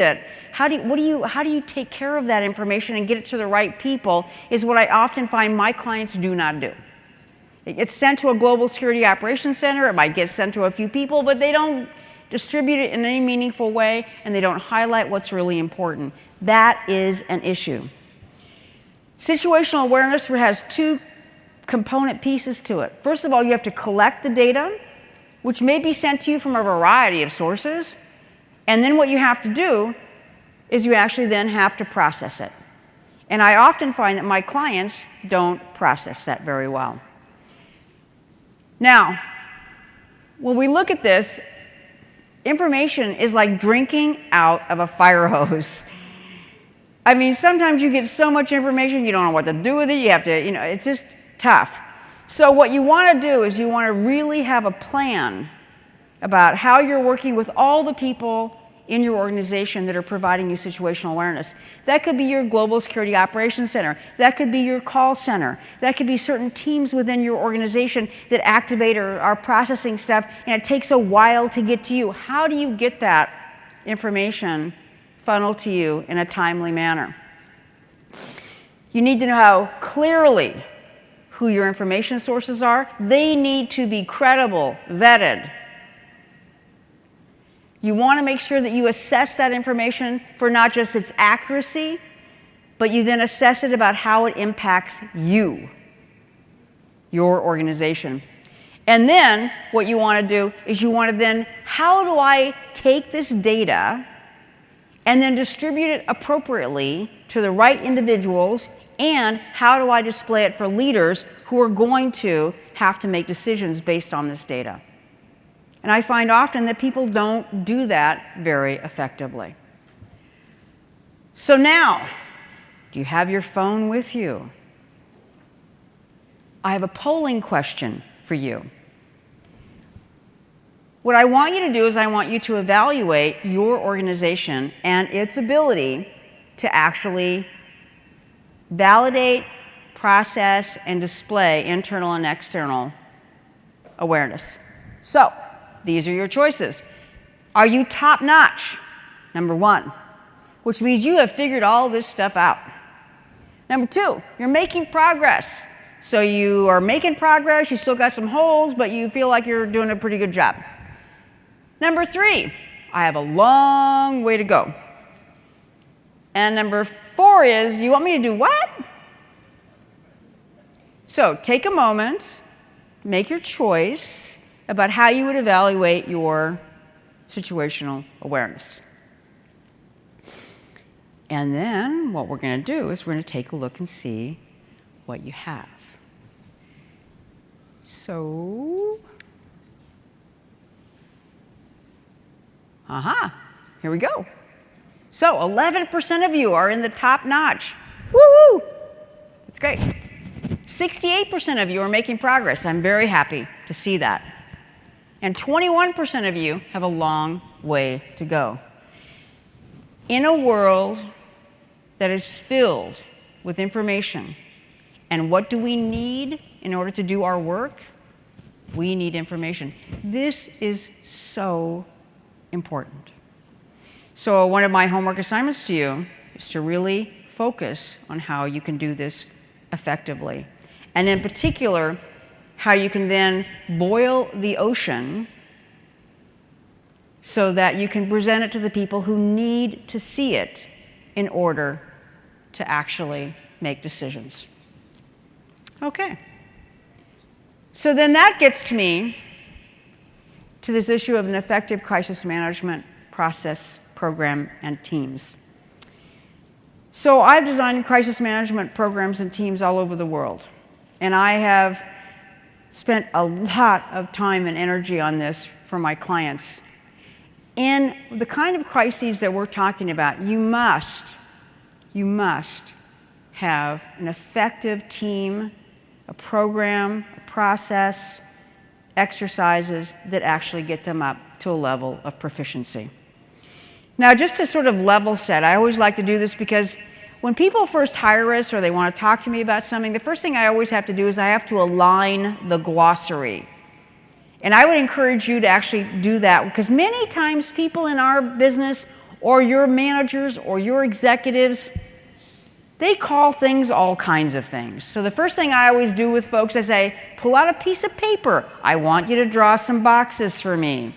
it. How do you take care of that information and get it to the right people is what I often find my clients do not do. It gets sent to a global security operations center. It might get sent to a few people, but they don't distribute it in any meaningful way, and they don't highlight what's really important. That is an issue. Situational awareness has two component pieces to it. First of all, you have to collect the data, which may be sent to you from a variety of sources. And then what you have to do is you actually then have to process it. And I often find that my clients don't process that very well. Now, when we look at this, information is like drinking out of a fire hose. I mean, sometimes you get so much information, you don't know what to do with it. You have to, it's just tough. So what you want to do is you want to really have a plan about how you're working with all the people in your organization that are providing you situational awareness. That could be your global security operations center. That could be your call center. That could be certain teams within your organization that activate or are processing stuff, and it takes a while to get to you. How do you get that information funneled to you in a timely manner? You need to know clearly who your information sources are. They need to be credible, vetted. You want to make sure that you assess that information for not just its accuracy, but you then assess it about how it impacts you, your organization. And then what you want to do is you want to then, how do I take this data and then distribute it appropriately to the right individuals, and how do I display it for leaders who are going to have to make decisions based on this data? And I find often that people don't do that very effectively. So now, do you have your phone with you? I have a polling question for you. What I want you to do is I want you to evaluate your organization and its ability to actually validate, process, and display internal and external awareness. So, these are your choices. Are you top-notch? Number one, which means you have figured all this stuff out. Number two, you're making progress. So you are making progress, you still got some holes, but you feel like you're doing a pretty good job. Number three, I have a long way to go. And number four is, you want me to do what? So take a moment, make your choice about how you would evaluate your situational awareness. And then what we're going to do is we're going to take a look and see what you have. So, here we go. So 11% of you are in the top notch. Woo-hoo! That's great. 68% of you are making progress. I'm very happy to see that. And 21% of you have a long way to go. In a world that is filled with information, and what do we need in order to do our work? We need information. This is so important. So one of my homework assignments to you is to really focus on how you can do this effectively. And in particular, how you can then boil the ocean so that you can present it to the people who need to see it in order to actually make decisions. Okay. So then that gets me to this issue of an effective crisis management process, program, and teams. So I've designed crisis management programs and teams all over the world. And I have spent a lot of time and energy on this for my clients. In the kind of crises that we're talking about, you must have an effective team, a program, a process, exercises that actually get them up to a level of proficiency. Now, just to sort of level set, I always like to do this because when people first hire us or they want to talk to me about something, the first thing I always have to do is I have to align the glossary. And I would encourage you to actually do that, because many times people in our business or your managers or your executives, they call things all kinds of things. So the first thing I always do with folks, I say, pull out a piece of paper. I want you to draw some boxes for me.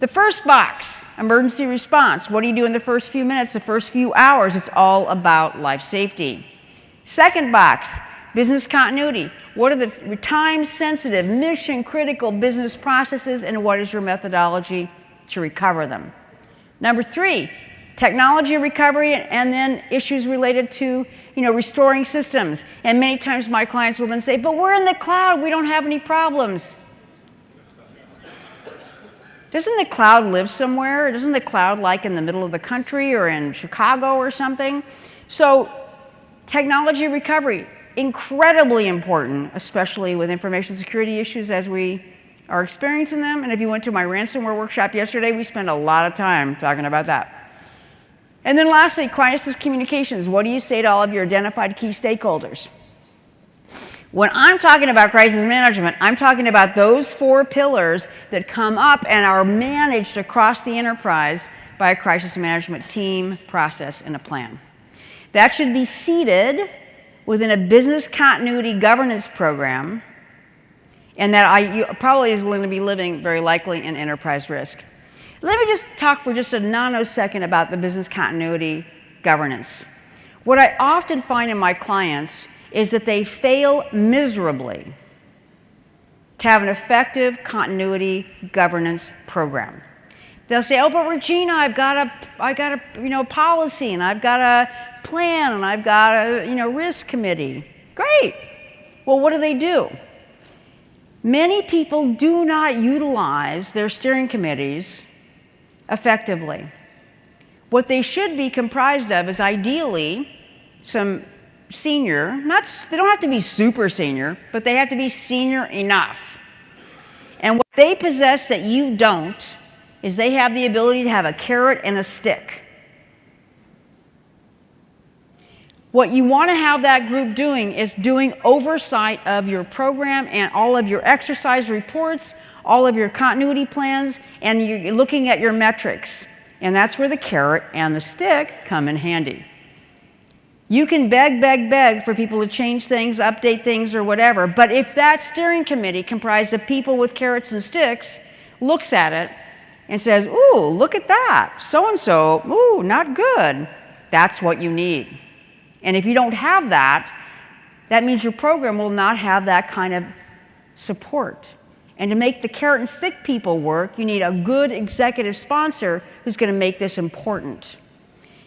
The first box, emergency response. What do you do in the first few minutes, the first few hours? It's all about life safety. Second box, business continuity. What are the time-sensitive, mission-critical business processes, and what is your methodology to recover them? Number 3, technology recovery, and then issues related to, restoring systems. And many times my clients will then say, but we're in the cloud, we don't have any problems. Doesn't the cloud live somewhere? Doesn't the cloud like in the middle of the country or in Chicago or something? So technology recovery, incredibly important, especially with information security issues as we are experiencing them. And if you went to my ransomware workshop yesterday, we spent a lot of time talking about that. And then lastly, crisis communications. What do you say to all of your identified key stakeholders? When I'm talking about crisis management, I'm talking about those 4 pillars that come up and are managed across the enterprise by a crisis management team, process, and a plan. That should be seated within a business continuity governance program, and that probably is going to be living very likely in enterprise risk. Let me just talk for just a nanosecond about the business continuity governance. What I often find in my clients is that they fail miserably to have an effective continuity governance program. They'll say, oh, but Regina, I got a policy, and I've got a plan, and I've got a risk committee. Great. Well, what do? Many people do not utilize their steering committees effectively. What they should be comprised of is ideally some senior, they don't have to be super senior, but they have to be senior enough. And what they possess that you don't is they have the ability to have a carrot and a stick. What you want to have that group doing is doing oversight of your program and all of your exercise reports, all of your continuity plans, and you're looking at your metrics. And that's where the carrot and the stick come in handy. You can beg for people to change things, update things, or whatever, but if that steering committee comprised of people with carrots and sticks looks at it and says, ooh, look at that, so-and-so, ooh, not good, that's what you need. And if you don't have that, that means your program will not have that kind of support. And to make the carrot and stick people work, you need a good executive sponsor who's going to make this important.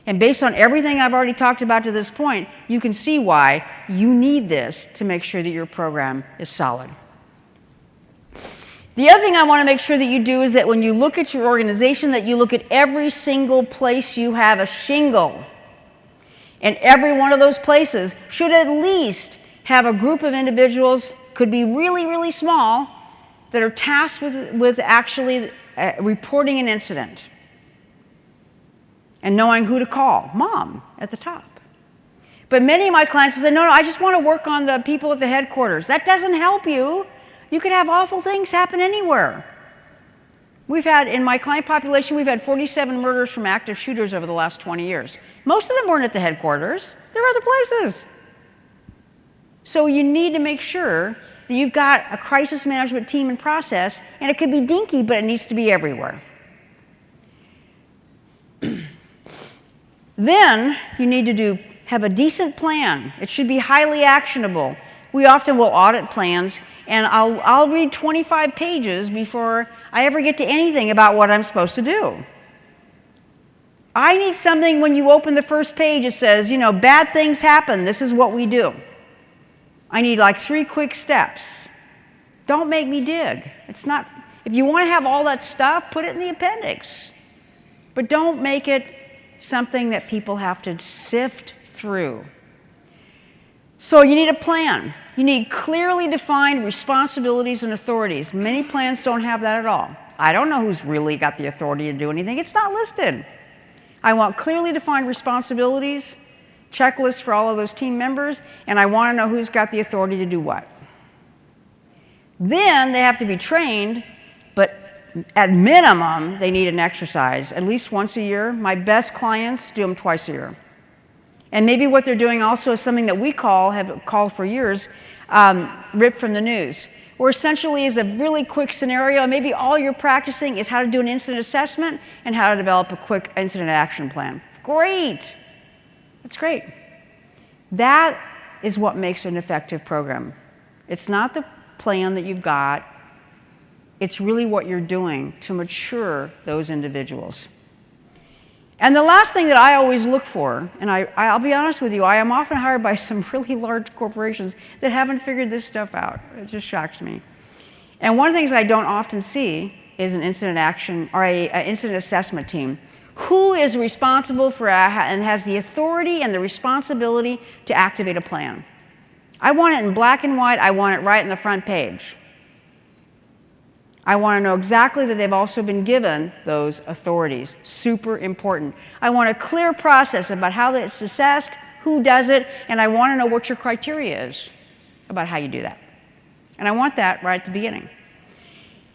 And based on everything I've already talked about to this point, you can see why you need this to make sure that your program is solid. The other thing I want to make sure that you do is that when you look at your organization, that you look at every single place you have a shingle. And every one of those places should at least have a group of individuals, could be really, really small, that are tasked with actually reporting an incident and knowing who to call, mom at the top. But many of my clients will say, no, I just want to work on the people at the headquarters. That doesn't help you. You can have awful things happen anywhere. In my client population, we've had 47 murders from active shooters over the last 20 years. Most of them weren't at the headquarters. They're other places. So you need to make sure that you've got a crisis management team and process, and it could be dinky, but it needs to be everywhere. Then you need to have a decent plan. It should be highly actionable. We often will audit plans, and I'll read 25 pages before I ever get to anything about what I'm supposed to do. I need something when you open the first page, it says, bad things happen, this is what we do. I need like 3 quick steps. Don't make me dig. It's not, if you want to have all that stuff, put it in the appendix. But don't make it something that people have to sift through. So you need a plan. You need clearly defined responsibilities and authorities. Many plans don't have that at all. I don't know who's really got the authority to do anything. It's not listed. I want clearly defined responsibilities, checklists for all of those team members, and I want to know who's got the authority to do what. Then they have to be trained, but at minimum, they need an exercise at least once a year. My best clients do them twice a year. And maybe what they're doing also is something that we have called for years, ripped from the news, where essentially is a really quick scenario. Maybe all you're practicing is how to do an incident assessment and how to develop a quick incident action plan. Great. That's great. That is what makes an effective program. It's not the plan that you've got. It's really what you're doing to mature those individuals. And the last thing that I always look for, and I'll be honest with you, I am often hired by some really large corporations that haven't figured this stuff out. It just shocks me. And one of the things I don't often see is an incident action or an incident assessment team. Who is responsible for and has the authority and the responsibility to activate a plan? I want it in black and white. I want it right in the front page. I want to know exactly that they've also been given those authorities. Super important. I want a clear process about how it's assessed, who does it, and I want to know what your criteria is about how you do that. And I want that right at the beginning.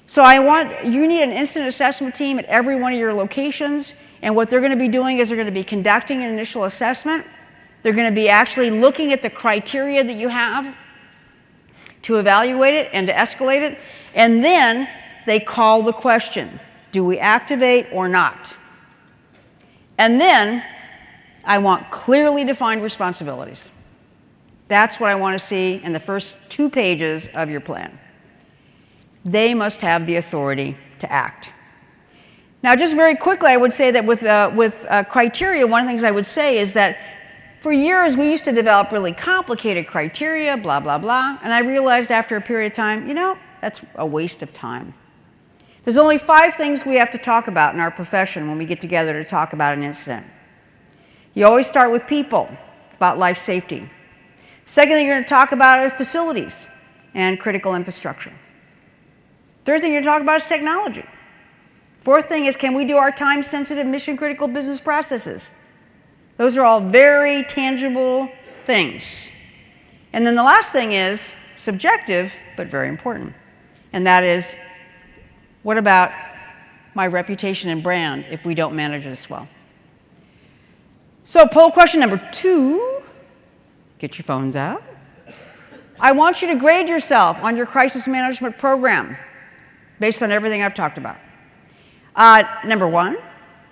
So you need an incident assessment team at every one of your locations, and what they're going to be doing is they're going to be conducting an initial assessment. They're going to be actually looking at the criteria that you have to evaluate it and to escalate it, and then they call the question, do we activate or not? And then I want clearly defined responsibilities. That's what I want to see in the first 2 pages of your plan. They must have the authority to act. Now, just very quickly, I would say that with criteria, one of the things I would say is that for years, we used to develop really complicated criteria, blah, blah, blah, and I realized after a period of time, that's a waste of time. There's only 5 things we have to talk about in our profession when we get together to talk about an incident. You always start with people, about life safety. Second thing you're going to talk about is facilities and critical infrastructure. Third thing you're going to talk about is technology. Fourth thing is, can we do our time-sensitive, mission-critical business processes? Those are all very tangible things. And then the last thing is subjective, but very important. And that is, what about my reputation and brand if we don't manage this well? So poll question number 2, get your phones out. I want you to grade yourself on your crisis management program based on everything I've talked about. Number 1,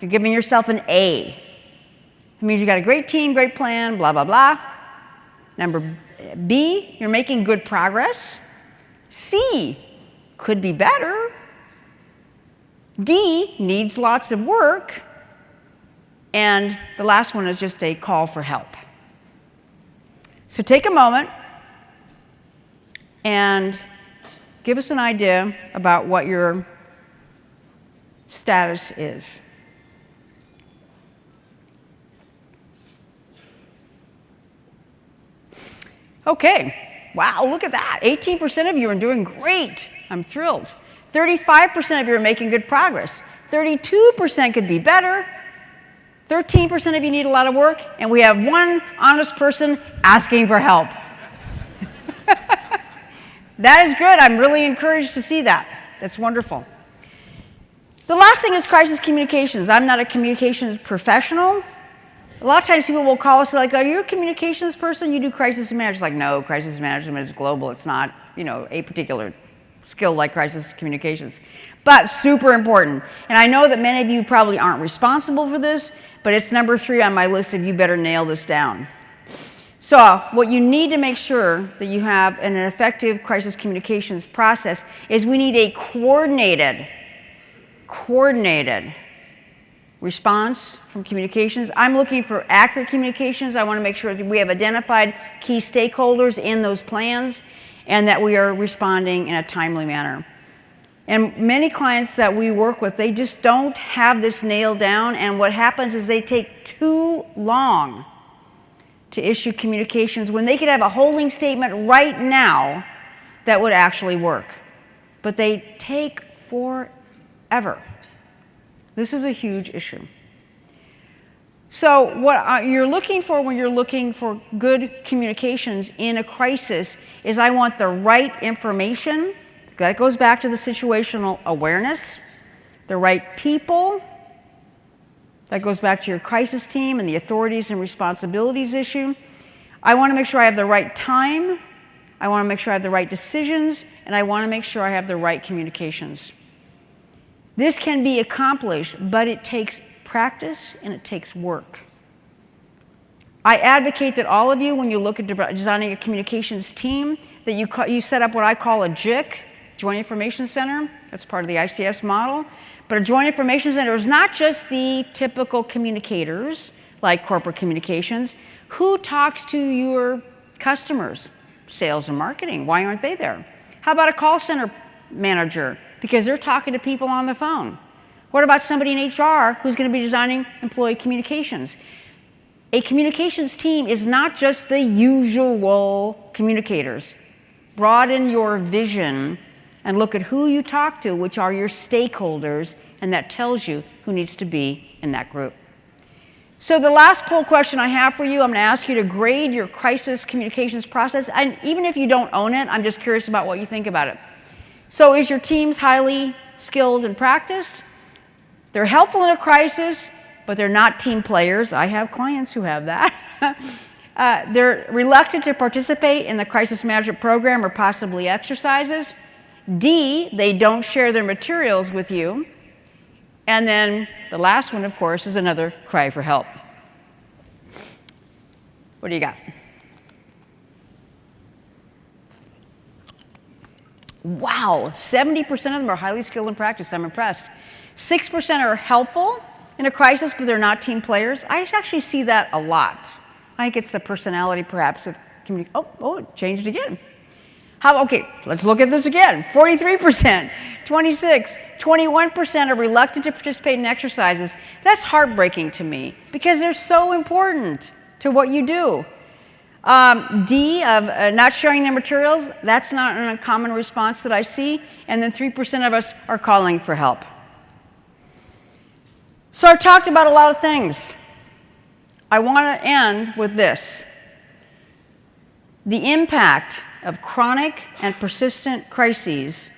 you're giving yourself an A. It means you got a great team, great plan, blah, blah, blah. Number B, you're making good progress. C, could be better. D, needs lots of work. And the last one is just a call for help. So take a moment and give us an idea about what your status is. Okay, wow, look at that. 18% of you are doing great. I'm thrilled. 35% of you are making good progress. 32% could be better. 13% of you need a lot of work, and we have 1 honest person asking for help. That is good. I'm really encouraged to see that. That's wonderful. The last thing is crisis communications. I'm not a communications professional. A lot of times people will call us like, are you a communications person? You do crisis management. It's like, no, crisis management is global. It's not, a particular skill like crisis communications. But super important. And I know that many of you probably aren't responsible for this, but it's number 3 on my list of you better nail this down. So what you need to make sure that you have in an effective crisis communications process is we need a coordinated response from communications. I'm looking for accurate communications. I want to make sure that we have identified key stakeholders in those plans and that we are responding in a timely manner. And many clients that we work with, they just don't have this nailed down, and what happens is they take too long to issue communications when they could have a holding statement right now that would actually work. But they take forever. This is a huge issue. So what you're looking for when you're looking for good communications in a crisis is I want the right information. That goes back to the situational awareness. the right people. That goes back to your crisis team and the authorities and responsibilities issue. I want to make sure I have the right time. I want to make sure I have the right decisions, and I want to make sure I have the right communications. This can be accomplished, but it takes practice and it takes work. I advocate that all of you, when you look at designing a communications team, that you set up what I call a JIC, Joint Information Center. That's part of the ICS model. But a Joint Information Center is not just the typical communicators, like corporate communications. Who talks to your customers? Sales and marketing. Why aren't they there? How about a call center manager? Because they're talking to people on the phone. What about somebody in HR who's going to be designing employee communications? A communications team is not just the usual communicators. Broaden your vision and look at who you talk to, which are your stakeholders, and that tells you who needs to be in that group. So the last poll question I have for you, I'm going to ask you to grade your crisis communications process. And even if you don't own it, I'm just curious about what you think about it. So is your teams highly skilled and practiced? They're helpful in a crisis, but they're not team players. I have clients who have that. They're reluctant to participate in the crisis management program or possibly exercises. D, they don't share their materials with you. And then the last one, of course, is another cry for help. What do you got? Wow, 70% of them are highly skilled and practiced. I'm impressed. 6% are helpful in a crisis, but they're not team players. I actually see that a lot. I think it's the personality, perhaps, of communication. Oh, it changed again. Okay, let's look at this again. 43%, 26%, 21% are reluctant to participate in exercises. That's heartbreaking to me because they're so important to what you do. D, of not sharing their materials, that's not an uncommon response that I see. And then 3% of us are calling for help. So I've talked about a lot of things. I want to end with this. The impact of chronic and persistent crises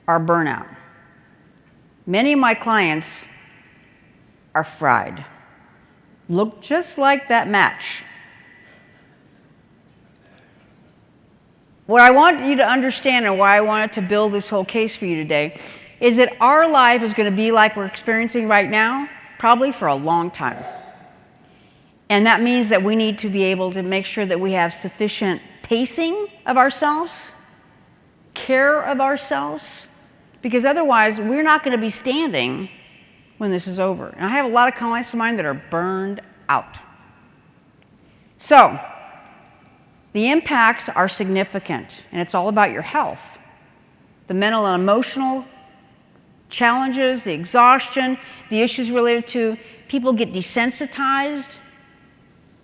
are burnout. Many of my clients are fried. Look just like that match. What I want you to understand and why I wanted to build this whole case for you today is that our life is going to be like we're experiencing right now, probably for a long time. And that means that we need to be able to make sure that we have sufficient pacing of ourselves, care of ourselves, because otherwise we're not going to be standing when this is over. And I have a lot of clients of mine that are burned out. So the impacts are significant, and it's all about your health. The mental and emotional challenges, the exhaustion, the issues related to people get desensitized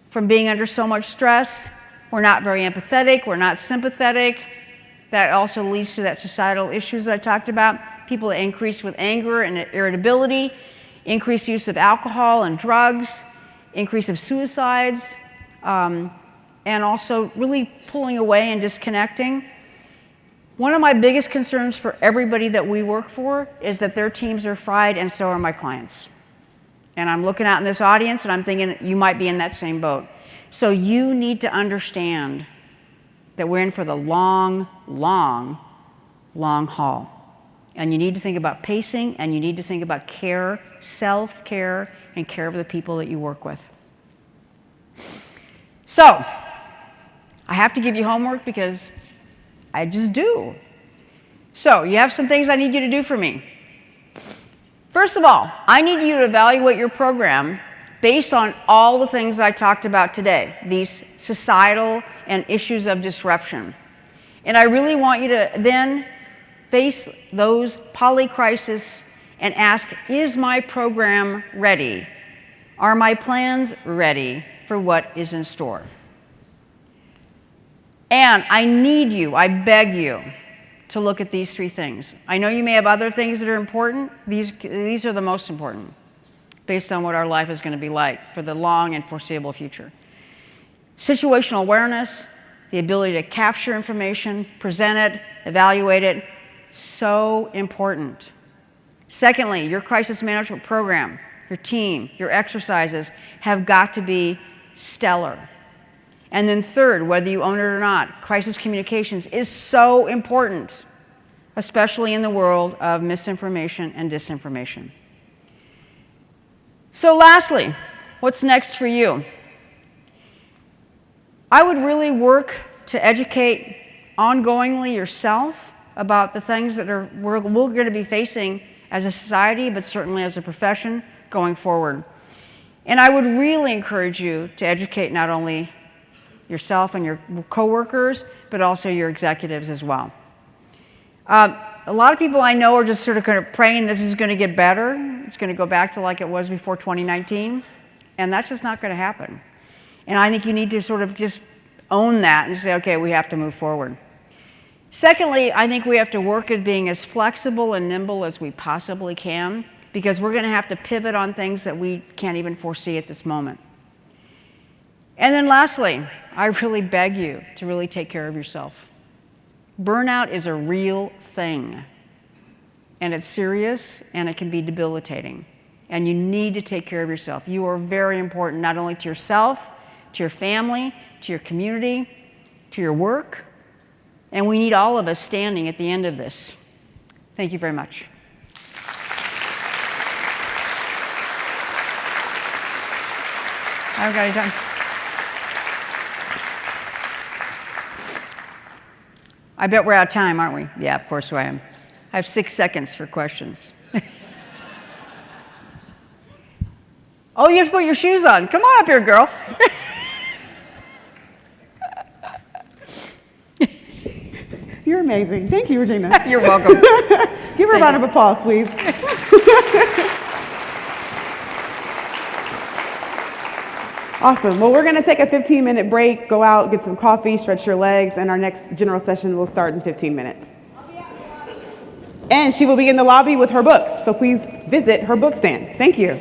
from being under so much stress. We're not very empathetic. We're not sympathetic. That also leads to that societal issues that I talked about. People increase with anger and irritability, increased use of alcohol and drugs, increase of suicides, and also really pulling away and disconnecting. One of my biggest concerns for everybody that we work for is that their teams are fried, and so are my clients. And I'm looking out in this audience, and I'm thinking you might be in that same boat. So you need to understand that we're in for the long, long, long haul. And you need to think about pacing, and you need to think about care, self-care, and care of the people that you work with. So I have to give you homework because I just do. So you have some things I need you to do for me. First of all, I need you to evaluate your program based on all the things I talked about today, these societal and issues of disruption. And I really want you to then face those polycrisis and ask, is my program ready? Are my plans ready for what is in store? And I need you, I beg you, to look at these three things. I know you may have other things that are important. These are the most important, based on what our life is going to be like for the long and foreseeable future. Situational awareness, the ability to capture information, present it, evaluate it, so important. Secondly, your crisis management program, your team, your exercises have got to be stellar. And then third, whether you own it or not, crisis communications is so important, especially in the world of misinformation and disinformation. So lastly, what's next for you? I would really work to educate ongoingly yourself about the things that we're going to be facing as a society, but certainly as a profession going forward. And I would really encourage you to educate not only yourself and your coworkers, but also your executives as well. A lot of people I know are just sort of kind of praying this is going to get better. It's going to go back to like it was before 2019, and that's just not going to happen. And I think you need to sort of just own that and say, okay, we have to move forward. Secondly, I think we have to work at being as flexible and nimble as we possibly can, because we're going to have to pivot on things that we can't even foresee at this moment. And then lastly, I really beg you to really take care of yourself. Burnout is a real thing, and it's serious, and it can be debilitating. And you need to take care of yourself. You are very important, not only to yourself, to your family, to your community, to your work, and we need all of us standing at the end of this. Thank you very much. I haven't got any time. I bet we're out of time, aren't we? Yeah, of course I am. I have 6 seconds for questions. Oh, you have to put your shoes on. Come on up here, girl. You're amazing. Thank you, Regina. You're welcome. Give her a round of applause, please. Awesome. Well, we're going to take a 15-minute break, go out, get some coffee, stretch your legs, and our next general session will start in 15 minutes. And she will be in the lobby with her books, so please visit her book stand. Thank you.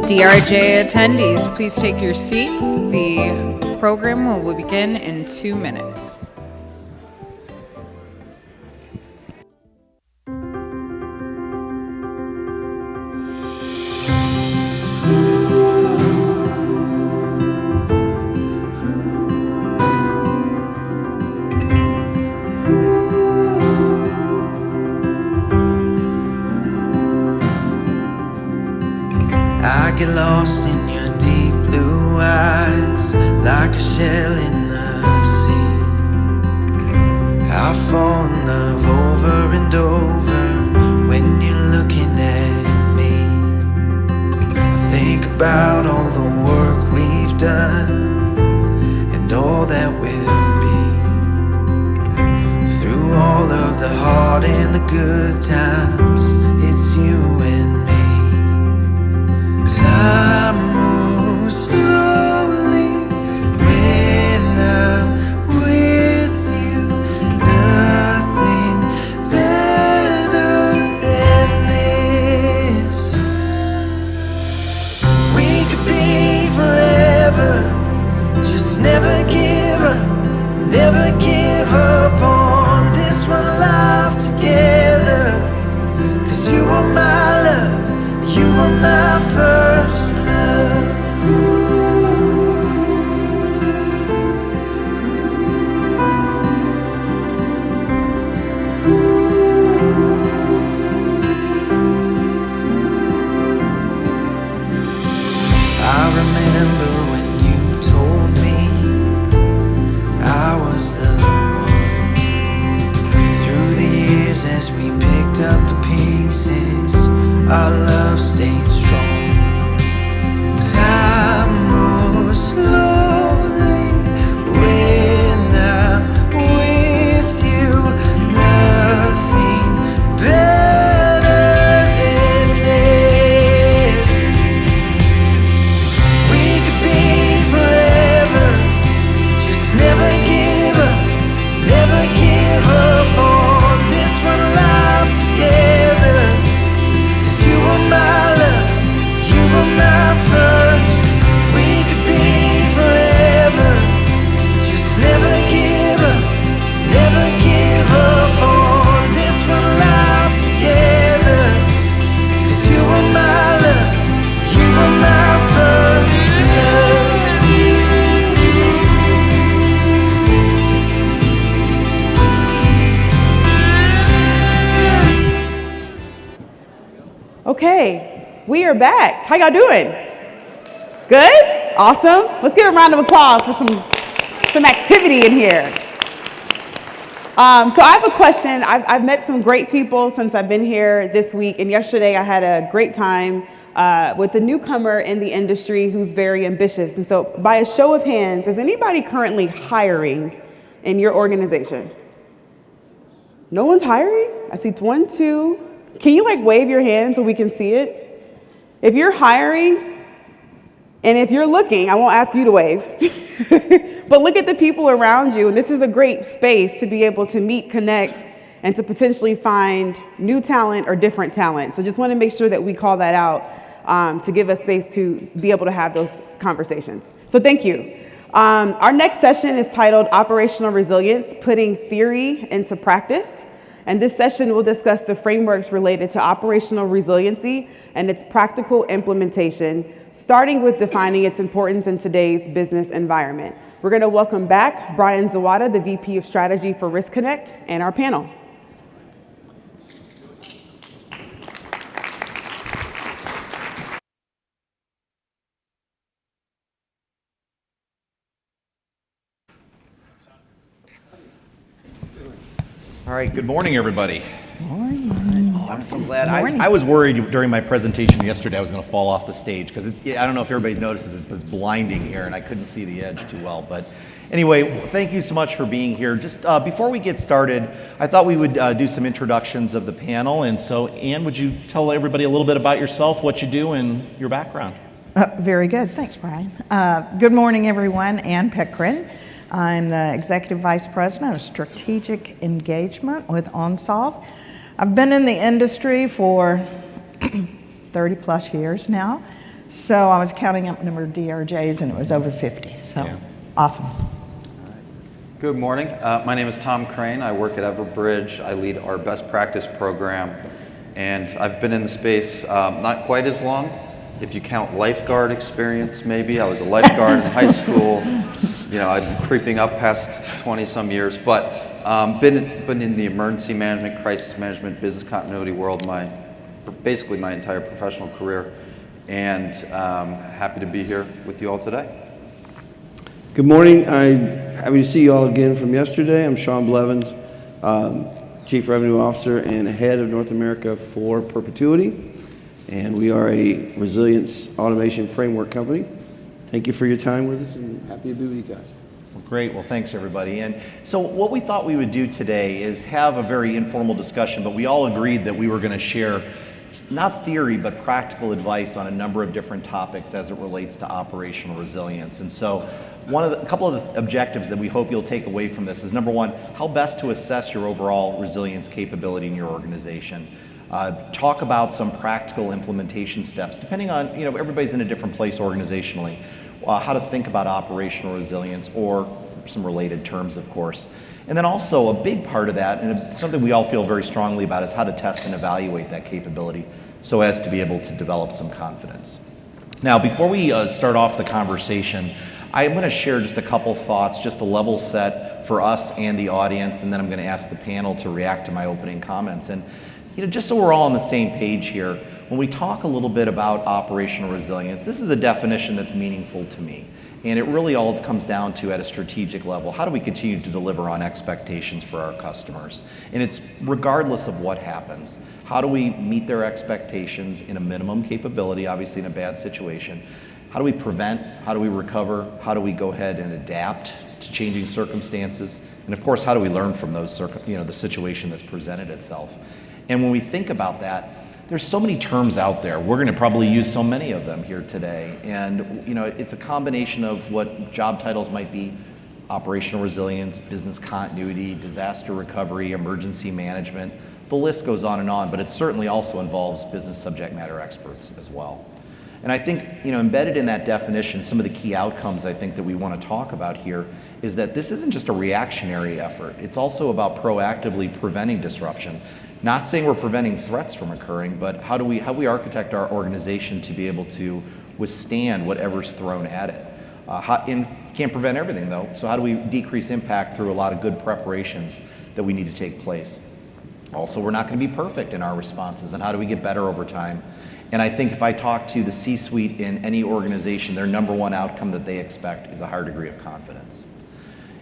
DRJ attendees, please take your seats. The program will begin in 2 minutes. I get lost in your deep blue eyes, like a shell in the sea. I fall in love over and over when you're looking at me. I think about all the work we've done and all that will be. Through all of the hard and the good times, it's you and me. Time moves slowly when I'm with you. Nothing better than this. We could be forever. Just never give up on this one life together. 'Cause you are my love, you are my first love. I remember when you told me I was the one. Through the years as we picked up the pieces, our love stayed strong. Time moves slowly when I'm with you. Nothing better than this. We could be forever. Just never give up on this one life together. 'Cause you are my love, you are my first. We could be forever. Just never give up on this one life together. 'Cause you are my love, you are my first love. Okay, we are back. How y'all doing? Good? Awesome. Let's give a round of applause for some activity in here. So I have a question. I've met some great people since I've been here this week, and yesterday I had a great time with the newcomer in the industry who's very ambitious. And so by a show of hands, is anybody currently hiring in your organization? No one's hiring? I see 1, 2. Can you wave your hand so we can see it? If you're hiring, and if you're looking, I won't ask you to wave, but look at the people around you. And this is a great space to be able to meet, connect, and to potentially find new talent or different talent. So just want to make sure that we call that out to give us space to be able to have those conversations. So thank you. Our next session is titled Operational Resilience, Putting Theory into Practice. And this session will discuss the frameworks related to operational resiliency and its practical implementation, starting with defining its importance in today's business environment. We're going to welcome back Brian Zawada, the VP of Strategy for Risk Connect, and our panel. All right, good morning, everybody. Morning. Oh, I'm so glad. I was worried during my presentation yesterday I was going to fall off the stage because I don't know if everybody notices it's blinding here and I couldn't see the edge too well. But anyway, thank you so much for being here. Just before we get started, I thought we would do some introductions of the panel. And so, Ann, would you tell everybody a little bit about yourself, what you do, and your background? Very good. Thanks, Brian. Good morning, everyone. Ann Pickren. I'm the Executive Vice President of Strategic Engagement with OnSolve. I've been in the industry for 30 plus years now. So I was counting up the number of DRJs, and it was over 50. So Yeah. awesome. Good morning. My name is Tom Crane. I work at Everbridge. I lead our best practice program. And I've been in the space not quite as long. If you count lifeguard experience, maybe. I was a lifeguard in high school. You know, I've been creeping up past 20-some years. But been in the emergency management, crisis management, business continuity world basically my entire professional career. And happy to be here with you all today. Good morning. I'm happy to see you all again from yesterday. I'm Shawn Blevins, Chief Revenue Officer and Head of North America for Perpetuity. And we are a resilience automation framework company. Thank you for your time with us and happy to be with you guys. Well, great. Well, thanks everybody. And so what we thought we would do today is have a very informal discussion, but we all agreed that we were going to share not theory, but practical advice on a number of different topics as it relates to operational resilience. And so a couple of the objectives that we hope you'll take away from this is, number one, how best to assess your overall resilience capability in your organization. Talk about some practical implementation steps, depending on, everybody's in a different place organizationally, how to think about operational resilience, or some related terms, of course. And then also a big part of that, and something we all feel very strongly about, is how to test and evaluate that capability so as to be able to develop some confidence. Now, before we start off the conversation, I'm going to share just a couple thoughts, just a level set for us and the audience, and then I'm going to ask the panel to react to my opening comments. And just so we're all on the same page here, when we talk a little bit about operational resilience, this is a definition that's meaningful to me. And it really all comes down to, at a strategic level, how do we continue to deliver on expectations for our customers? And it's regardless of what happens. How do we meet their expectations in a minimum capability, obviously in a bad situation? How do we prevent? How do we recover? How do we go ahead and adapt to changing circumstances? And of course, how do we learn from those, the situation that's presented itself? And when we think about that, there's so many terms out there. We're going to probably use so many of them here today. And it's a combination of what job titles might be: operational resilience, business continuity, disaster recovery, emergency management. The list goes on, but it certainly also involves business subject matter experts as well. And I think, embedded in that definition, some of the key outcomes I think that we want to talk about here is that this isn't just a reactionary effort. It's also about proactively preventing disruption. Not saying we're preventing threats from occurring, but how do we architect our organization to be able to withstand whatever's thrown at it? And can't prevent everything though, so how do we decrease impact through a lot of good preparations that we need to take place? Also, we're not going to be perfect in our responses, and how do we get better over time? And I think if I talk to the C-suite in any organization, their number one outcome that they expect is a higher degree of confidence.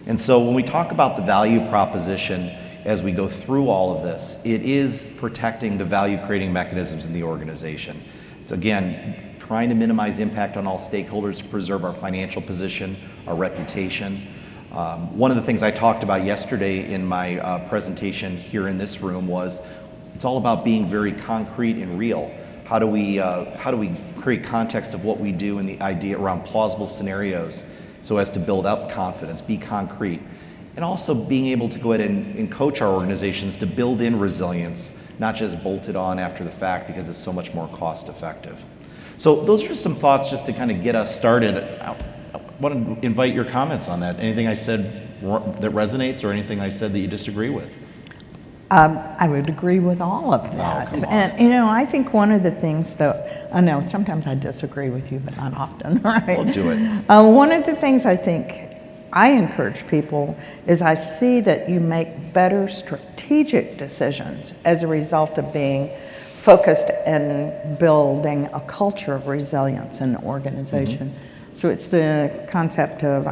And so when we talk about the value proposition as we go through all of this, it is protecting the value-creating mechanisms in the organization. It's, again, trying to minimize impact on all stakeholders to preserve our financial position, our reputation. One of the things I talked about yesterday in my presentation here in this room was it's all about being very concrete and real. How do we create context of what we do and the idea around plausible scenarios so as to build up confidence, be concrete, and also being able to go ahead and coach our organizations to build in resilience, not just bolt it on after the fact because it's so much more cost effective. So those are just some thoughts just to kind of get us started. I want to invite your comments on that. Anything I said that resonates or anything I said that you disagree with? I would agree with all of that. come on. And, I think one of the things that, I know sometimes I disagree with you, but not often, right? Well, do it. One of the things I think I encourage people is I see that you make better strategic decisions as a result of being focused and building a culture of resilience in the organization. Mm-hmm. So it's the concept of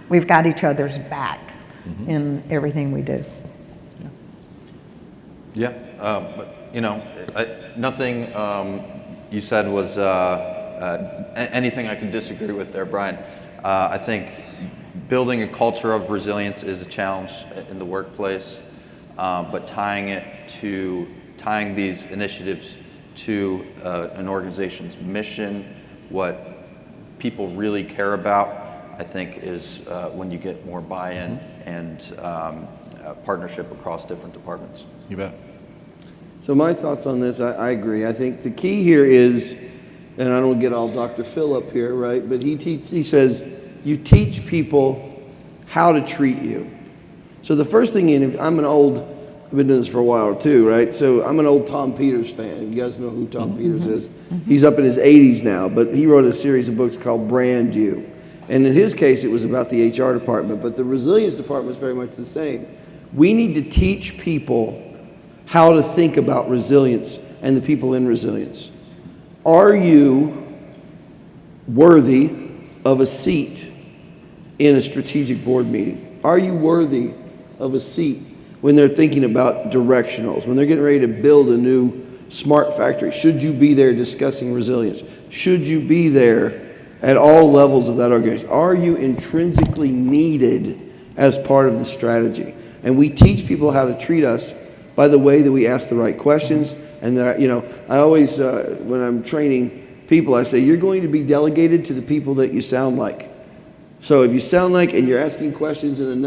we've got each other's back mm-hmm. in everything we do. Yeah, but nothing you said was anything I could disagree with there, Brian. I think building a culture of resilience is a challenge in the workplace, but tying these initiatives to an organization's mission, what people really care about, I think is when you get more buy-in and partnership across different departments. You bet. So my thoughts on this, I agree. I think the key here is, and I don't get all Dr. Phil up here, right? But he says, you teach people how to treat you. So the first thing, I've been doing this for a while too, right? So I'm an old Tom Peters fan. You guys know who Tom Peters is. He's up in his 80s now, but he wrote a series of books called Brand You. And in his case, it was about the HR department, but the resilience department is very much the same. We need to teach people how to think about resilience and the people in resilience. Are you worthy of a seat in a strategic board meeting? Are you worthy of a seat when they're thinking about directionals, when they're getting ready to build a new smart factory? Should you be there discussing resilience? Should you be there at all levels of that organization? Are you intrinsically needed as part of the strategy? And we teach people how to treat us by the way that we ask the right questions. And that, I always, when I'm training people, I say, you're going to be delegated to the people that you sound like. So if you sound like, and you're asking questions in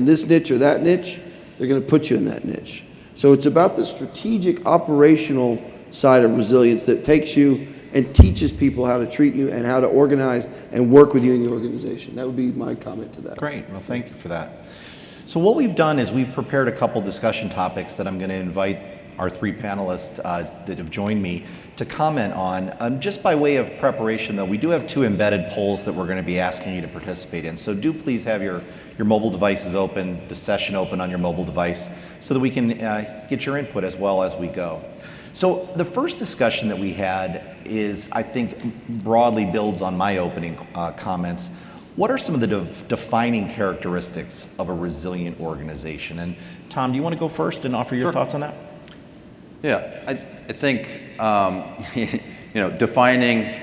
this niche or that niche, they're going to put you in that niche. So it's about the strategic operational side of resilience that takes you and teaches people how to treat you and how to organize and work with you in the organization. That would be my comment to that. Great. Well, thank you for that. So what we've done is we've prepared a couple discussion topics that I'm going to invite our three panelists that have joined me to comment on. Just by way of preparation, though, we do have two embedded polls that we're going to be asking you to participate in. So do please have your mobile devices open, the session open on your mobile device, so that we can get your input as well as we go. So the first discussion that we had is, I think, broadly builds on my opening comments. What are some of the defining characteristics of a resilient organization? And Tom, do you want to go first and offer your thoughts on that? Yeah, I think defining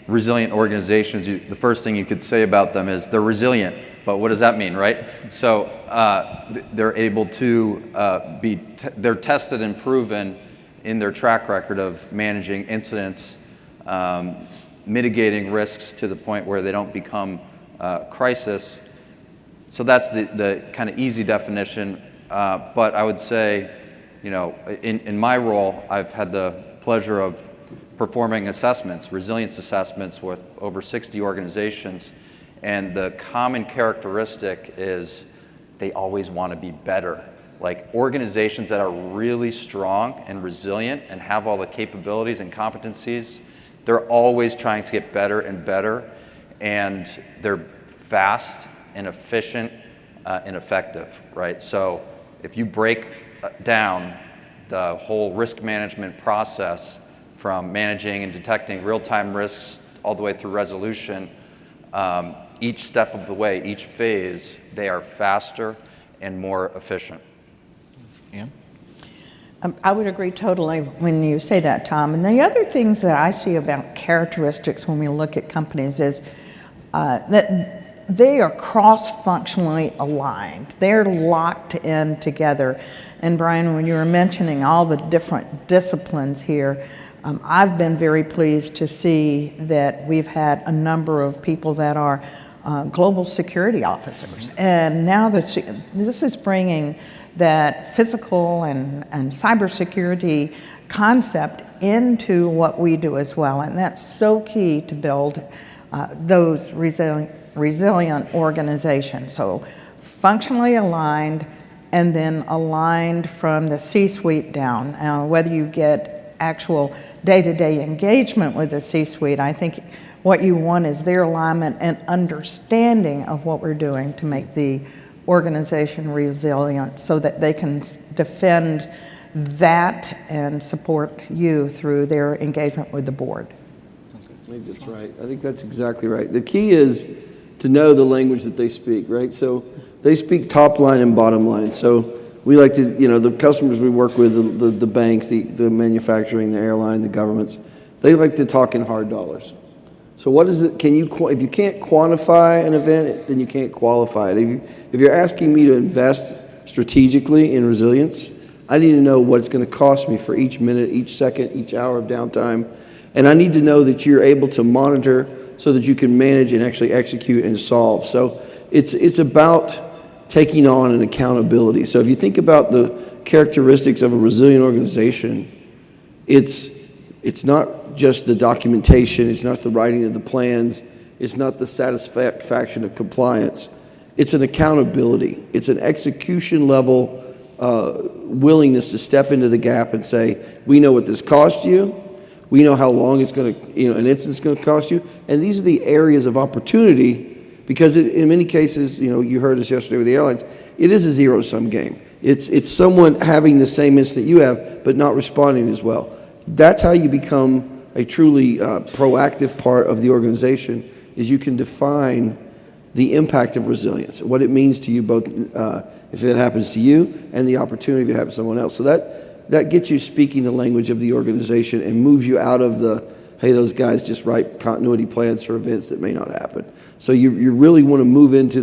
resilient organizations, the first thing you could say about them is they're resilient. But what does that mean, right? So they're able to they're tested and proven in their track record of managing incidents, mitigating risks to the point where they don't become crisis. So that's the kind of easy definition. But I would say, in my role, I've had the pleasure of performing assessments, resilience assessments with over 60 organizations. And the common characteristic is they always want to be better. Like organizations that are really strong and resilient and have all the capabilities and competencies, they're always trying to get better and better. And they're fast and efficient and effective, right? So if you break down the whole risk management process from managing and detecting real-time risks all the way through resolution, each step of the way, each phase, they are faster and more efficient. Ann? I would agree totally when you say that, Tom. And the other things that I see about characteristics when we look at companies is that they are cross-functionally aligned. They're locked in together. And Brian, when you were mentioning all the different disciplines here, I've been very pleased to see that we've had a number of people that are global security officers. And now this is bringing that physical and cybersecurity concept into what we do as well. And that's so key to build those resilient organizations. So functionally aligned and then aligned from the C-suite down. Whether you get actual day-to-day engagement with the C-suite, I think what you want is their alignment and understanding of what we're doing to make the organization resilient so that they can defend that and support you through their engagement with the board. I think that's right. I think that's exactly right. The key is to know the language that they speak, right? So they speak top line and bottom line. So we like to, the customers we work with, the banks, the manufacturing, the airline, the governments, they like to talk in hard dollars. So what is it, if you can't quantify an event, then you can't qualify it. If you're asking me to invest strategically in resilience, I need to know what it's going to cost me for each minute, each second, each hour of downtime. And I need to know that you're able to monitor so that you can manage and actually execute and solve. So it's about taking on an accountability. So if you think about the characteristics of a resilient organization, it's not just the documentation, it's not the writing of the plans, it's not the satisfaction of compliance. It's an accountability. It's an execution level willingness to step into the gap and say, we know what this cost you, we know how long it's going to, an instance is going to cost you, and these are the areas of opportunity, because in many cases, you heard us yesterday with the airlines, it is a zero-sum game. It's someone having the same incident you have, but not responding as well. That's how you become a truly proactive part of the organization, is you can define the impact of resilience, what it means to you both if it happens to you and the opportunity to happen to someone else. So that gets you speaking the language of the organization and moves you out of the, hey, those guys just write continuity plans for events that may not happen. So you really want to move into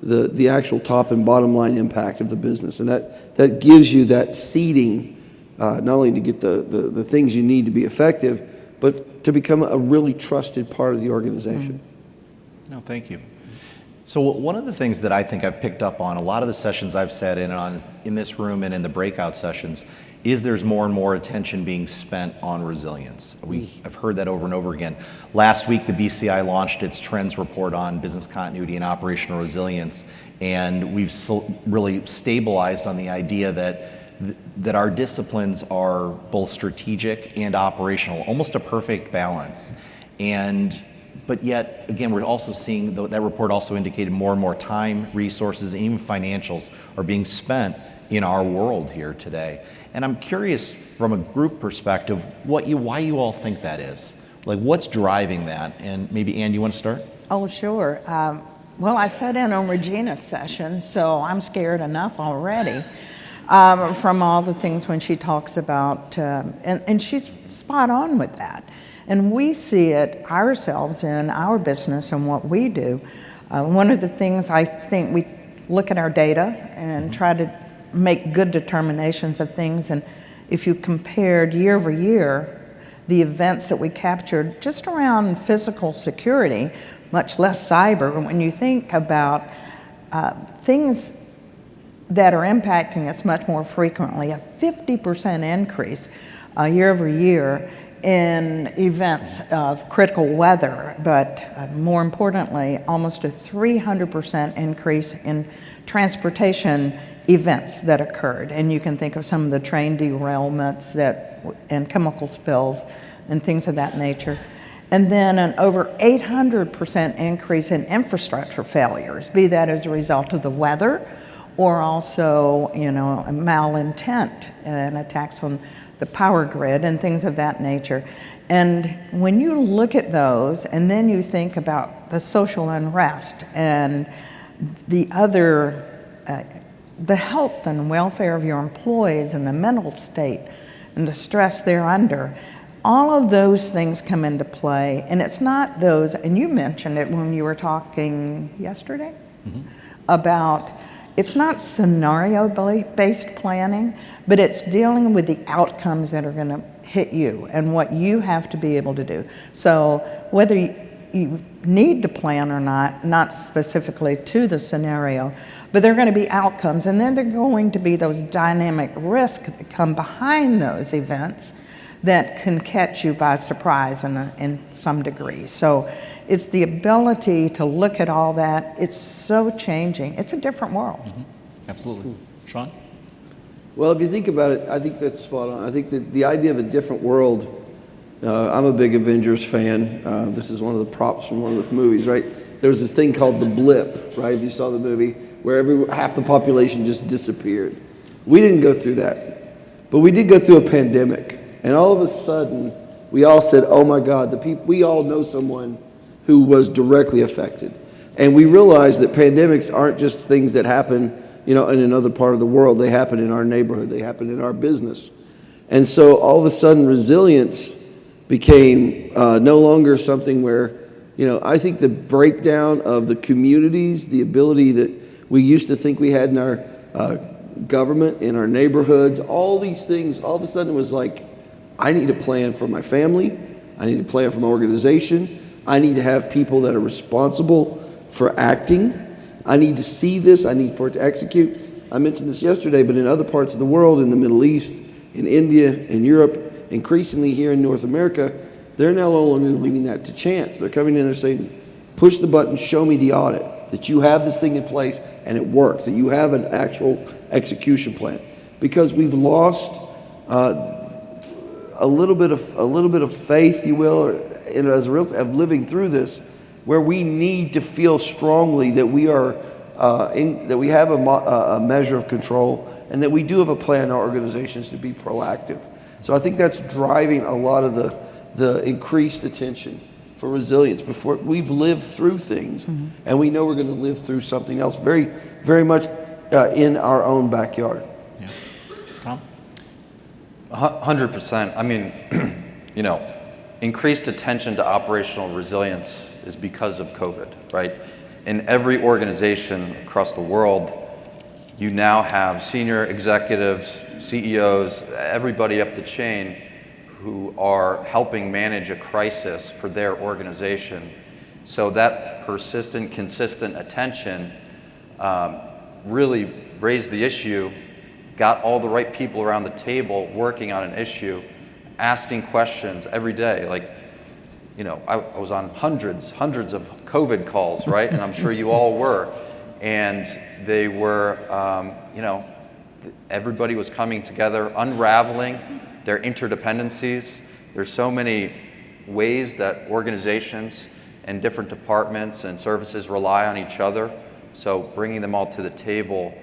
the actual top and bottom line impact of the business. And that gives you that seeding, not only to get the things you need to be effective, but to become a really trusted part of the organization. No, thank you. So one of the things that I think I've picked up on a lot of the sessions I've sat in this room and in the breakout sessions is there's more and more attention being spent on resilience. I've heard that over and over again. Last week, the BCI launched its trends report on business continuity and operational resilience, and we've really stabilized on the idea that our disciplines are both strategic and operational, almost a perfect balance. But yet, again, we're also seeing that report also indicated more and more time, resources, and even financials are being spent in our world here today. And I'm curious, from a group perspective, why you all think that is. Like, what's driving that? And maybe, Ann, you want to start? Oh, sure. Well, I sat in on Regina's session, so I'm scared enough already from all the things when she talks about, and she's spot on with that. And we see it ourselves in our business and what we do. One of the things I think we look at our data and try to make good determinations of things. And if you compared year over year, the events that we captured just around physical security, much less cyber, when you think about things that are impacting us much more frequently, a 50% increase year over year in events of critical weather, but more importantly, almost a 300% increase in transportation events that occurred. And you can think of some of the train derailments and chemical spills and things of that nature. And then an over 800% increase in infrastructure failures, be that as a result of the weather or also, malintent and attacks on the power grid and things of that nature. And when you look at those and then you think about the social unrest and the other, the health and welfare of your employees and the mental state and the stress they're under, all of those things come into play. And it's not those, and you mentioned it when you were talking yesterday about, it's not scenario-based planning, but it's dealing with the outcomes that are going to hit you and what you have to be able to do. So whether you need to plan or not specifically to the scenario, but there are going to be outcomes, and then there are going to be those dynamic risks that come behind those events that can catch you by surprise in some degree. So it's the ability to look at all that. It's so changing. It's a different world. Absolutely. Shawn? Well, if you think about it, I think that's spot on. I think that the idea of a different world, I'm a big Avengers fan. This is one of the props from one of the movies, right? There was this thing called the blip, right? If you saw the movie, where half the population just disappeared. We didn't go through that, but we did go through a pandemic. And all of a sudden, we all said, oh my God, we all know someone who was directly affected. And we realized that pandemics aren't just things that happen, in another part of the world. They happen in our neighborhood. They happen in our business. And so all of a sudden, resilience became no longer something where, I think the breakdown of the communities, the ability that we used to think we had in our government, in our neighborhoods, all these things, all of a sudden it was like, I need to plan for my family. I need to plan for my organization. I need to have people that are responsible for acting. I need to see this. I need for it to execute. I mentioned this yesterday, but in other parts of the world, in the Middle East, in India, in Europe, increasingly here in North America, they're now no longer leaving that to chance. They're coming in, they're saying, push the button, show me the audit, that you have this thing in place and it works, that you have an actual execution plan. Because we've lost a little bit of faith, you will, of living through this, where we need to feel strongly that we are that we have a measure of control and that we do have a plan in our organizations to be proactive. So I think that's driving a lot of the increased attention for resilience. Before we've lived through things, and we know we're going to live through something else very, very much in our own backyard. Yeah. Tom? 100%. I mean, increased attention to operational resilience is because of COVID, right? In every organization across the world, you now have senior executives, CEOs, everybody up the chain who are helping manage a crisis for their organization. So that persistent, consistent attention really raised the issue, got all the right people around the table working on an issue, asking questions every day. Like, I was on hundreds of COVID calls, right? And I'm sure you all were. And they were, everybody was coming together, unraveling their interdependencies. There's so many ways that organizations and different departments and services rely on each other. So bringing them all to the table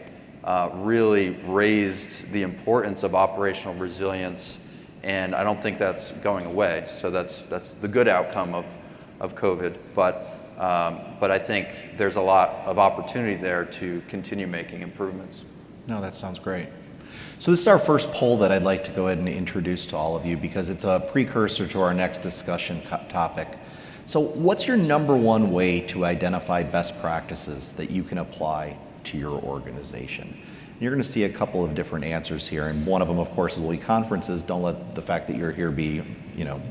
really raised the importance of operational resilience. And I don't think that's going away. So that's the good outcome of COVID. But I think there's a lot of opportunity there to continue making improvements. No, that sounds great. So this is our first poll that I'd like to go ahead and introduce to all of you because it's a precursor to our next discussion topic. So what's your number one way to identify best practices that you can apply to your organization? You're going to see a couple of different answers here, and one of them, of course, will be conferences. Don't let the fact that you're here be,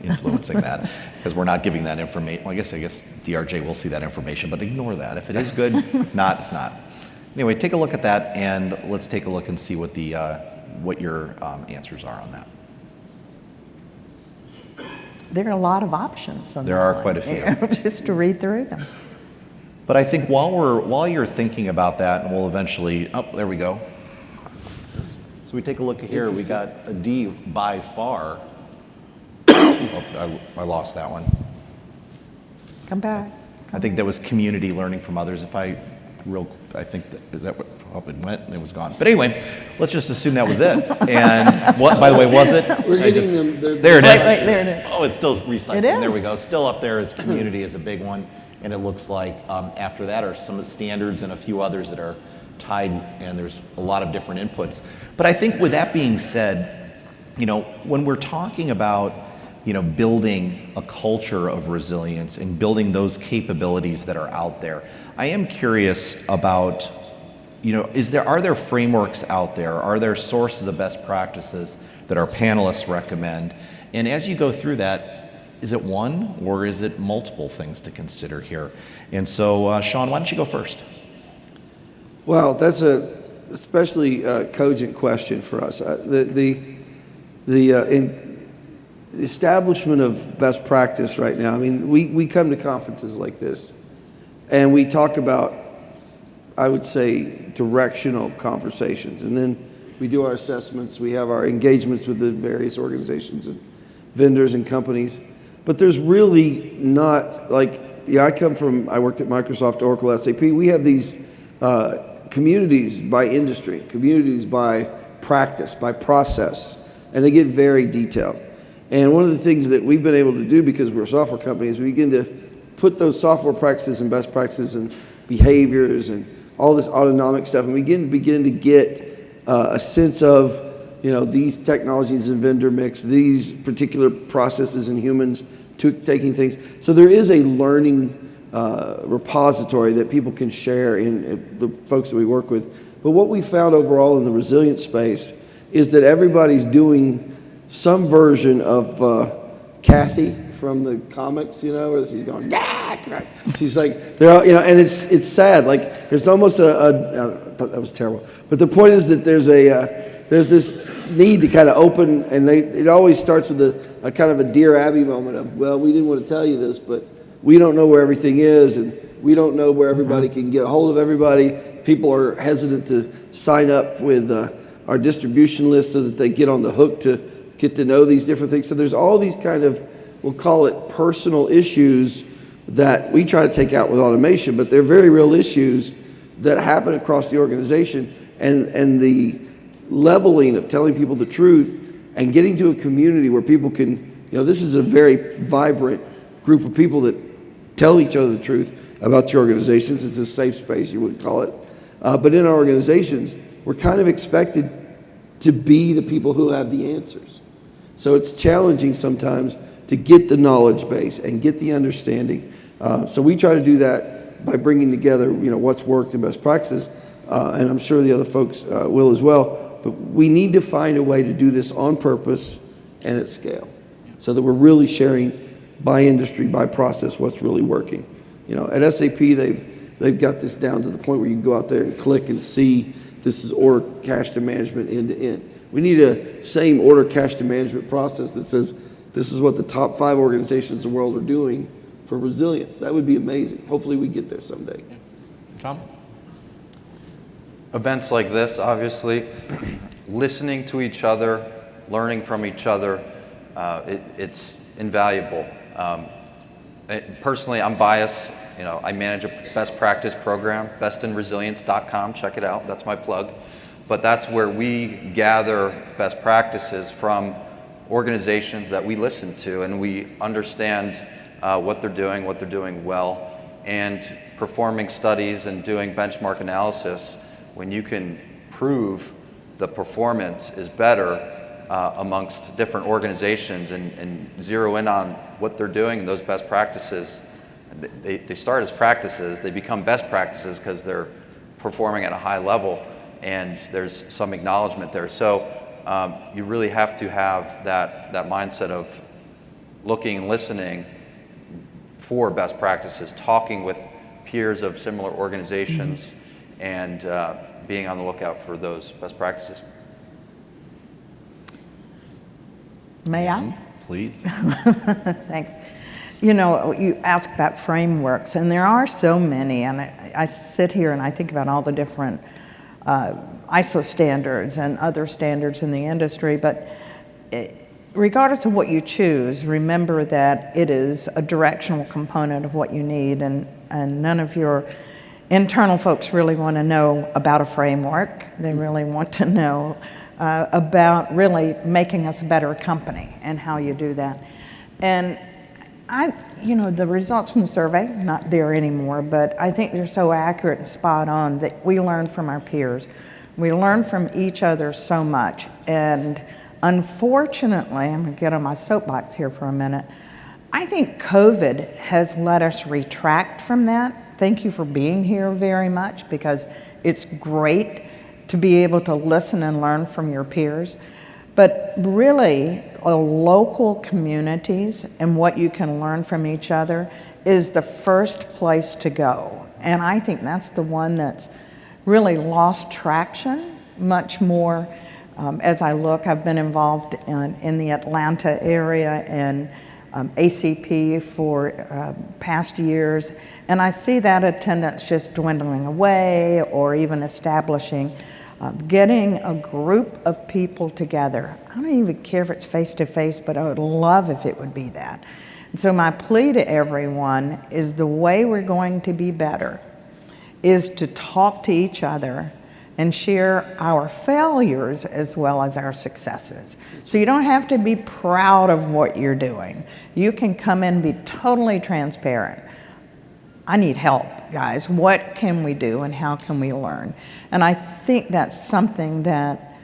influencing that, because we're not giving that information. Well, I guess DRJ will see that information, but ignore that. If it is good, if not, it's not. Anyway, take a look at that, and let's take a look and see what your answers are on that. There are a lot of options on there that are one, quite a few. just to read through them. But I think while you're thinking about that, and we'll eventually, there we go. So we take a look here, we got a D by far. I lost that one. Come back. I think that was community learning from others. I think is that what it went and it was gone. But anyway, let's just assume that was it. And what, by the way, was it? We're getting them. There it is. Wait, there it is. Oh, it's still recycling. It is. There we go. It's still up there as community is a big one. And it looks like after that are some of the standards and a few others that are tied, and there's a lot of different inputs. But I think with that being said, when we're talking about, building a culture of resilience and building those capabilities that are out there, I am curious about, are there frameworks out there? Are there sources of best practices that our panelists recommend? And as you go through that, is it one or is it multiple things to consider here? And so, Shawn, why don't you go first? Well, that's a especially cogent question for us. The establishment of best practice right now, I mean, we come to conferences like this and we talk about, I would say, directional conversations. And then we do our assessments. We have our engagements with the various organizations and vendors and companies. But there's really not, I worked at Microsoft, Oracle, SAP. We have these communities by industry, communities by practice, by process, and they get very detailed. And one of the things that we've been able to do, because we're a software company, is we begin to put those software practices and best practices and behaviors and all this autonomic stuff, and we begin to get a sense of, these technologies and vendor mix, these particular processes and humans taking things. So there is a learning repository that people can share in the folks that we work with. But what we found overall in the resilience space is that everybody's doing some version of Kathy from the comics, where she's going, yeah, she's like, they're all, and it's sad. Like there's almost that was terrible. But the point is that there's there's this need to kind of open, and it always starts with a kind of a Dear Abby moment of, well, we didn't want to tell you this, but we don't know where everything is, and we don't know where everybody can get a hold of everybody. People are hesitant to sign up with our distribution list so that they get on the hook to get to know these different things. So there's all these kind of, we'll call it personal issues that we try to take out with automation, but they're very real issues that happen across the organization, and the leveling of telling people the truth and getting to a community where people can, this is a very vibrant group of people that tell each other the truth about your organizations. It's a safe space, you would call it. But in our organizations, we're kind of expected to be the people who have the answers. So it's challenging sometimes to get the knowledge base and get the understanding. So we try to do that by bringing together, what's worked and best practices, and I'm sure the other folks will as well. But we need to find a way to do this on purpose and at scale, so that we're really sharing by industry, by process, what's really working. At SAP, they've got this down to the point where you can go out there and click and see this is order cash to management end to end. We need a same order cash to management process that says this is what the top 5 organizations in the world are doing for resilience. That would be amazing. Hopefully we get there someday. Tom? Events like this, obviously, listening to each other, learning from each other, it's invaluable. Personally, I'm biased. I manage a best practice program, bestinresilience.com. Check it out. That's my plug. But that's where we gather best practices from organizations that we listen to, and we understand what they're doing well, and performing studies and doing benchmark analysis. When you can prove the performance is better amongst different organizations and zero in on what they're doing and those best practices, they start as practices, they become best practices because they're performing at a high level, and there's some acknowledgement there. So you really have to have that mindset of looking and listening for best practices, talking with peers of similar organizations, and being on the lookout for those best practices. May I? Please. Thanks. You ask about frameworks, and there are so many, and I sit here and I think about all the different ISO standards and other standards in the industry, but regardless of what you choose, remember that it is a directional component of what you need, and none of your internal folks really want to know about a framework. They really want to know about really making us a better company and how you do that. And the results from the survey, not there anymore, but I think they're so accurate and spot on that we learn from our peers. We learn from each other so much. And unfortunately, I'm going to get on my soapbox here for a minute, I think COVID has let us retract from that. Thank you for being here very much, because it's great to be able to listen and learn from your peers. But really, local communities and what you can learn from each other is the first place to go. And I think that's the one that's really lost traction much more. As I look, I've been involved in the Atlanta area and ACP for past years, and I see that attendance just dwindling away, or even establishing, getting a group of people together. I don't even care if it's face-to-face, but I would love if it would be that. And so my plea to everyone is the way we're going to be better is to talk to each other and share our failures as well as our successes. So you don't have to be proud of what you're doing. You can come in and be totally transparent. I need help, guys. What can we do and how can we learn? And I think that's something that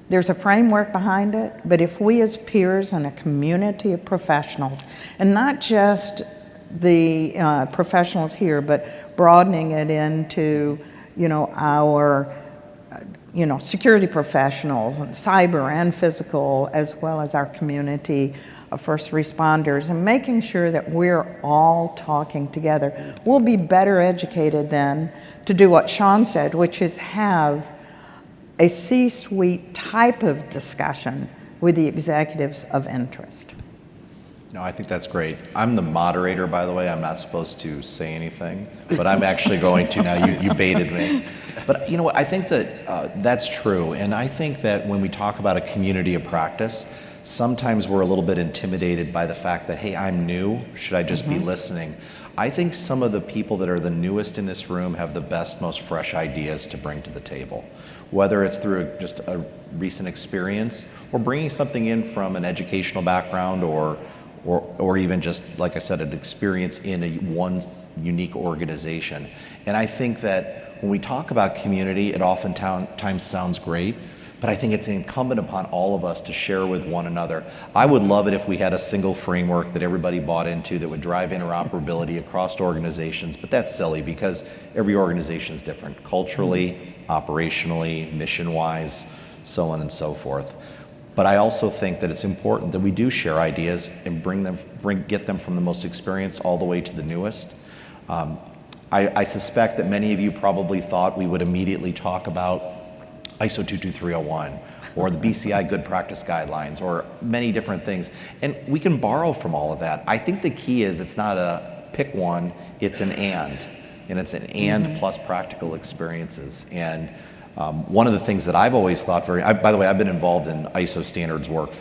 there's a framework behind it, but if we as peers and a community of professionals, and not just the professionals here, but broadening it into, our security professionals, and cyber and physical, as well as our community of first responders, and making sure that we're all talking together. We'll be better educated then to do what Shawn said, which is have a C-suite type of discussion with the executives of interest. No, I think that's great. I'm the moderator, by the way. I'm not supposed to say anything, but I'm actually going to now. You baited me. But you know what? I think that that's true. And I think that when we talk about a community of practice, sometimes we're a little bit intimidated by the fact that, hey, I'm new. Should I just be listening? I think some of the people that are the newest in this room have the best, most fresh ideas to bring to the table. Whether it's through just a recent experience or bringing something in from an educational background or even just, like I said, an experience in one unique organization. And I think that when we talk about community, it oftentimes sounds great, but I think it's incumbent upon all of us to share with one another. I would love it if we had a single framework that everybody bought into that would drive interoperability across organizations, but that's silly because every organization is different, culturally, operationally, mission-wise, so on and so forth. But I also think that it's important that we do share ideas and get them from the most experienced all the way to the newest. I suspect that many of you probably thought we would immediately talk about ISO 22301 or the BCI Good Practice Guidelines or many different things. And we can borrow from all of that. I think the key is it's not a pick one, it's an and it's an and plus practical experiences. And one of the things that I've always thought by the way, I've been involved in ISO standards work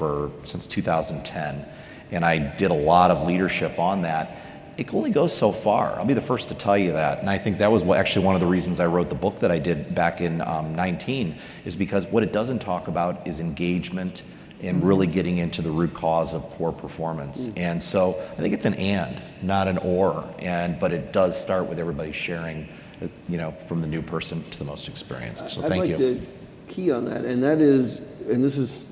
since 2010, and I did a lot of leadership on that. It only goes so far. I'll be the first to tell you that. And I think that was actually one of the reasons I wrote the book that I did back in 19, is because what it doesn't talk about is engagement and really getting into the root cause of poor performance. And so I think it's an and, not an or, but it does start with everybody sharing, from the new person to the most experienced. So thank you. I'd like to key on that, and that is, and this is,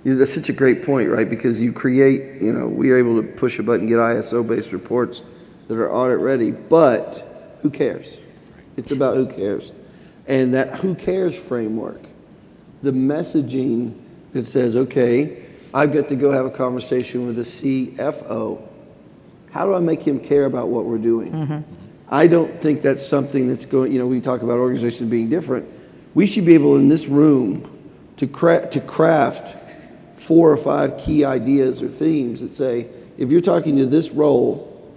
that's such a great point, right? Because you create, we are able to push a button, get ISO-based reports that are audit ready, but who cares? It's about who cares. And that who cares framework, the messaging that says, okay, I've got to go have a conversation with the CFO. How do I make him care about what we're doing? I don't think that's something that's going, we talk about organizations being different. We should be able in this room to craft 4 or 5 key ideas or themes that say, if you're talking to this role,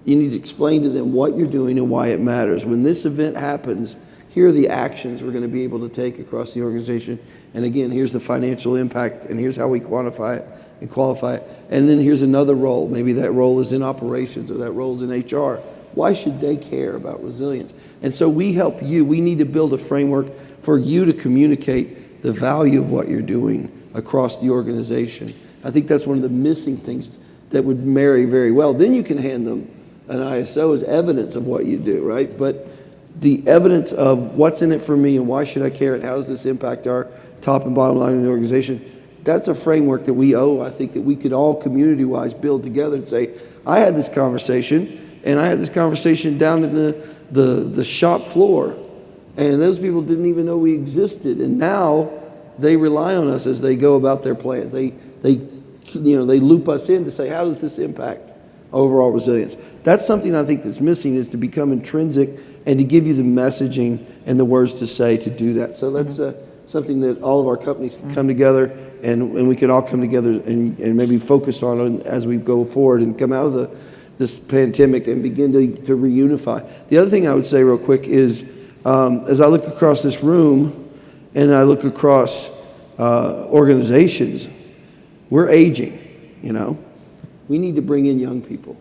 you need to explain to them what you're doing and why it matters. When this event happens, here are the actions we're going to be able to take across the organization. And again, here's the financial impact, and here's how we quantify it and qualify it. And then here's another role. Maybe that role is in operations or that role is in HR. Why should they care about resilience? And so we help you. We need to build a framework for you to communicate the value of what you're doing across the organization. I think that's one of the missing things that would marry very well. Then you can hand them an ISO as evidence of what you do, right? But the evidence of what's in it for me and why should I care and how does this impact our top and bottom line of the organization, that's a framework that we I think that we could all community-wise build together and say, I had this conversation, and I had this conversation down in the shop floor, and those people didn't even know we existed, and now they rely on us as they go about their plans. They loop us in to say, how does this impact overall resilience? That's something I think that's missing, is to become intrinsic and to give you the messaging and the words to say to do that. So that's something that all of our companies can come together, and we can all come together and maybe focus on as we go forward and come out of this pandemic and begin to reunify. The other thing I would say real quick is, as I look across this room and I look across organizations, we're aging, We need to bring in young people.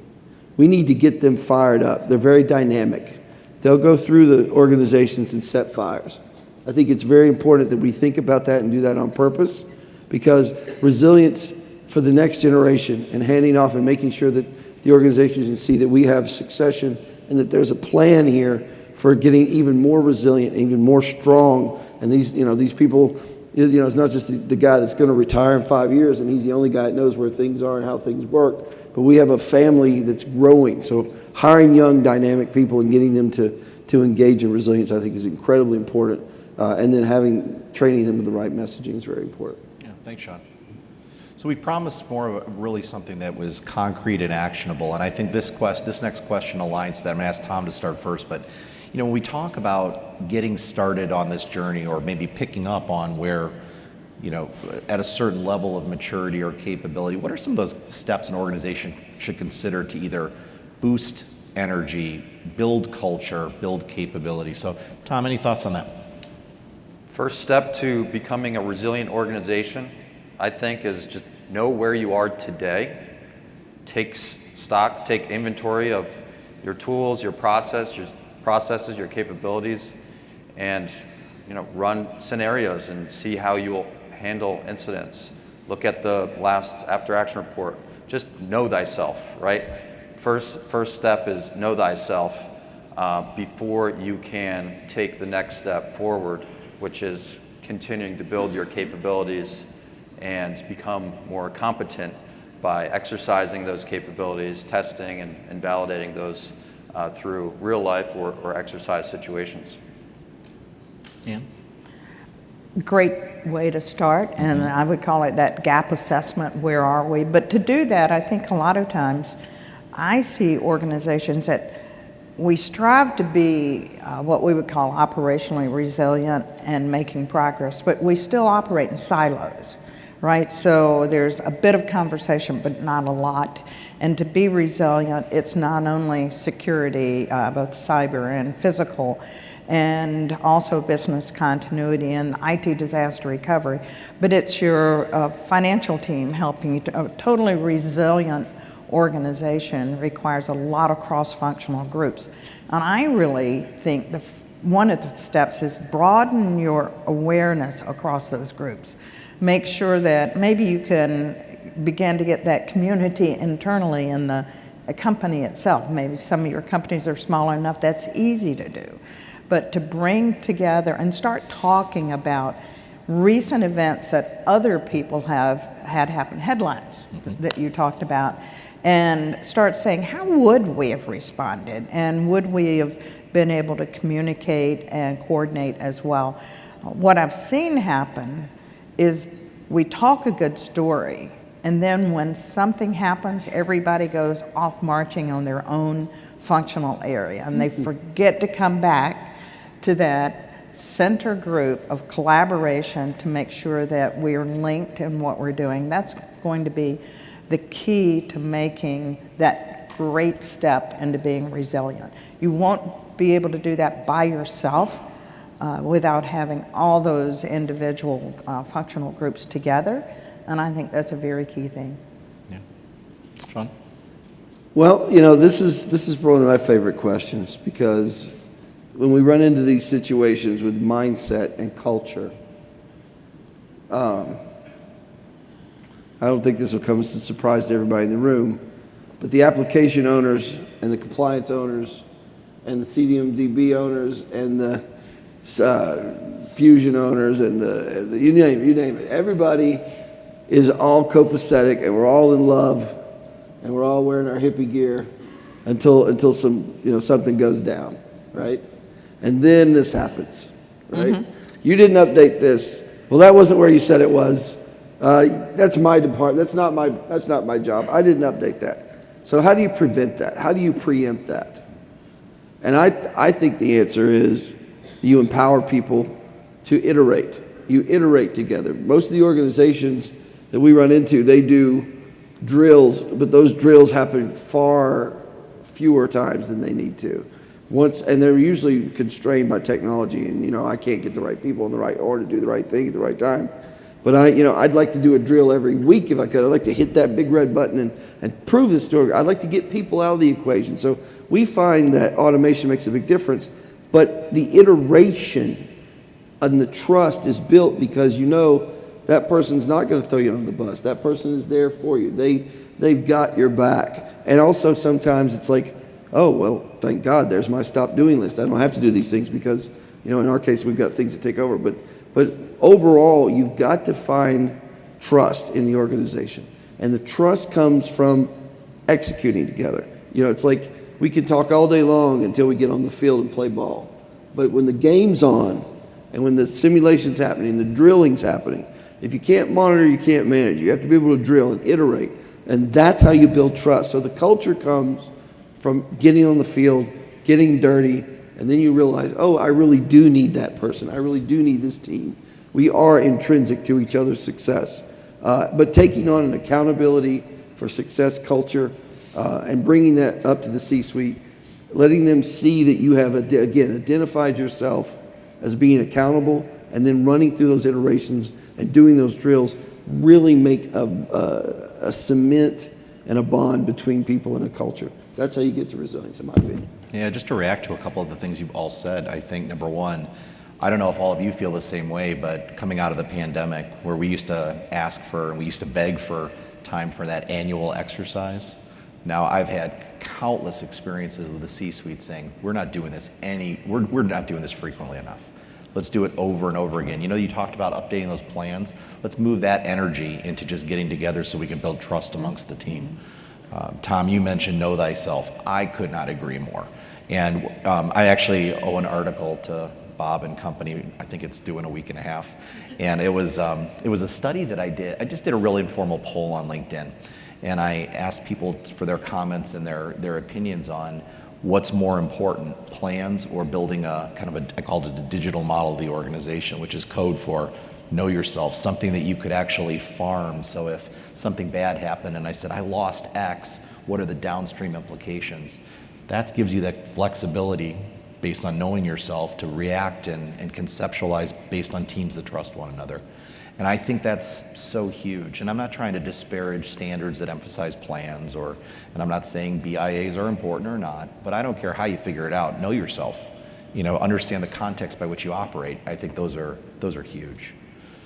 We need to get them fired up. They're very dynamic. They'll go through the organizations and set fires. I think it's very important that we think about that and do that on purpose, because resilience for the next generation and handing off and making sure that the organizations can see that we have succession and that there's a plan here for getting even more resilient, even more strong. And these people, it's not just the guy that's going to retire in 5 years and he's the only guy that knows where things are and how things work, but we have a family that's growing. So hiring young, dynamic people and getting them to engage in resilience, I think, is incredibly important. And then training them with the right messaging is very important. Yeah, thanks, Shawn. So we promised more of really something that was concrete and actionable, and I think this next question aligns to that. I'm going to ask Tom to start first, but when we talk about getting started on this journey, or maybe picking up on where, at a certain level of maturity or capability, what are some of those steps an organization should consider to either boost energy, build culture, build capability? So, Tom, any thoughts on that? First step to becoming a resilient organization, I think, is just know where you are today. Take stock, take inventory of your tools, your processes, your capabilities, and run scenarios and see how you'll handle incidents. Look at the last after action report. Just know thyself, right? First step is know thyself before you can take the next step forward, which is continuing to build your capabilities and become more competent by exercising those capabilities, testing and validating those through real life or exercise situations. Yeah. Great way to start, and I would call it that gap assessment. Where are we? But to do that, I think a lot of times I see organizations that we strive to be what we would call operationally resilient and making progress, but we still operate in silos, right? So there's a bit of conversation, but not a lot. And to be resilient, it's not only security, both cyber and physical, and also business continuity and IT disaster recovery, but it's your financial team helping you. A totally resilient organization requires a lot of cross-functional groups. And I really think one of the steps is broaden your awareness across those groups. Make sure that maybe you can begin to get that community internally in the company itself. Maybe some of your companies are small enough that's easy to do. But to bring together and start talking about recent events that other people have had happen, headlines that you talked about, and start saying, how would we have responded? And would we have been able to communicate and coordinate as well? What I've seen happen is we talk a good story, and then when something happens, everybody goes off marching on their own functional area, and they forget to come back to that center group of collaboration to make sure that we're linked in what we're doing. That's going to be the key to making that great step into being resilient. You won't be able to do that by yourself without having all those individual functional groups together, and I think that's a very key thing. Yeah. Shawn? Well, this is one of my favorite questions, because when we run into these situations with mindset and culture, I don't think this will come as a surprise to everybody in the room, but the application owners and the compliance owners and the CDMDB owners and the Fusion owners and the you name it, everybody is all copacetic, and we're all in love, and we're all wearing our hippie gear until something goes down, right? And then this happens, right? You didn't update this. Well, that wasn't where you said it was. That's my department. That's not my job. I didn't update that. So how do you prevent that? How do you preempt that? And I think the answer is you empower people to iterate. You iterate together. Most of the organizations that we run into, they do drills, but those drills happen far fewer times than they need to. And they're usually constrained by technology, and I can't get the right people in the right order to do the right thing at the right time. But I'd like to do a drill every week if I could. I'd like to hit that big red button and prove this story. I'd like to get people out of the equation. So we find that automation makes a big difference, but the iteration and the trust is built because that person's not going to throw you under the bus. That person is there for you. They've got your back. And also sometimes it's like, oh, well, thank God, there's my stop doing list. I don't have to do these things because, in our case, we've got things to take over. But overall, you've got to find trust in the organization. And the trust comes from executing together. It's like we can talk all day long until we get on the field and play ball. But when the game's on and when the simulation's happening, the drilling's happening, if you can't monitor, you can't manage. You have to be able to drill and iterate. And that's how you build trust. So the culture comes from getting on the field, getting dirty, And then you realize, oh, I really do need that person. I really do need this team. We are intrinsic to each other's success. But taking on an accountability for success culture and bringing that up to the C-suite, letting them see that you have, again, identified yourself as being accountable, and then running through those iterations and doing those drills really make a cement and a bond between people and a culture. That's how you get to resilience, in my opinion. Yeah, just to react to a couple of the things you've all said, I think number one, I don't know if all of you feel the same way, but coming out of the pandemic, where we used to ask for and we used to beg for time for that annual exercise, now I've had countless experiences with the C-suite saying, we're not doing this frequently enough. Let's do it over and over again. You know, you talked about updating those plans. Let's move that energy into just getting together so we can build trust amongst the team. Tom, you mentioned know thyself. I could not agree more. And I actually owe an article to Bob and company. I think it's due in a week and a half. And it was a study that I did. I just did a really informal poll on LinkedIn. And I asked people for their comments and their opinions on what's more important, plans or building a kind of I called it a digital model of the organization, which is code for know yourself, something that you could actually farm. So if something bad happened and I said, I lost X, what are the downstream implications? That gives you that flexibility based on knowing yourself to react and conceptualize based on teams that trust one another. And I think that's so huge. And I'm not trying to disparage standards that emphasize plans and I'm not saying BIAs are important or not, but I don't care how you figure it out. Know yourself, understand the context by which you operate. I think those are huge.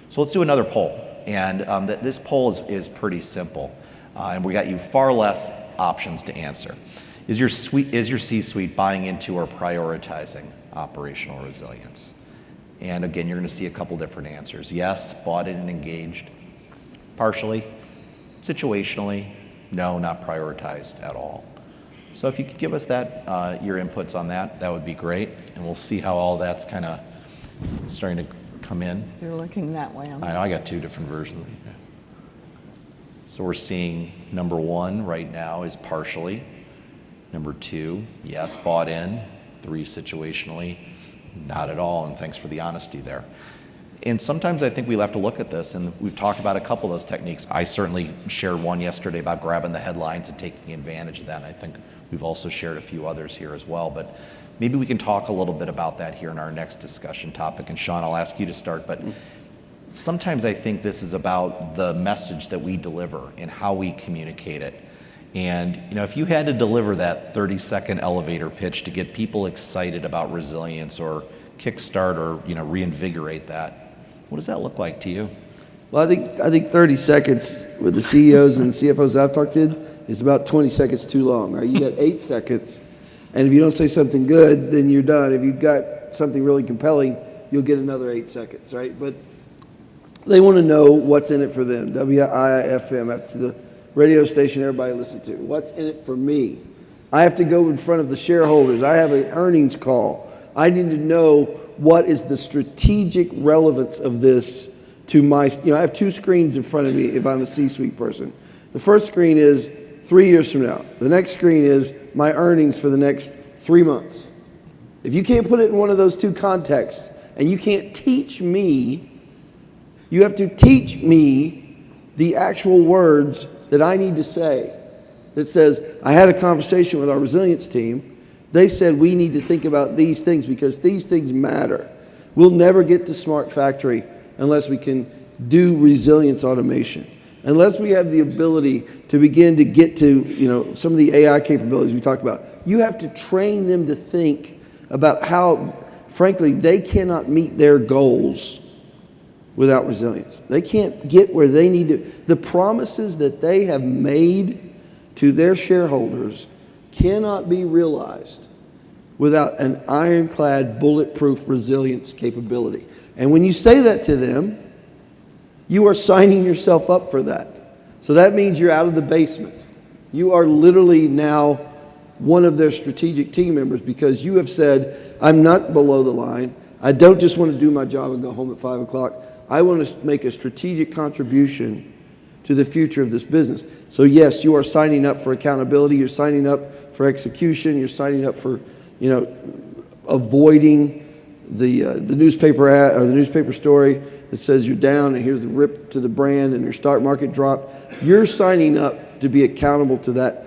So let's do another poll. And this poll is pretty simple. And we got you far less options to answer. Is your C-suite buying into or prioritizing operational resilience? And again, you're going to see a couple different answers. Yes, bought in and engaged. Partially. Situationally. No, not prioritized at all. So if you could give us that, your inputs on that, that would be great. And we'll see how all that's kind of starting to come in. You're looking that way. I know, I got two different versions. So we're seeing number one right now is partially. Number two, yes, bought in. 3, situationally. Not at all, and thanks for the honesty there. And sometimes I think we have to look at this, and we've talked about a couple of those techniques. I certainly shared one yesterday about grabbing the headlines and taking advantage of that, and I think we've also shared a few others here as well. But maybe we can talk a little bit about that here in our next discussion topic. And Shawn, I'll ask you to start, but sometimes I think this is about the message that we deliver and how we communicate it. And if you had to deliver that 30-second elevator pitch to get people excited about resilience or kickstart or reinvigorate that, what does that look like to you? Well, I think 30 seconds with the CEOs and CFOs I've talked to is about 20 seconds too long. Right? You got 8 seconds, and if you don't say something good, then you're done. If you've got something really compelling, you'll get another 8 seconds, right? But they want to know what's in it for them. WIFM, that's the radio station everybody listens to. What's in it for me? I have to go in front of the shareholders. I have an earnings call. I need to know what is the strategic relevance of this to my, I have 2 screens in front of me if I'm a C-suite person. The first screen is 3 years from now. The next screen is my earnings for the next 3 months. If you can't put it in one of those 2 contexts and you can't teach me, you have to teach me the actual words that I need to say that says, I had a conversation with our resilience team. They said we need to think about these things because these things matter. We'll never get to smart factory unless we can do resilience automation. Unless we have the ability to begin to get to some of the AI capabilities we talked about. You have to train them to think about how, frankly, they cannot meet their goals without resilience. They can't get where they need to. The promises that they have made to their shareholders cannot be realized without an ironclad, bulletproof resilience capability. And when you say that to them, you are signing yourself up for that. So that means you're out of the basement. You are literally now one of their strategic team members because you have said, I'm not below the line. I don't just want to do my job and go home at 5 o'clock. I want to make a strategic contribution to the future of this business. So yes, you are signing up for accountability. You're signing up for execution. You're signing up for, avoiding the newspaper ad or the newspaper story that says you're down and here's the rip to the brand and your stock market dropped. You're signing up to be accountable to that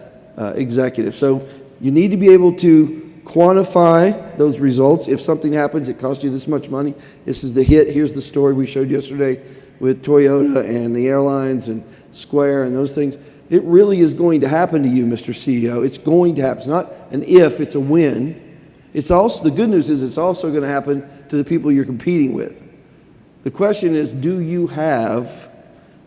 executive. So you need to be able to quantify those results. If something happens, it costs you this much money. This is the hit. Here's the story we showed yesterday with Toyota and the airlines and Square and those things. It really is going to happen to you, Mr. CEO. It's going to happen. It's not an if, it's a when. It's also, the good news is it's also going to happen to the people you're competing with. The question is, do you have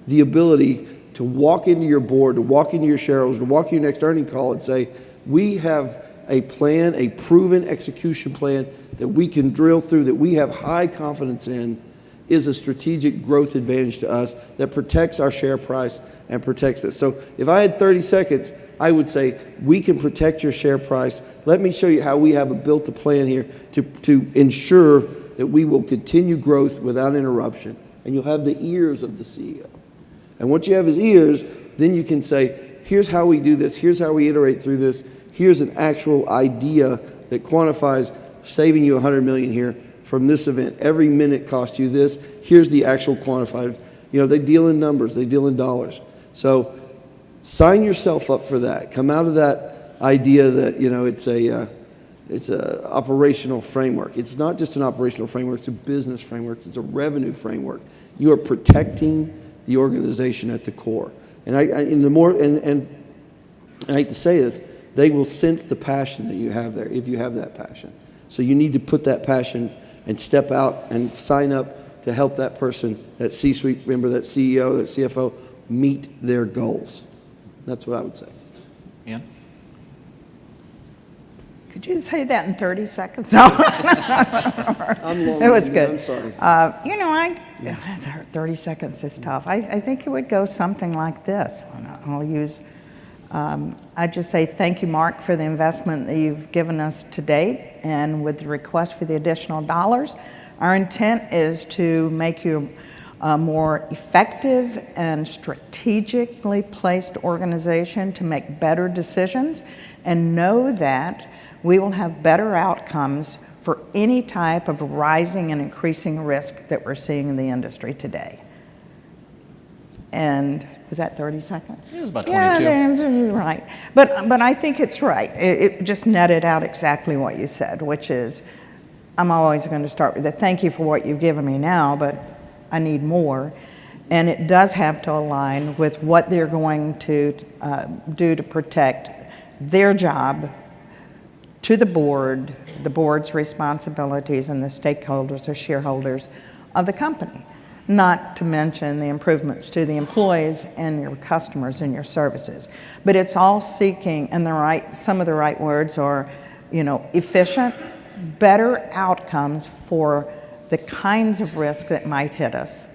the ability to walk into your board, to walk into your shareholders, to walk into your next earning call and say, we have a plan, a proven execution plan that we can drill through, that we have high confidence in, is a strategic growth advantage to us that protects our share price and protects us. So if I had 30 seconds, I would say, we can protect your share price. Let me show you how we have built a plan here to ensure that we will continue growth without interruption. And you'll have the ears of the CEO. And once you have his ears, then you can say, here's how we do this, here's how we iterate through this, here's an actual idea that quantifies saving you $100 million here from this event. Every minute costs you this. Here's the actual quantified. You know, they deal in numbers, they deal in dollars. So sign yourself up for that. Come out of that idea that, you know, it's a operational framework. It's not just an operational framework, it's a business framework, it's a revenue framework. You are protecting the organization at the core. And I hate to say this, they will sense the passion that you have there if you have that passion. So you need to put that passion and step out and sign up to help that person, that C-suite member, that CEO, that CFO, meet their goals. That's what I would say. Ann? Could you say that in 30 seconds? No. I'm long. It was good. I'm sorry. You know, 30 seconds is tough. I think it would go something like this. I'll use, I'd just say thank you, Mark, for the investment that you've given us to date. And with the request for the additional dollars, our intent is to make you a more effective and strategically placed organization to make better decisions, and know that we will have better outcomes for any type of rising and increasing risk that we're seeing in the industry today. And was that 30 seconds? It was about 22. Yeah, you're right. But I think it's right. It just netted out exactly what you said, which is, I'm always going to start with a thank you for what you've given me now, but I need more. And it does have to align with what they're going to do to protect their job to the board's responsibilities, and the stakeholders or shareholders of the company. Not to mention the improvements to the employees and your customers and your services. But it's all seeking, and some of the right words are, you know, efficient, better outcomes for the kinds of risk that might hit us,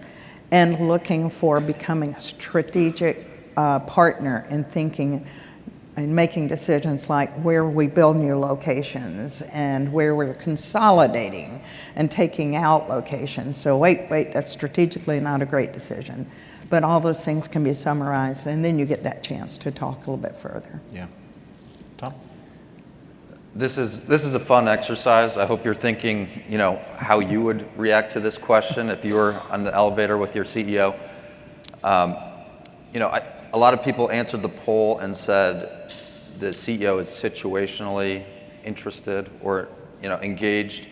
and looking for becoming a strategic partner in thinking and making decisions like where we build new locations and where we're consolidating and taking out locations. So wait, that's strategically not a great decision. But all those things can be summarized, and then you get that chance to talk a little bit further. Yeah. Tom? This is a fun exercise. I hope you're thinking, you know, how you would react to this question if you were on the elevator with your CEO. You know, a lot of people answered the poll and said the CEO is situationally interested or, you know, engaged.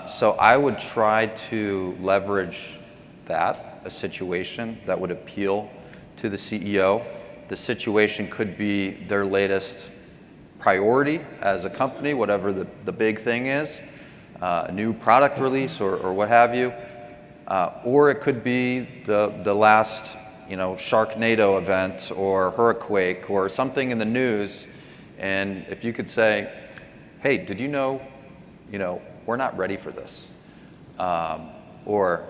So I would try to leverage that, a situation that would appeal to the CEO. The situation could be their latest priority as a company, whatever the big thing is, a new product release or what have you. Or it could be the last, you know, Sharknado event or hurricane or something in the news. And if you could say, hey, did you know, we're not ready for this. Or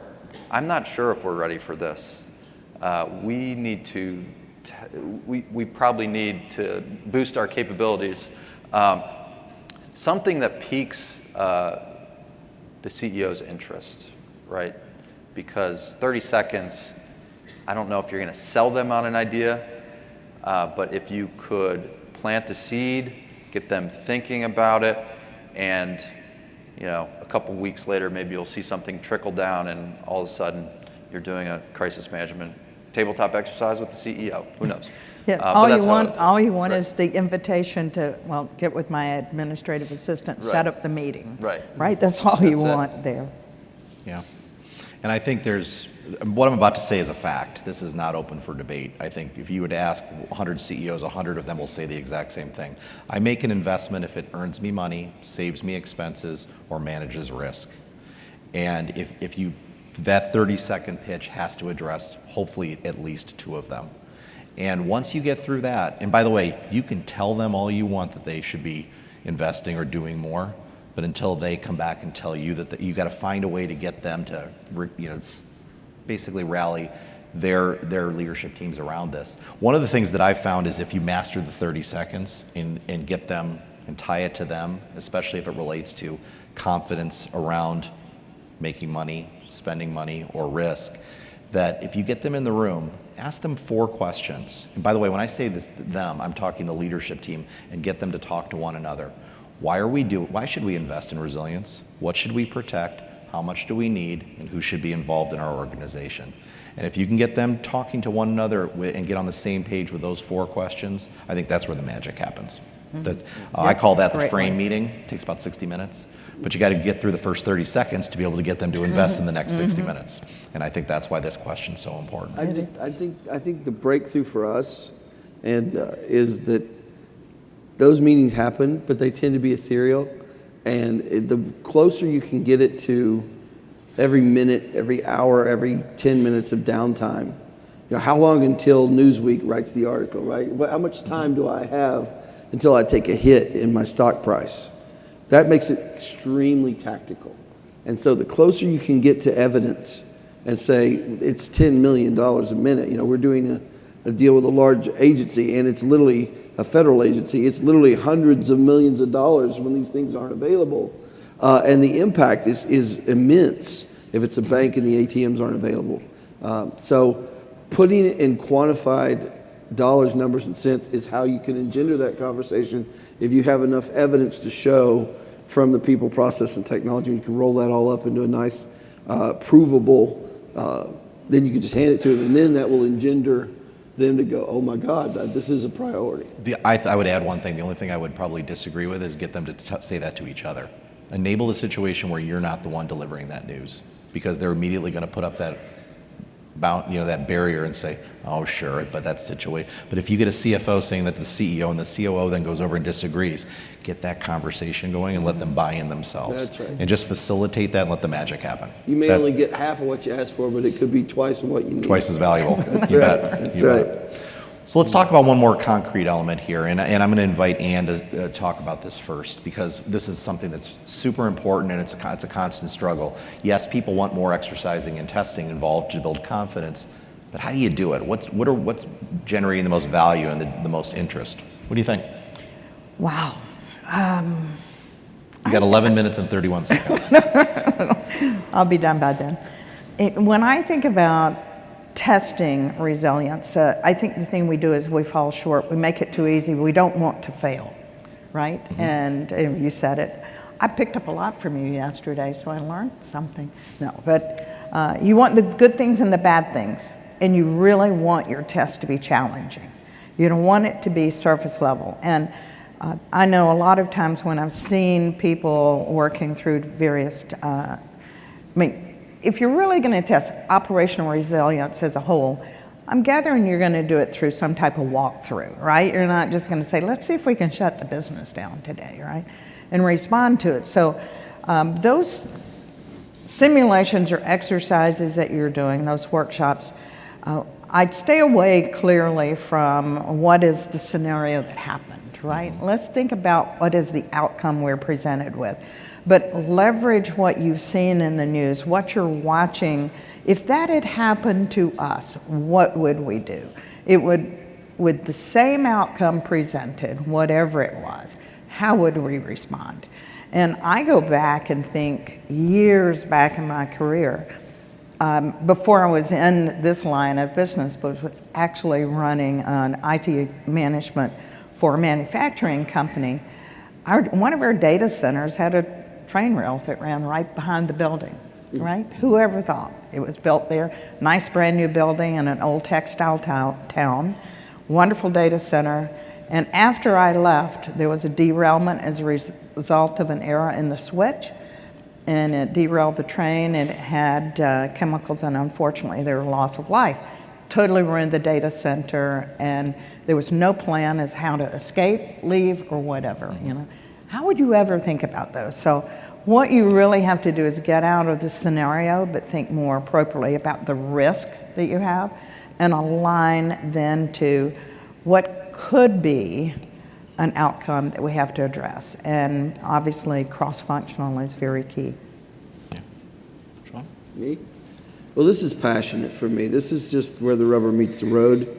I'm not sure if we're ready for this. We need to, we probably need to boost our capabilities. Something that piques the CEO's interest, right? Because 30 seconds, I don't know if you're going to sell them on an idea, but if you could plant the seed, get them thinking about it, and you know, a couple weeks later, maybe you'll see something trickle down, and all of a sudden, you're doing a crisis management tabletop exercise with the CEO. Who knows? Yeah, But all that's you how want, it- all you want right. is the invitation to, well, get with my administrative assistant, set Right. up the meeting. Right. Right, that's all you That's it. want there. Yeah. And I think what I'm about to say is a fact. This is not open for debate. I think if you would ask 100 CEOs, 100 of them will say the exact same thing. I make an investment if it earns me money, saves me expenses, or manages risk. And if you, that 30-second pitch has to address hopefully at least 2 of them. And once you get through that, and by the way, you can tell them all you want that they should be investing or doing more, but until they come back and tell you that you got to find a way to get them to, basically rally their leadership teams around this. One of the things that I've found is if you master the 30 seconds and get them and tie it to them, especially if it relates to confidence around making money, spending money, or risk, that if you get them in the room, ask them 4 questions. And by the way, when I say this, them, I'm talking the leadership team, and get them to talk to one another. Why should we invest in resilience? What should we protect? How much do we need? And who should be involved in our organization? And if you can get them talking to one another and get on the same page with those 4 questions, I think that's where the magic happens. I call that the frame meeting. It takes about 60 minutes. But you got to get through the first 30 seconds to be able to get them to invest in the next 60 minutes. And I think that's why this question's so important. I think the breakthrough for us is that those meetings happen, but they tend to be ethereal. And the closer you can get it to every minute, every hour, every 10 minutes of downtime, you know, how long until Newsweek writes the article, right? How much time do I have until I take a hit in my stock price? That makes it extremely tactical. And so the closer you can get to evidence and say it's $10 million a minute, you know, we're doing a deal with a large agency, and it's literally a federal agency. It's literally hundreds of millions of dollars when these things aren't available. And the impact is immense if it's a bank and the ATMs aren't available. So putting it in quantified dollars, numbers, and cents is how you can engender that conversation. If you have enough evidence to show from the people, process, and technology, you can roll that all up into a nice, provable, then you can just hand it to them, and then that will engender them to go, oh my God, this is a priority. I would add one thing. The only thing I would probably disagree with is get them to say that to each other. Enable a situation where you're not the one delivering that news, because they're immediately going to put up that barrier and say, oh, sure, but that's situation. But if you get a CFO saying that the CEO and the COO then goes over and disagrees, get that conversation going and let them buy in themselves. That's right. And just facilitate that and let the magic happen. You may only get half of what you asked for, but it could be twice of what you need. Twice as valuable. That's You right. bet. That's You right. bet. So let's talk about one more concrete element here, and I'm going to invite Ann to talk about this first, because this is something that's super important, and it's a constant struggle. Yes, people want more exercising and testing involved to build confidence, but how do you do it? What's generating the most value and the most interest? What do you think? Wow. You got 11 minutes and 31 seconds. I'll be done by then. When I think about testing resilience, I think the thing we do is we fall short. We make it too easy. We don't want to fail, right? Mm-hmm. And you said it. I picked up a lot from you yesterday, so I learned something. No, but you want the good things and the bad things, and you really want your test to be challenging. You don't want it to be surface level. And I know a lot of times when I've seen people working through various, if you're really going to test operational resilience as a whole, I'm gathering you're going to do it through some type of walkthrough, right? You're not just going to say, let's see if we can shut the business down today, right? And respond to it. So those simulations or exercises that you're doing, those workshops, I'd stay away clearly from what is the scenario that happened, right? Let's think about what is the outcome we're presented with. But leverage what you've seen in the news, what you're watching. If that had happened to us, what would we do? It would, with the same outcome presented, whatever it was, how would we respond? And I go back and think years back in my career, before I was in this line of business, but was actually running an IT management for a manufacturing company, one of our data centers had a train rail that ran right behind the building, right? Whoever thought it was built there? Nice brand new building in an old textile town, wonderful data center. And after I left, there was a derailment as a result of an error in the switch, and it derailed the train, and it had chemicals, and unfortunately there was loss of life. Totally ruined the data center, and there was no plan as how to escape, leave, or whatever, you know. How would you ever think about those? So what you really have to do is get out of the scenario, but think more appropriately about the risk that you have, and align then to what could be an outcome that we have to address. And obviously, cross-functional is very key. Yeah. Shawn? Me? Well, this is passionate for me. This is just where the rubber meets the road.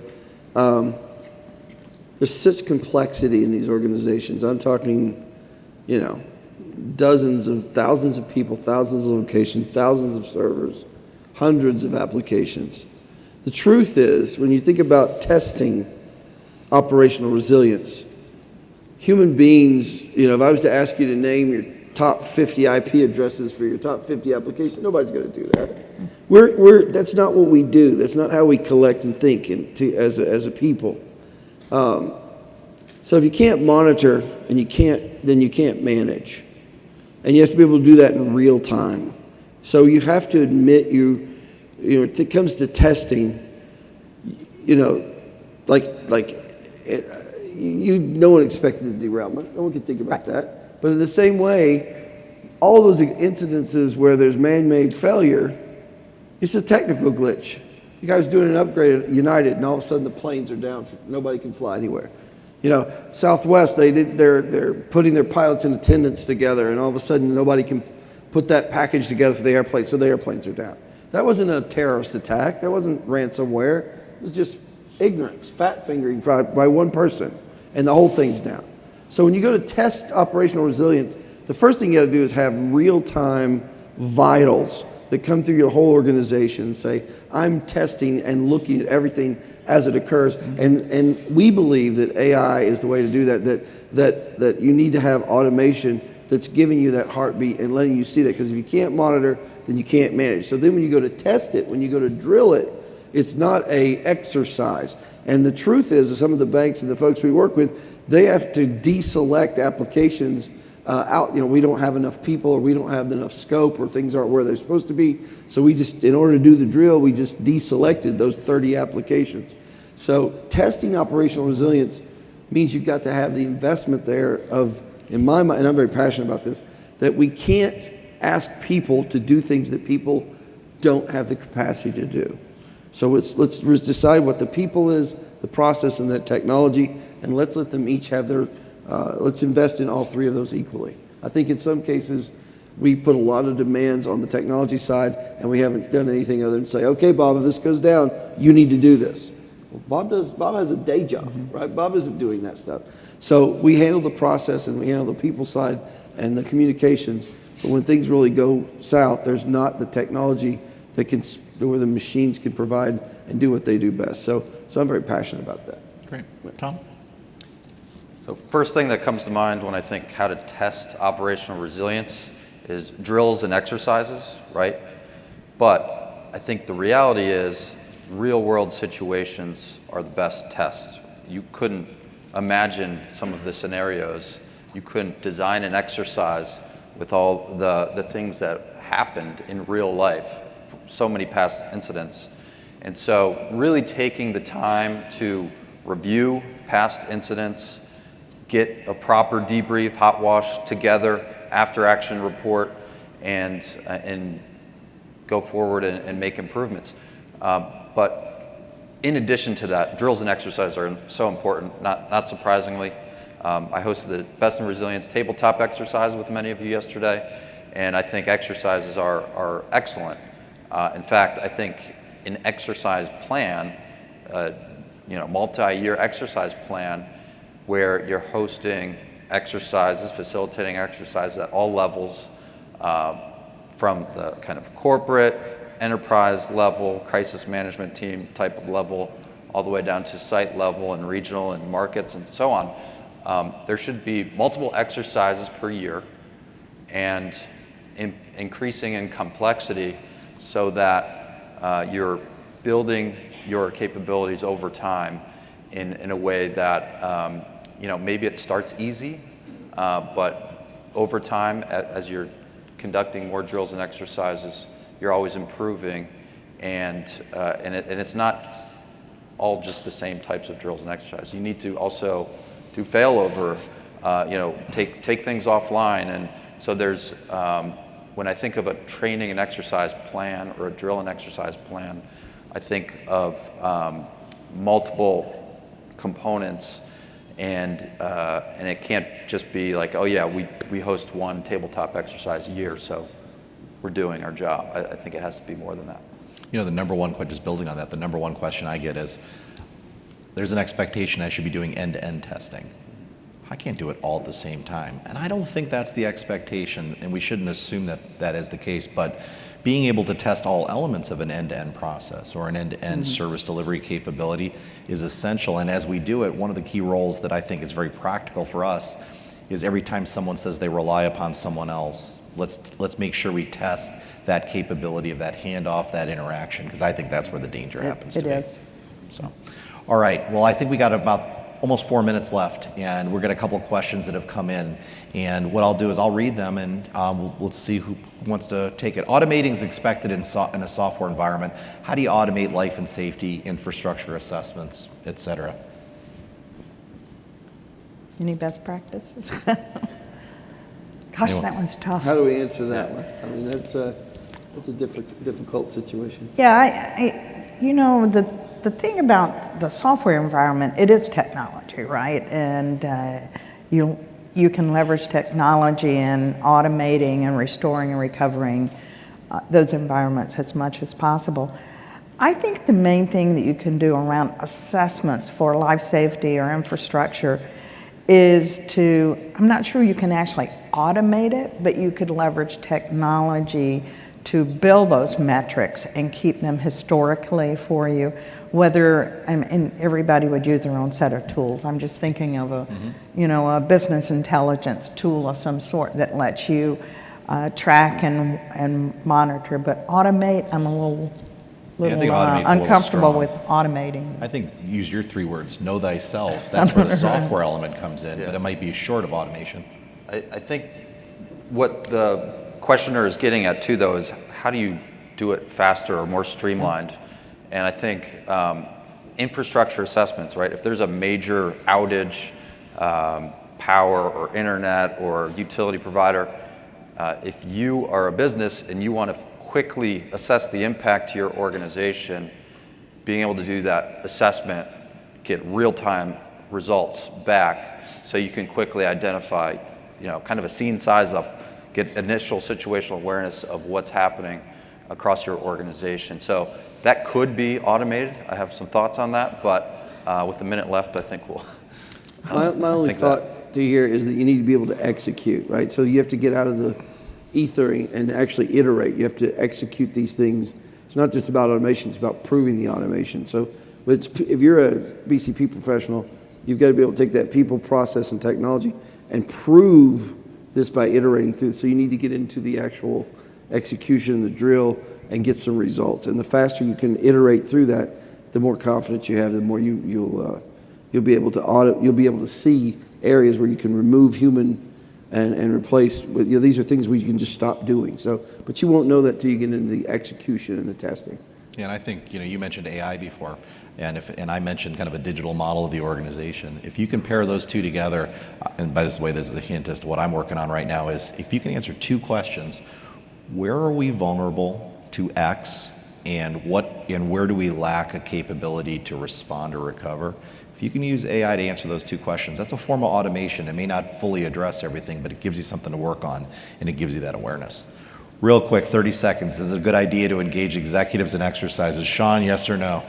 There's such complexity in these organizations. I'm talking, you know, dozens of thousands of people, thousands of locations, thousands of servers, hundreds of applications. The truth is, when you think about testing operational resilience, human beings, you know, if I was to ask you to name your top 50 IP addresses for your top 50 applications, nobody's going to do that. That's not what we do. That's not how we collect and think as a people. So if you can't monitor and then you can't manage. And you have to be able to do that in real time. So you have to admit you know, if it comes to testing, you know, no one expected the derailment. No one could think about that. But in the same way, all those incidences where there's man-made failure, it's a technical glitch. The guy was doing an upgrade at United, and all of a sudden the planes are down. Nobody can fly anywhere. You know, Southwest, they're putting their pilots in attendance together, and all of a sudden nobody can put that package together for the airplane, so the airplanes are down. That wasn't a terrorist attack. That wasn't ransomware. It was just ignorance, fat fingering by one person, and the whole thing's down. So when you go to test operational resilience, the first thing you got to do is have real-time vitals that come through your whole organization and say, I'm testing and looking at everything as it occurs. And we believe that AI is the way to do that you need to have automation that's giving you that heartbeat and letting you see that. Because if you can't monitor, then you can't manage. So then when you go to test it, when you go to drill it, it's not a exercise. And the truth is that some of the banks and the folks we work with, they have to deselect applications out. You know, we don't have enough people, or we don't have enough scope, or things aren't where they're supposed to be. So we just, in order to do the drill, we just deselected those 30 applications. So testing operational resilience means you've got to have the investment there of, in my mind, and I'm very passionate about this, that we can't ask people to do things that people don't have the capacity to do. So let's decide what the people is, the process, and the technology, and let's let them each have their, let's invest in all three of those equally. I think in some cases, we put a lot of demands on the technology side, and we haven't done anything other than say, okay, Bob, if this goes down, you need to do this. Well, Bob has a day job, right? Bob isn't doing that stuff. So we handle the process, and we handle the people side and the communications, but when things really go south, there's not the technology that can, where the machines can provide and do what they do best. So I'm very passionate about that. Great. Tom? So first thing that comes to mind when I think how to test operational resilience is drills and exercises, right? But I think the reality is real world situations are the best tests. You couldn't imagine some of the scenarios. You couldn't design an exercise with all the things that happened in real life, so many past incidents. And so really taking the time to review past incidents, get a proper debrief, hot wash together, after action report, and go forward and make improvements. But in addition to that, drills and exercises are so important, not surprisingly. I hosted the Best in Resilience tabletop exercise with many of you yesterday, and I think exercises are excellent. In fact, I think an exercise plan, multi-year exercise plan, where you're hosting exercises, facilitating exercises at all levels, from the kind of corporate, enterprise level, crisis management team type of level, all the way down to site level and regional and markets and so on. There should be multiple exercises per year, and increasing in complexity so that you're building your capabilities over time in a way that maybe it starts easy, but over time, as you're conducting more drills and exercises, you're always improving, and it's not all just the same types of drills and exercises. You need to also do failover, take things offline, and so there's when I think of a training and exercise plan or a drill and exercise plan, I think of multiple components, and it can't just be like, oh yeah, we host one tabletop exercise a year, so we're doing our job. I think it has to be more than that. The number one, just building on that, the number one question I get is, there's an expectation I should be doing end-to-end testing. I can't do it all at the same time. And I don't think that's the expectation, and we shouldn't assume that is the case, but being able to test all elements of an end-to-end process or an end-to-end service delivery capability is essential. And as we do it, one of the key roles that I think is very practical for us is every time someone says they rely upon someone else, let's make sure we test that capability of that handoff, that interaction, because I think that's where the danger happens to be. It is. So, all right, well, I think we got about almost 4 minutes left, and we're got a couple of questions that have come in. And what I'll do is I'll read them, and we'll see who wants to take it. Automating is expected in a software environment. How do you automate life and safety, infrastructure assessments, et cetera? Any best practices? Gosh, that one's tough. How do we answer that one? I mean, that's a difficult situation. Yeah, the thing about the software environment, it is technology, right? And you can leverage technology in automating and restoring and recovering those environments as much as possible. I think the main thing that you can do around assessments for life safety or infrastructure is I'm not sure you can actually automate it, but you could leverage technology to build those metrics and keep them historically for you, and everybody would use their own set of tools. I'm just thinking of a business intelligence tool of some sort that lets you track and monitor, but automate, I'm a little uncomfortable with automating. I think use your 3 words, know thyself. That's where the software element comes in, but it might be short of automation. I think what the questioner is getting at too, though, is how do you do it faster or more streamlined? And I think infrastructure assessments, right? If there's a major outage, power or internet or utility provider, if you are a business and you want to quickly assess the impact to your organization, being able to do that assessment, get real-time results back so you can quickly identify, kind of a scene size up, get initial situational awareness of what's happening across your organization. So that could be automated. I have some thoughts on that, but with a minute left, I think we'll. My only thought to here is that you need to be able to execute, right? So you have to get out of the ether and actually iterate. You have to execute these things. It's not just about automation, it's about proving the automation. So if you're a BCP professional, you've got to be able to take that people, process, and technology and prove this by iterating through. So you need to get into the actual execution, the drill, and get some results. And the faster you can iterate through that, the more confidence you have, the more you'll be able to audit. You'll be able to see areas where you can remove human and replace with, these are things where you can just stop doing. So, but you won't know that till you get into the execution and the testing. Yeah, and I think, you mentioned AI before, and I mentioned kind of a digital model of the organization. If you can pair those two together, and by this way, this is a hint as to what I'm working on right now, is if you can answer 2 questions, where are we vulnerable to X, and where do we lack a capability to respond or recover? If you can use AI to answer those 2 questions, that's a form of automation. It may not fully address everything, but it gives you something to work on, and it gives you that awareness. Real quick, 30 seconds. Is it a good idea to engage executives in exercises? Shawn, yes or no?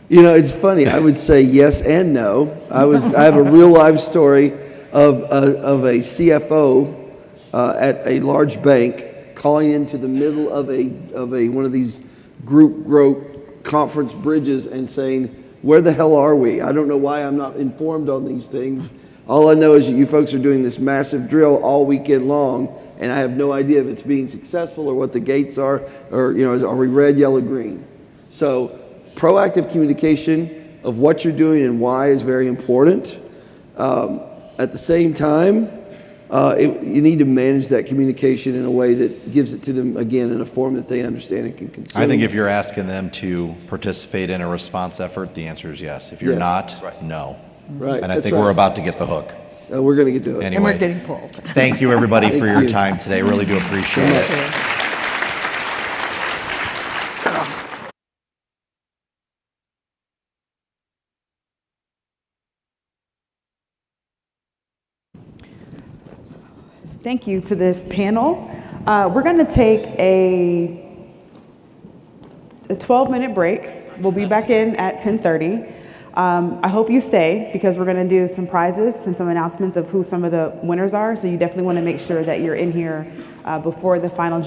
It's funny. I would say yes and no. I have a real life story of a CFO at a large bank calling into the middle of a one of these group growth conference bridges and saying, "Where the hell are we? I don't know why I'm not informed on these things. All I know is that you folks are doing this massive drill all weekend long, and I have no idea if it's being successful or what the gates are, or, are we red, yellow, green? So proactive communication of what you're doing and why is very important. At the same time, you need to manage that communication in a way that gives it to them, again, in a form that they understand and can consume. I think if you're asking them to participate in a response effort, the answer is yes. If you're not, no. Right. And I think we're about to get the hook. We're going to get the hook. Anyway, And we're getting pulled. thank you, everybody, for your you. time today. Really do appreciate it. Thank you to this panel. We're going to take a 12-minute break. We'll be back in at 10:30. I hope you stay because we're going to do some prizes and some announcements of who some of the winners are. So you definitely want to make sure that you're in here before the final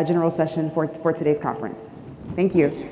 general session for today's conference. Thank you.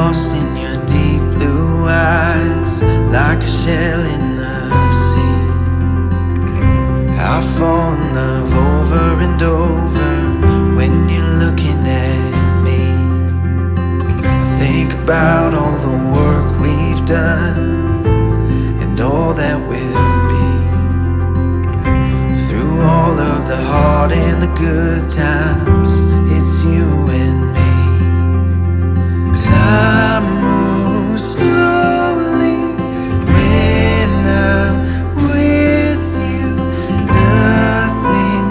lost in your deep blue eyes, like a shell in the sea. I fall in love over and over when you're looking at me. I think about all the work we've done and all that will be. Through all of the hard and the good times, it's you and me. Time moves slowly when I'm with you. Nothing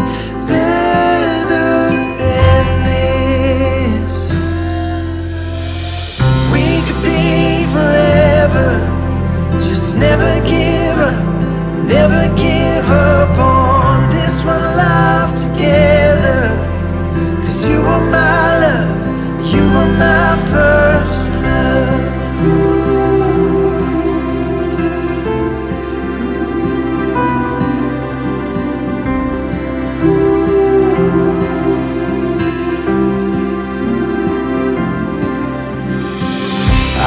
better than this. We could be forever. Just never give up, never give up on this one life together. 'Cause you are my love, you are my first love.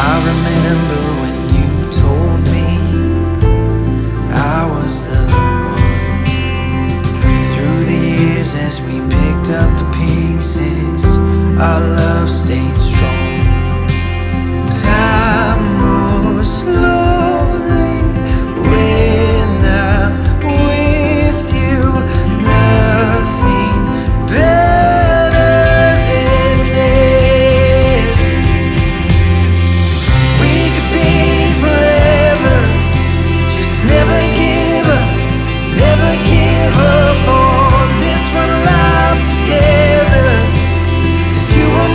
I remember when you told me I was the one. Through the years as we picked up the pieces, our love stayed strong. Time moves slowly when I'm with you. Nothing better than this. We could be forever. Just never give up, never give up on this one life together. 'Cause you are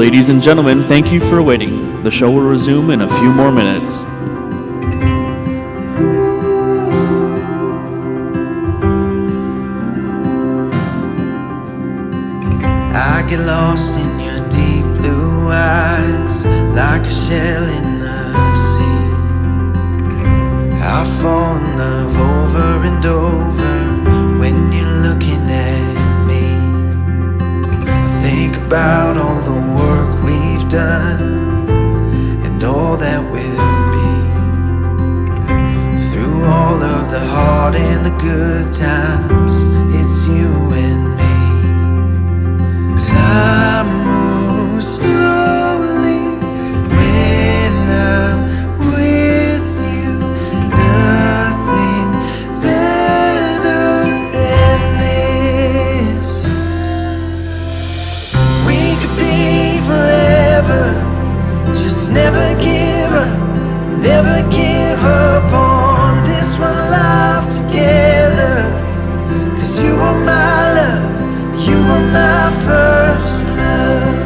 Ladies and gentlemen, thank you for waiting. The show will resume in a few more minutes. I get lost in your deep blue eyes, like a shell in the sea. I fall in love over and over when you're looking at me. I think about all the work we've done and all that will be. Through all of the hard and the good times, it's you and me. Time moves slowly when I'm with you. Nothing better than this. We could be forever. Just never give up on this one life together. 'Cause you are my love, you are my first love.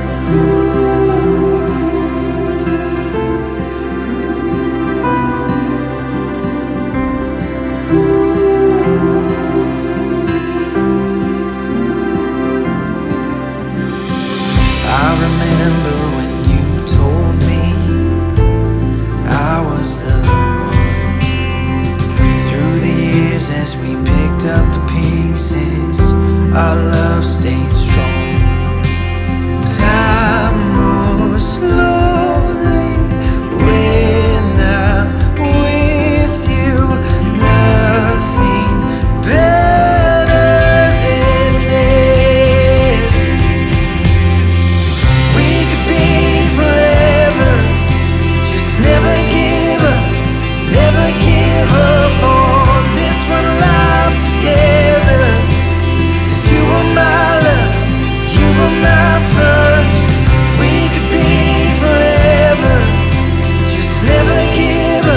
I remember when you told me I was the one. Through the years as we picked up the pieces, our love stayed strong. Time moves slowly when I'm with you. Nothing better than this. We could be forever. Just never give up on this one life together. 'Cause you are my love, you are my first. We could be forever. Just never give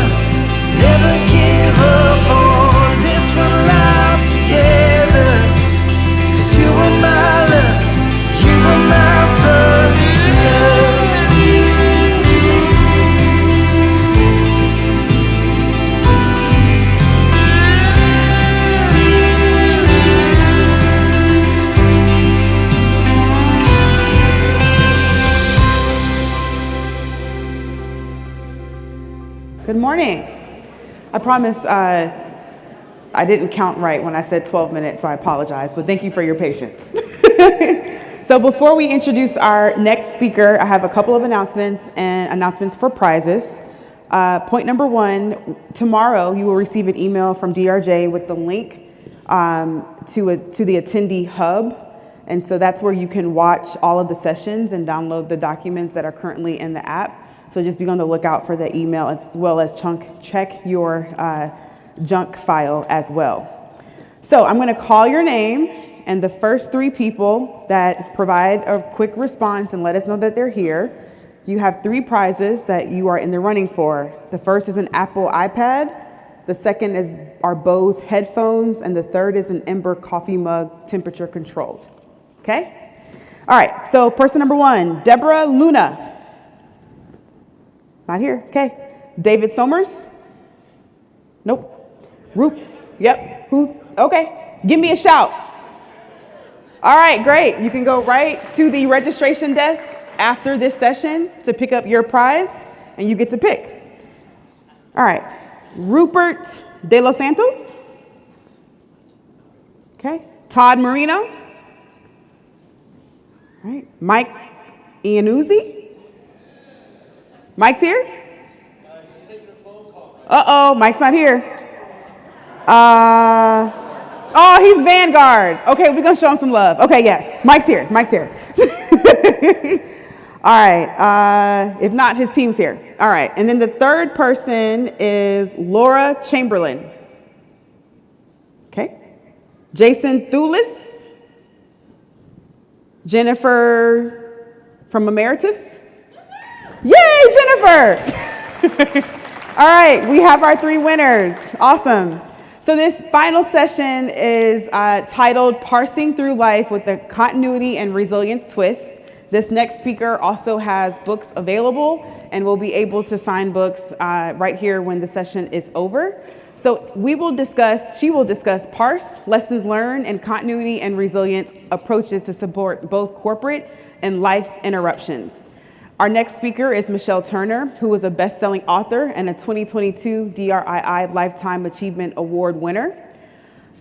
up on this one life together. 'Cause you are my love, you are my first love. Good morning. I promise I didn't count right when I said 12 minutes, so I apologize, but thank you for your patience. So before we introduce our next speaker, I have a couple of announcements and announcements for prizes. Point number one, tomorrow you will receive an email from DRJ with the link to the attendee hub. And so that's where you can watch all of the sessions and download the documents that are currently in the app. So just be on the lookout for the email, as well as check your junk file as well. So I'm going to call your name, and the first three people that provide a quick response and let us know that they're here, you have three prizes that you are in the running for. The first is an Apple iPad. The second is our Bose headphones, and the third is an Ember coffee mug, temperature controlled. Okay? All right, so person number one, Deborah Luna. Not here, okay. David Somers? Nope. Yep, who's, okay. Give me a shout. All right, great. You can go right to the registration desk after this session to pick up your prize, and you get to pick. All right, Rupert De Los Santos? Okay, Todd Marino? All right, Mike Iannuzzi? Mike's here? He's taking a phone call. Uh-oh, Mike's not here. Oh, he's Vanguard. Okay, we're gonna show him some love. Okay, yes, Mike's here. All right, if not, his team's here. All right, and then the third person is Laura Chamberlain. Okay. Jason Thulis. Jennifer from Emeritus. Yay, Jennifer! All right, we have our three winners. Awesome. So this final session is titled Parsing Through Life with a Continuity and Resilience Twist. This next speaker also has books available and will be able to sign books right here when the session is over. So she will discuss PARSE, lessons learned, and continuity and resilience approaches to support both corporate and life's interruptions. Our next speaker is Michelle Turner, who is a best-selling author and a 2022 DRII Lifetime Achievement Award winner.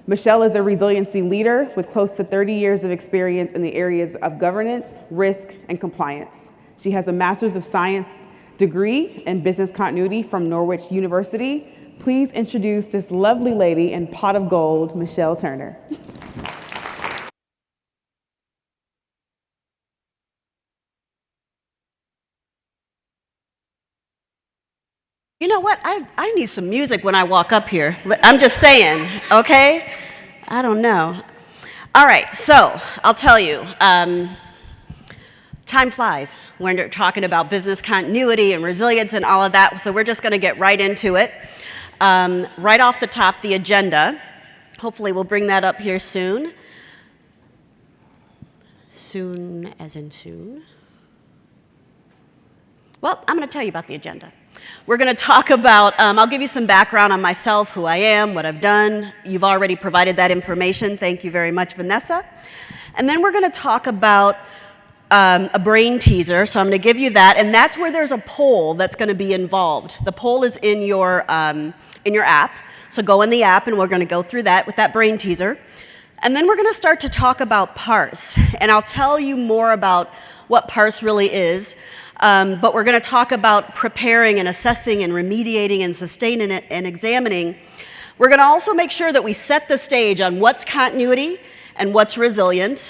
Michelle is a resiliency leader with close to 30 years of experience in the areas of governance, risk, and compliance. She has a Master's of Science degree in business continuity from Norwich University. Please introduce this lovely lady in pot of gold, Michelle Turner. You know what? I need some music when I walk up here. I'm just saying, okay? I don't know. All right, so I'll tell you. Time flies when you're talking about business continuity and resilience and all of that, so we're just going to get right into it. Right off the top, the agenda. Hopefully we'll bring that up here soon. Soon as in soon. Well, I'm going to tell you about the agenda. We're going to talk about, I'll give you some background on myself, who I am, what I've done. You've already provided that information. Thank you very much, Vanessa. And then we're going to talk about a brain teaser, so I'm going to give you that, and that's where there's a poll that's going to be involved. The poll is in your app, so go in the app, and we're going to go through that with that brain teaser. And then we're going to start to talk about PARSE, and I'll tell you more about what PARSE really is. But we're going to talk about preparing and assessing and remediating and sustaining it and examining. We're going to also make sure that we set the stage on what's continuity and what's resilience.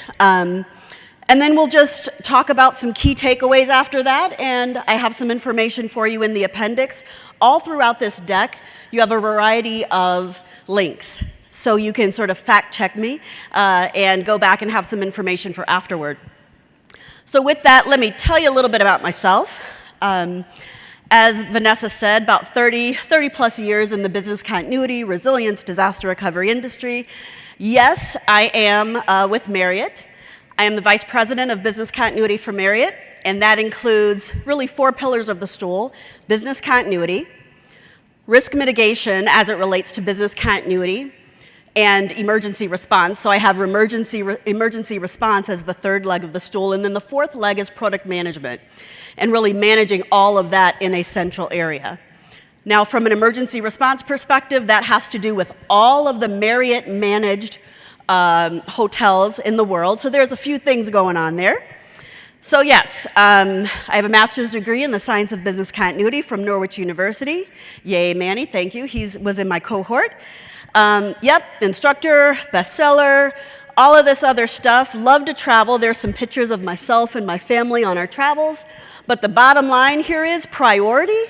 And then we'll just talk about some key takeaways after that. And I have some information for you in the appendix. All throughout this deck, you have a variety of links. So you can sort of fact check me and go back and have some information for afterward. So with that, let me tell you a little bit about myself. As Vanessa said, about 30 plus years in the business continuity, resilience, disaster recovery industry. Yes, I am with Marriott. I am the Vice President of Business Continuity for Marriott, and that includes really 4 pillars of the stool: business continuity, risk mitigation as it relates to business continuity, and emergency response. So I have emergency response as the 3rd leg of the stool, and then the 4th leg is product management, and really managing all of that in a central area. Now, from an emergency response perspective, that has to do with all of the Marriott managed hotels in the world. So there's a few things going on there. So yes, I have a master's degree in the science of business continuity from Norwich University. Yay, Manny, thank you. He was in my cohort. Yep, instructor, bestseller, all of this other stuff. Love to travel. There's some pictures of myself and my family on our travels. But the bottom line here is priority.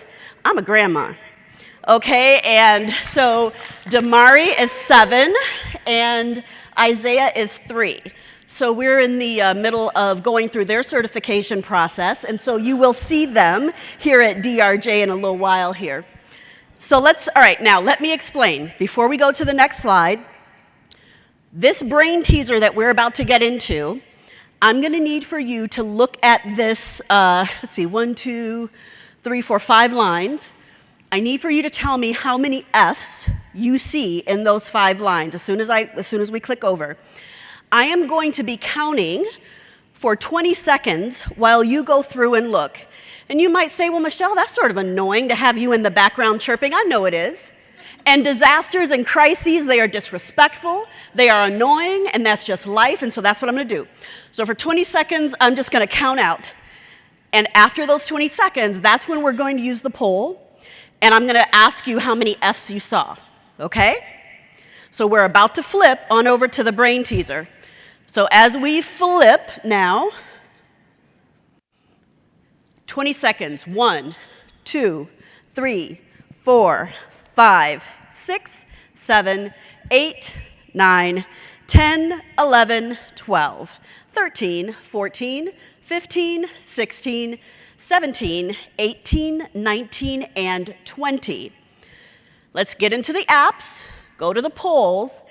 I'm a grandma. Okay, and so Damari is 7 and Isaiah is 3. So we're in the middle of going through their certification process, and so you will see them here at DRJ in a little while here. So all right, now let me explain. Before we go to the next slide, this brain teaser that we're about to get into, I'm gonna need for you to look at this, let's see, 1, 2, 3, 4, 5 lines. I need for you to tell me how many F's you see in those 5 lines as soon as we click over. I am going to be counting for 20 seconds while you go through and look. And you might say, well, Michelle, that's sort of annoying to have you in the background chirping. I know it is. And disasters and crises, they are disrespectful, they are annoying, and that's just life, and so that's what I'm gonna do. So for 20 seconds, I'm just gonna count out. And after those 20 seconds, that's when we're going to use the poll, and I'm gonna ask you how many F's you saw, okay? So we're about to flip on over to the brain teaser. So as we flip now, 20 seconds, 1, 2, 3, 4, 5, 6, 7, 8, 9, 10, 11, 12, 13, 14, 15, 16, 17, 18, 19, and 20. Let's get into the apps, go to the polls,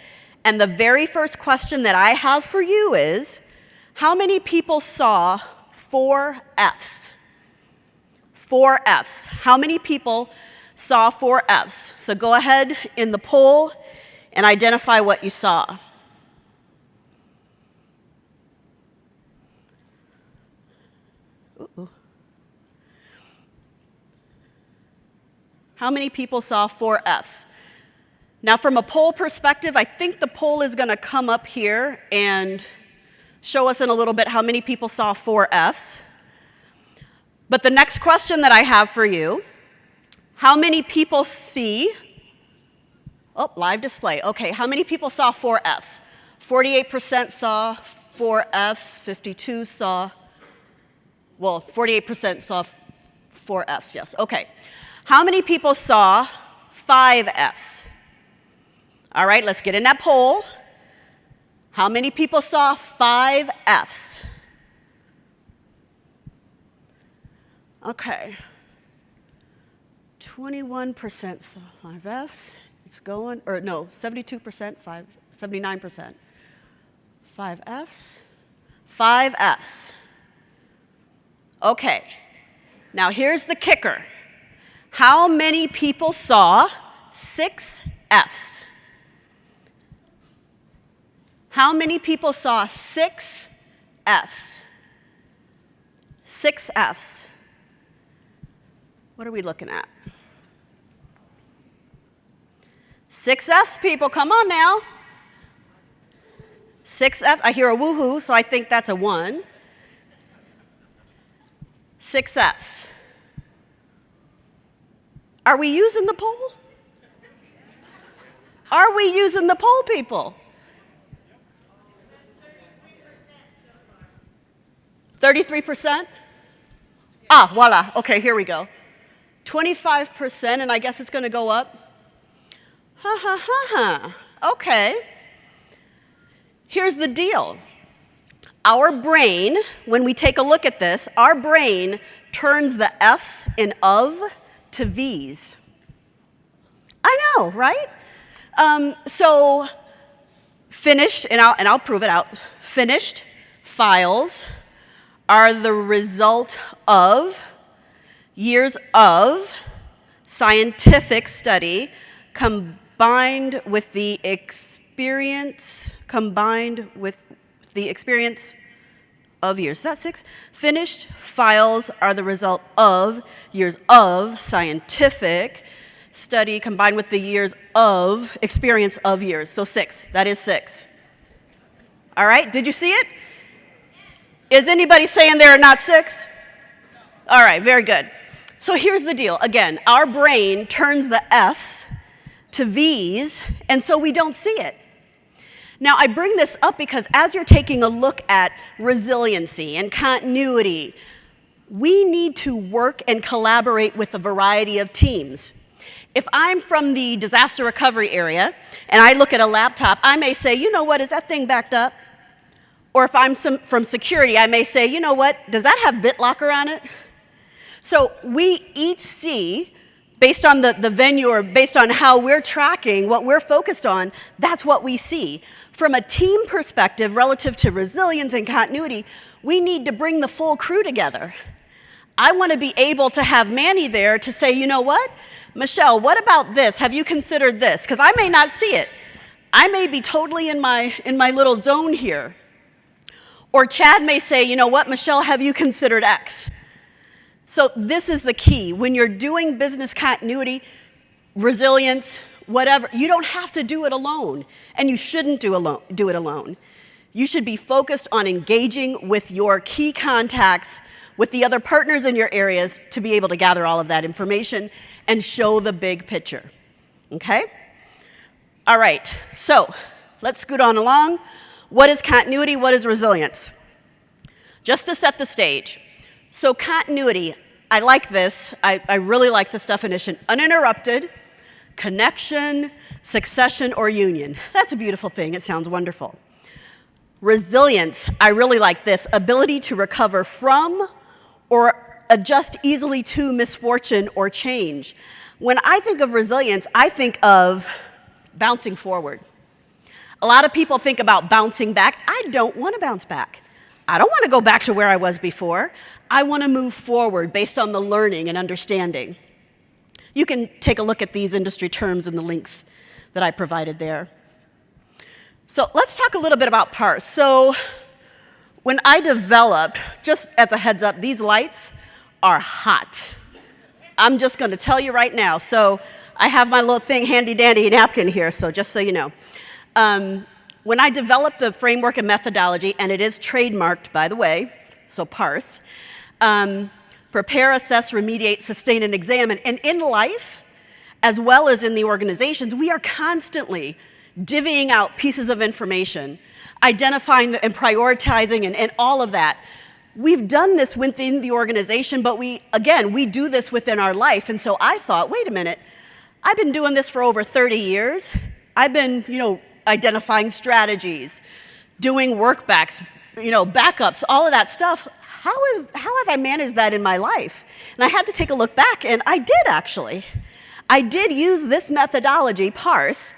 and the very first question that I have for you is, how many people saw 4 Fs. 4 Fs. How many people saw 4 Fs? So go ahead in the poll and identify what you saw. Ooh. How many people saw 4 Fs? Now, from a poll perspective, I think the poll is going to come up here and show us in a little bit how many people saw 4 Fs. But the next question that I have for you, how many people see, oh, live display. Okay, how many people saw 4 Fs? 48% saw 4 Fs, 52 saw, well, 48% saw 4 Fs, yes. Okay. How many people saw 5 Fs? All right, let's get in that poll. How many people saw 5 Fs? Okay. 21% saw 5 Fs. It's going, or no, 72%, 79%. 5 Fs. 5 Fs. Okay. Now here's the kicker. How many people saw 6 Fs? How many people saw 6 Fs? 6 Fs. What are we looking at? 6 Fs, people, come on now. 6 Fs, I hear a woohoo, so I think that's a 1. 6 Fs. Are we using the poll? Are we using the poll, people? 33%? Ah, voila. Okay, here we go. 25%, and I guess it's going to go up. Ha, ha, ha, ha. Okay. Here's the deal. Our brain, when we take a look at this, our brain turns the F's in of to V's. I know, right? So finished, and I'll prove it out. Finished files are the result of years of scientific study combined with the experience of years. Is that 6? Finished files are the result of years of scientific study combined with the years of experience of years. So 6. That is 6. All right, did you see it? Is anybody saying there are not 6? All right, very good. So here's the deal. Again, our brain turns the F's to V's, and so we don't see it. Now, I bring this up because as you're taking a look at resiliency and continuity, we need to work and collaborate with a variety of teams. If I'm from the disaster recovery area and I look at a laptop, I may say, you know what, is that thing backed up? Or if I'm from security, I may say, you know what, does that have BitLocker on it? So we each see, based on the venue or based on how we're tracking, what we're focused on, that's what we see. From a team perspective, relative to resilience and continuity, we need to bring the full crew together. I want to be able to have Manny there to say, you know what, Michelle, what about this? Have you considered this? Because I may not see it. I may be totally in my little zone here. Or Chad may say, you know what, Michelle, have you considered X? So this is the key. When you're doing business continuity, resilience, whatever, you don't have to do it alone. And you shouldn't do it alone. You should be focused on engaging with your key contacts, with the other partners in your areas to be able to gather all of that information and show the big picture. Okay? All right, so let's scoot on along. What is continuity? What is resilience? Just to set the stage. So continuity, I like this. I really like this definition. Uninterrupted connection, succession, or union. That's a beautiful thing. It sounds wonderful. Resilience, I really like this. Ability to recover from or adjust easily to misfortune or change. When I think of resilience, I think of bouncing forward. A lot of people think about bouncing back. I don't want to bounce back. I don't want to go back to where I was before. I want to move forward based on the learning and understanding. You can take a look at these industry terms and the links that I provided there. So let's talk a little bit about Parse. So when I developed, just as a heads up, these lights are hot. I'm just going to tell you right now. So I have my little thing, handy dandy napkin here, so just so you know. When I developed the framework and methodology, and it is trademarked, by the way, so Parse, prepare, assess, remediate, sustain, and examine. And in life, as well as in the organizations, we are constantly divvying out pieces of information, identifying and prioritizing and all of that. We've done this within the organization, but we do this within our life. And so I thought, wait a minute, I've been doing this for over 30 years. I've been, identifying strategies, doing workbacks, backups, all of that stuff. How have I managed that in my life? And I had to take a look back, and I did actually. I did use this methodology, Parse,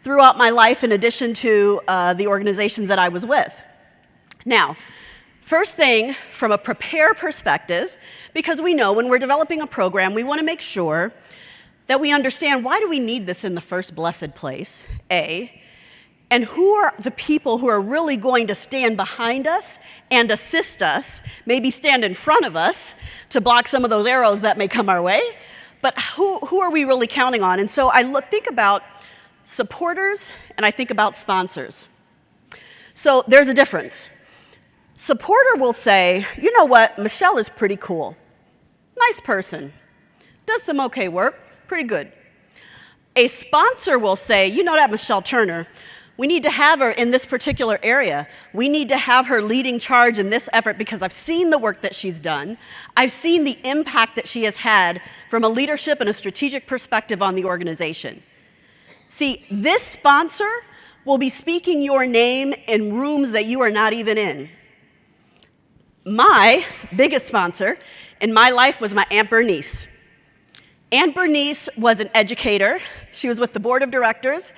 throughout my life in addition to the organizations that I was with. Now, first thing, from a prepare perspective, because we know when we're developing a program, we want to make sure that we understand why do we need this in the first blessed place, A, and who are the people who are really going to stand behind us and assist us, maybe stand in front of us to block some of those arrows that may come our way, but who are we really counting on? And so I think about supporters and I think about sponsors. So there's a difference. Supporter will say, you know what, Michelle is pretty cool. Nice person. Does some okay work, pretty good. A sponsor will say, you know that Michelle Turner, we need to have her in this particular area. We need to have her leading charge in this effort because I've seen the work that she's done. I've seen the impact that she has had from a leadership and a strategic perspective on the organization. See, this sponsor will be speaking your name in rooms that you are not even in. My biggest sponsor in my life was my Aunt Bernice. Aunt Bernice was an educator. She was with the board of directors,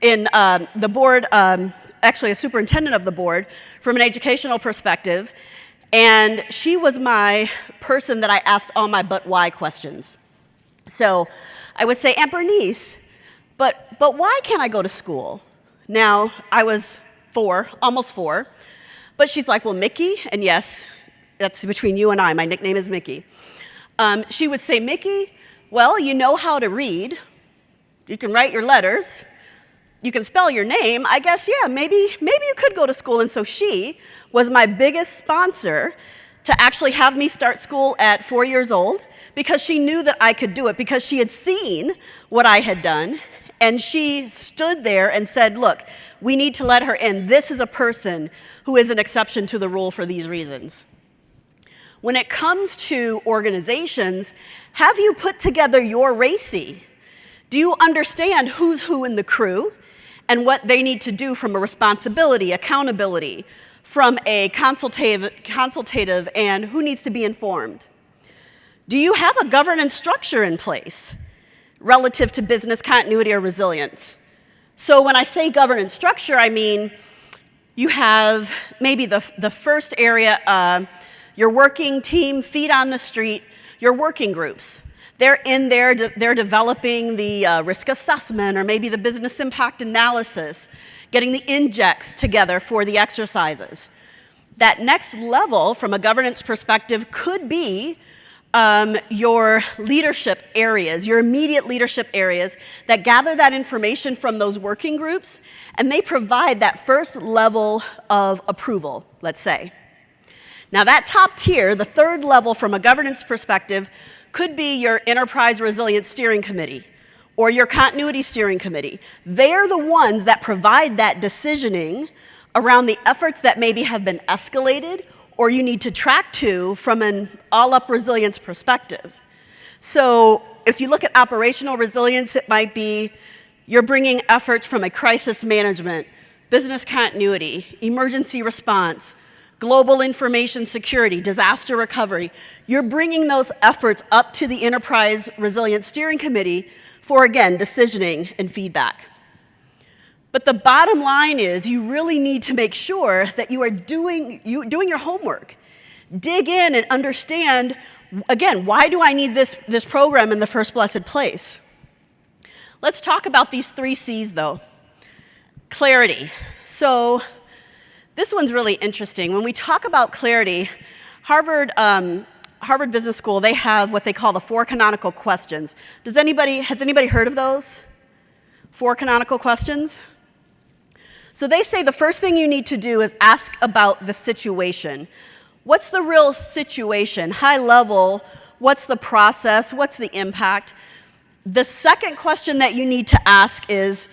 in the board, actually a superintendent of the board from an educational perspective, and she was my person that I asked all my but why questions. So I would say, Aunt Bernice, but why can't I go to school? Now, I was 4, almost 4, but she's like, well, Mickey, and yes, that's between you and I, my nickname is Mickey. She would say, Mickey, well, you know how to read, you can write your letters, you can spell your name, I guess, yeah, maybe you could go to school. And so she was my biggest sponsor to actually have me start school at 4 years old because she knew that I could do it, because she had seen what I had done. And she stood there and said, look, we need to let her in. This is a person who is an exception to the rule for these reasons. When it comes to organizations, have you put together your RACI? Do you understand who's who in the crew and what they need to do from a responsibility, accountability, from a consultative, and who needs to be informed? Do you have a governance structure in place relative to business continuity or resilience? So when I say governance structure, I mean you have maybe the first area, your working team, feet on the street, your working groups. They're in there, they're developing the risk assessment or maybe the business impact analysis, getting the injects together for the exercises. That next level from a governance perspective could be your leadership areas, your immediate leadership areas that gather that information from those working groups, and they provide that first level of approval, let's say. Now that top tier, the third level from a governance perspective, could be your Enterprise Resilience Steering Committee or your Continuity Steering Committee. They're the ones that provide that decisioning around the efforts that maybe have been escalated or you need to track to from an all-up resilience perspective. So if you look at operational resilience, it might be you're bringing efforts from a crisis management, business continuity, emergency response, global information security, disaster recovery. You're bringing those efforts up to the Enterprise Resilience Steering Committee for, again, decisioning and feedback. But the bottom line is you really need to make sure that you are doing your homework. Dig in and understand, again, why do I need this program in the first blessed place? Let's talk about these 3 C's, though. Clarity. So this one's really interesting. When we talk about clarity, Harvard Business School, they have what they call the 4 canonical questions. Has anybody heard of those? 4 canonical questions? So they say the first thing you need to do is ask about the situation. What's the real situation? High level, what's the process? What's the impact? The second question that you need to ask is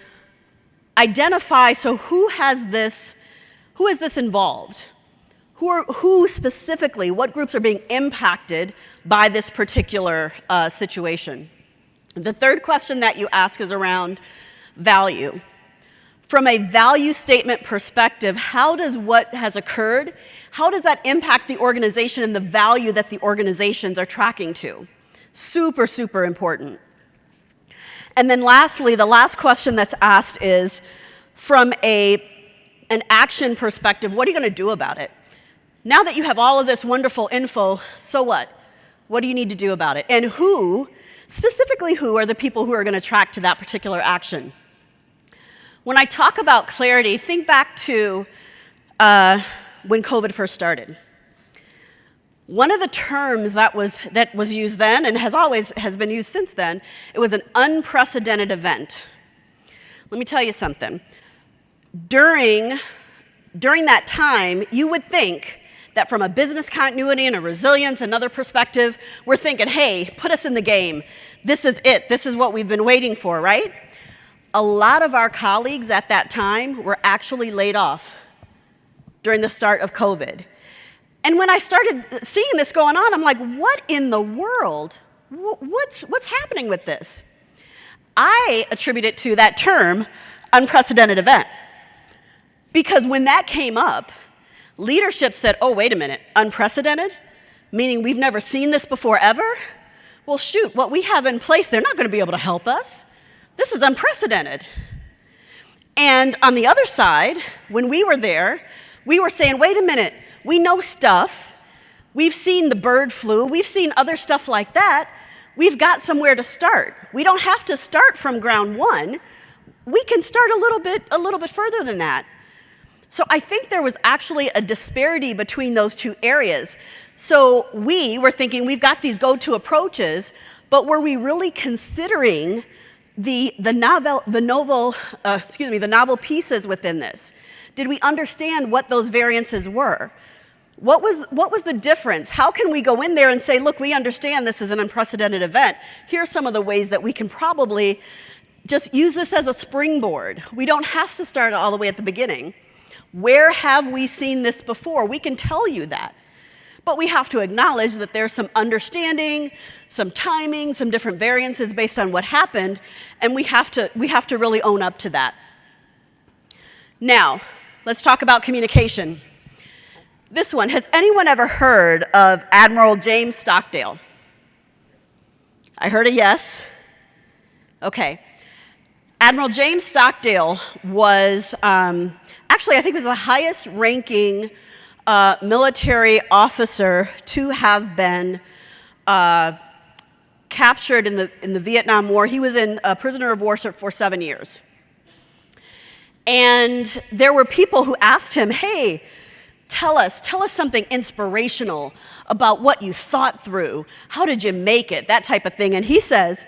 identify, so who is this involved? Who specifically, what groups are being impacted by this particular situation? The third question that you ask is around value. From a value statement perspective, how does what has occurred, how does that impact the organization and the value that the organizations are tracking to? Super, super important. And then lastly, the last question that's asked is, from an action perspective, what are you going to do about it? Now that you have all of this wonderful info, so what? What do you need to do about it? And specifically who are the people who are going to track to that particular action? When I talk about clarity, think back to when COVID first started. One of the terms that was used then and has been used since then, it was an unprecedented event. Let me tell you something. During that time, you would think that from a business continuity and a resilience, another perspective, we're thinking, hey, put us in the game. This is it. This is what we've been waiting for, right? A lot of our colleagues at that time were actually laid off during the start of COVID. And when I started seeing this going on, I'm like, what in the world? What's happening with this? I attribute it to that term, unprecedented event. Because when that came up, leadership said, oh, wait a minute, unprecedented? Meaning we've never seen this before ever? Well, shoot, what we have in place, they're not going to be able to help us. This is unprecedented. And on the other side, when we were there, we were saying, wait a minute, we know stuff. We've seen the bird flu. We've seen other stuff like that. We've got somewhere to start. We don't have to start from ground one. We can start a little bit further than that. So I think there was actually a disparity between those two areas. So we were thinking we've got these go-to approaches, but were we really considering the novel pieces within this? Did we understand what those variances were? What was the difference? How can we go in there and say, look, we understand this is an unprecedented event. Here are some of the ways that we can probably just use this as a springboard. We don't have to start all the way at the beginning. Where have we seen this before? We can tell you that. But we have to acknowledge that there's some understanding, some timing, some different variances based on what happened, and we have to really own up to that. Now, let's talk about communication. This one, has anyone ever heard of Admiral James Stockdale? I heard a yes. Okay. Admiral James Stockdale was, actually, I think was the highest ranking military officer to have been captured in the Vietnam War. He was a prisoner of war for 7 years. And there were people who asked him, hey, tell us something inspirational about what you thought through. How did you make it? That type of thing. And he says,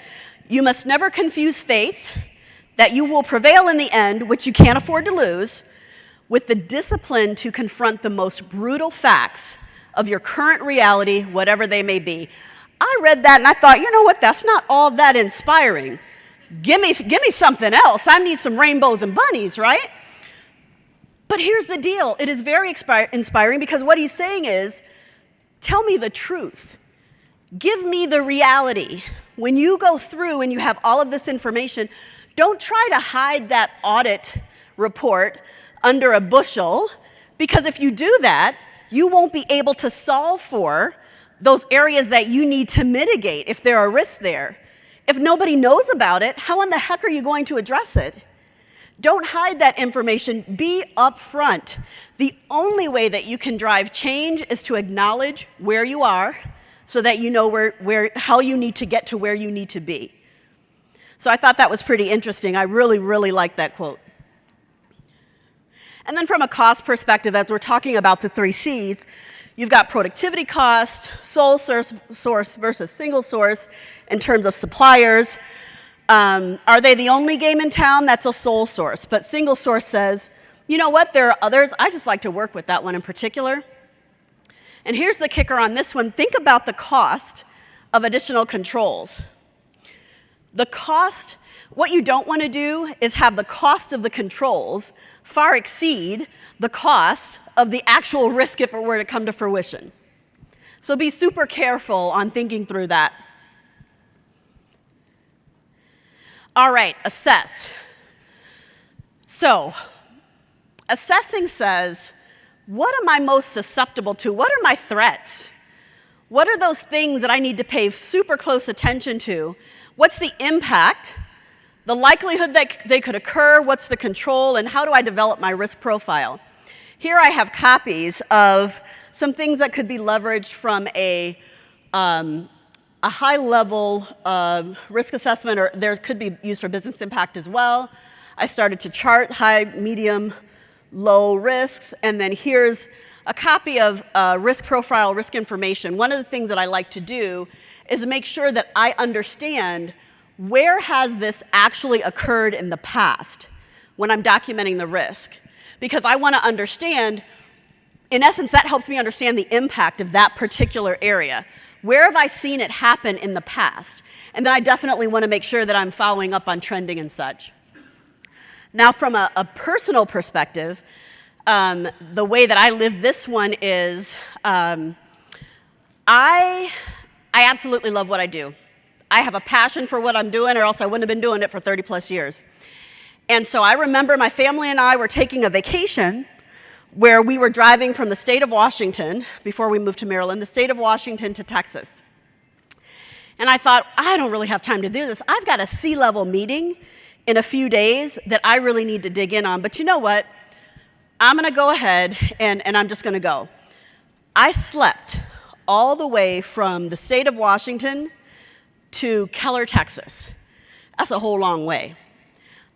you must never confuse faith that you will prevail in the end, which you can't afford to lose, with the discipline to confront the most brutal facts of your current reality, whatever they may be. I read that and I thought, you know what, that's not all that inspiring. Give me something else. I need some rainbows and bunnies, right? But here's the deal. It is very inspiring because what he's saying is, tell me the truth. Give me the reality. When you go through and you have all of this information, don't try to hide that audit report under a bushel, because if you do that, you won't be able to solve for those areas that you need to mitigate if there are risks there. If nobody knows about it, how in the heck are you going to address it? Don't hide that information. Be upfront. The only way that you can drive change is to acknowledge where you are so that you know how you need to get to where you need to be. So I thought that was pretty interesting. I really, really like that quote. And then from a cost perspective, as we're talking about the 3 C's, you've got productivity cost, sole source versus single source in terms of suppliers. Are they the only game in town? That's a sole source. But single source says, you know what, there are others. I just like to work with that one in particular. And here's the kicker on this one. Think about the cost of additional controls. The cost, what you don't want to do is have the cost of the controls far exceed the cost of the actual risk if it were to come to fruition. So be super careful on thinking through that. All right, assess. So, assessing says, what am I most susceptible to? What are my threats? What are those things that I need to pay super close attention to? What's the impact? The likelihood that they could occur? What's the control? And how do I develop my risk profile? Here I have copies of some things that could be leveraged from a high-level risk assessment, or there could be used for business impact as well. I started to chart high, medium, low risks, and then here's a copy of risk profile, risk information. One of the things that I like to do is to make sure that I understand where has this actually occurred in the past when I'm documenting the risk. Because I want to understand, in essence, that helps me understand the impact of that particular area. Where have I seen it happen in the past? And then I definitely want to make sure that I'm following up on trending and such. Now, from a personal perspective, the way that I live this one is I absolutely love what I do. I have a passion for what I'm doing, or else I wouldn't have been doing it for 30 plus years. And so I remember my family and I were taking a vacation where we were driving from the state of Washington, before we moved to Maryland, the state of Washington to Texas. And I thought, I don't really have time to do this. I've got a C-level meeting in a few days that I really need to dig in on. But you know what? I'm going to go ahead and I'm just going to go. I slept all the way from the state of Washington to Keller, Texas. That's a whole long way.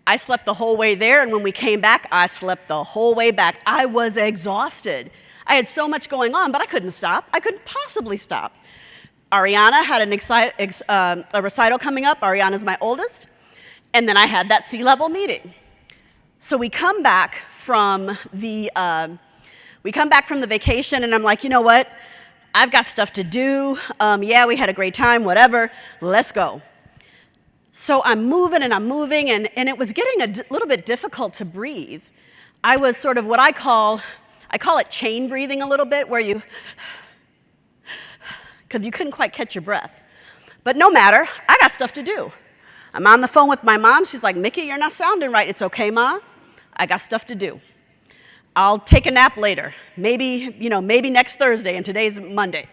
I slept the whole way there, and when we came back, I slept the whole way back. I was exhausted. I had so much going on, but I couldn't stop. I couldn't possibly stop. Ariana had a recital coming up. Ariana's my oldest. And then I had that C-level meeting. So we come back from the vacation, and I'm like, you know what? I've got stuff to do. Yeah, we had a great time, whatever. Let's go. So I'm moving, and it was getting a little bit difficult to breathe. I was sort of what I call it chain breathing a little bit, where you, because you couldn't quite catch your breath. But no matter, I got stuff to do. I'm on the phone with my mom. She's like, Mickey, you're not sounding right. It's okay, Ma. I got stuff to do. I'll take a nap later. Maybe next Thursday, and today's Monday.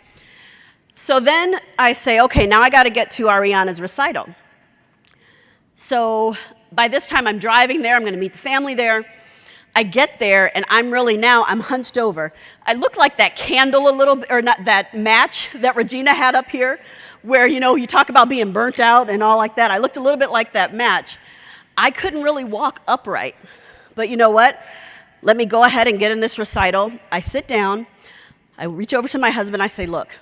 So then I say, okay, now I got to get to Ariana's recital. So by this time I'm driving there. I'm going to meet the family there. I get there, and I'm hunched over. I look like that candle a little bit, or not that match that Regina had up here, where, you talk about being burnt out and all like that. I looked a little bit like that match. I couldn't really walk upright. But you know what? Let me go ahead and get in this recital. I sit down. I reach over to my husband. I say, look,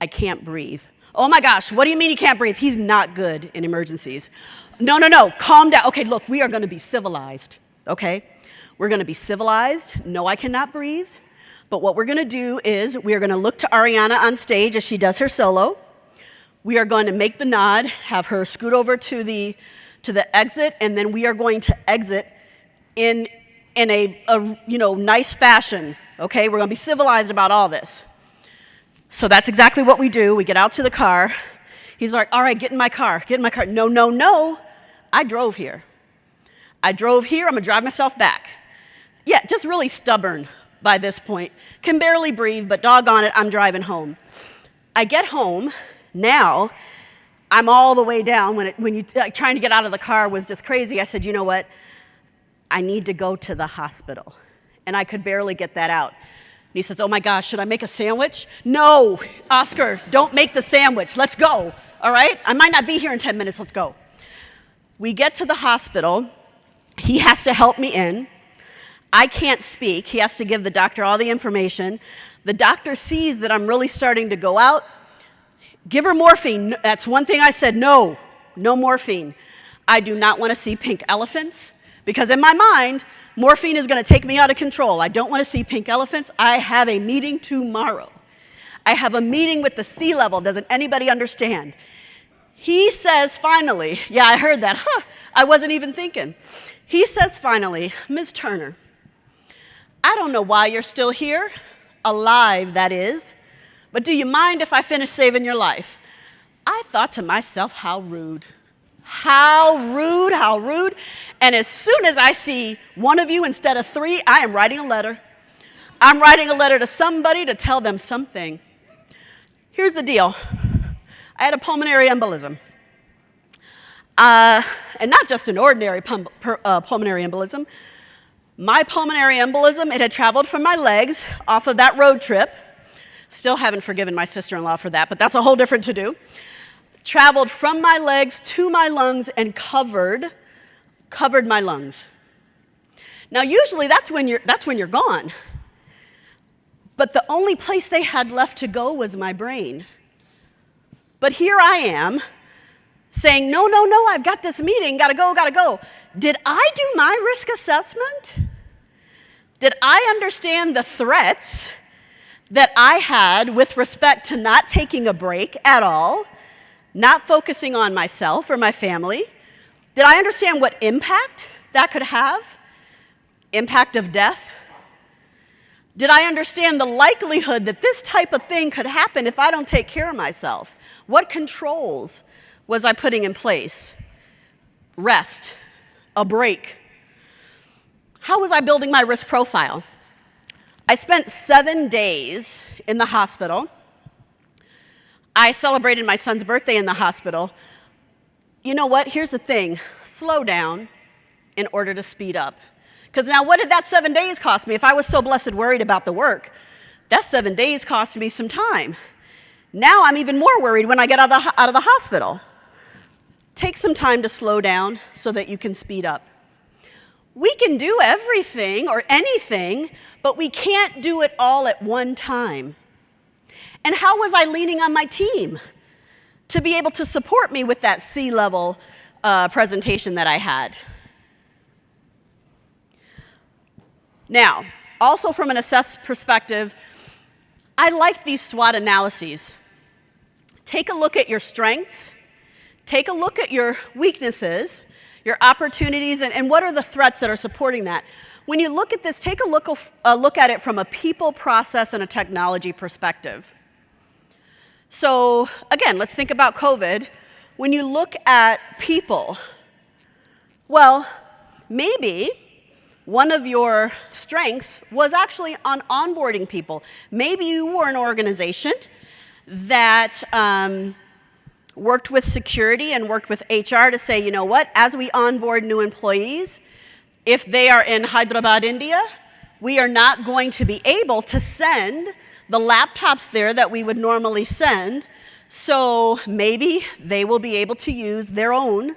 I can't breathe. Oh my gosh, what do you mean you can't breathe? He's not good in emergencies. No, calm down. Okay, look, we are going to be civilized, okay? We're going to be civilized. No, I cannot breathe. But what we're going to do is we are going to look to Ariana on stage as she does her solo. We are going to make the nod, have her scoot over to the exit, and then we are going to exit in a nice fashion, okay? We're going to be civilized about all this. So that's exactly what we do. We get out to the car. He's like, all right, get in my car. No. I drove here. I'm going to drive myself back. Yeah, just really stubborn by this point. Can barely breathe, but doggone it, I'm driving home. I get home. Now, I'm all the way down. Trying to get out of the car was just crazy. I said, you know what? I need to go to the hospital. And I could barely get that out. And he says, oh my gosh, should I make a sandwich? No, Oscar, don't make the sandwich. Let's go, all right? I might not be here in 10 minutes. Let's go. We get to the hospital. He has to help me in. I can't speak. He has to give the doctor all the information. The doctor sees that I'm really starting to go out. Give her morphine. That's one thing I said, no morphine. I do not want to see pink elephants because in my mind, morphine is going to take me out of control. I don't want to see pink elephants. I have a meeting tomorrow. I have a meeting with the sea level. Doesn't anybody understand? He says finally, yeah, I heard that. I wasn't even thinking. He says finally, Ms. Turner, I don't know why you're still here, alive that is, but do you mind if I finish saving your life? I thought to myself, how rude. How rude, how rude. And as soon as I see one of you instead of three, I am writing a letter. I'm writing a letter to somebody to tell them something. Here's the deal. I had a pulmonary embolism. And not just an ordinary pulmonary embolism. My pulmonary embolism, it had traveled from my legs off of that road trip. Still haven't forgiven my sister-in-law for that, but that's a whole different to-do. Traveled from my legs to my lungs and covered my lungs. Now, usually that's when you're gone. But the only place they had left to go was my brain. But here I am saying, no, I've got this meeting, gotta go. Did I do my risk assessment? Did I understand the threats that I had with respect to not taking a break at all, not focusing on myself or my family? Did I understand what impact that could have? Impact of death? Did I understand the likelihood that this type of thing could happen if I don't take care of myself? What controls was I putting in place? Rest, a break. How was I building my risk profile? I spent 7 days in the hospital. I celebrated my son's birthday in the hospital. You know what? Here's the thing. Slow down in order to speed up. Because now what did that 7 days cost me? If I was so blessed worried about the work, that 7 days cost me some time. Now I'm even more worried when I get out of the hospital. Take some time to slow down so that you can speed up. We can do everything or anything, but we can't do it all at one time. And how was I leaning on my team to be able to support me with that C-level presentation that I had? Now, also from an assess perspective, I like these SWOT analyses. Take a look at your strengths, take a look at your weaknesses, your opportunities, and what are the threats that are supporting that. When you look at this, take a look at it from a people, process, and a technology perspective. So again, let's think about COVID. When you look at people, well, maybe one of your strengths was actually on onboarding people. Maybe you were an organization that worked with security and worked with HR to say, you know what, as we onboard new employees, if they are in Hyderabad, India, we are not going to be able to send the laptops there that we would normally send. So maybe they will be able to use their own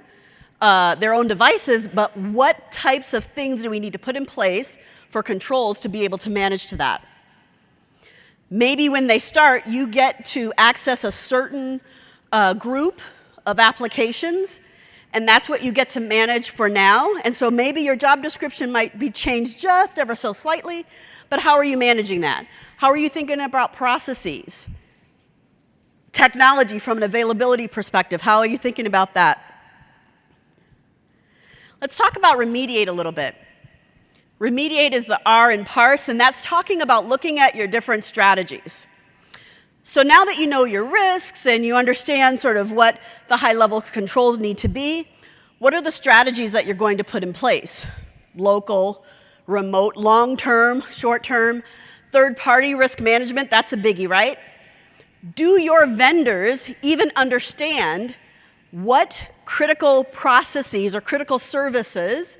devices, but what types of things do we need to put in place for controls to be able to manage to that? Maybe when they start, you get to access a certain group of applications, and that's what you get to manage for now. And so maybe your job description might be changed just ever so slightly, but how are you managing that? How are you thinking about processes? Technology from an availability perspective, how are you thinking about that? Let's talk about remediate a little bit. Remediate is the R in parse, and that's talking about looking at your different strategies. So now that you know your risks and you understand sort of what the high-level controls need to be, what are the strategies that you're going to put in place? Local, remote, long-term, short-term, third-party risk management, that's a biggie, right? Do your vendors even understand what critical processes or critical services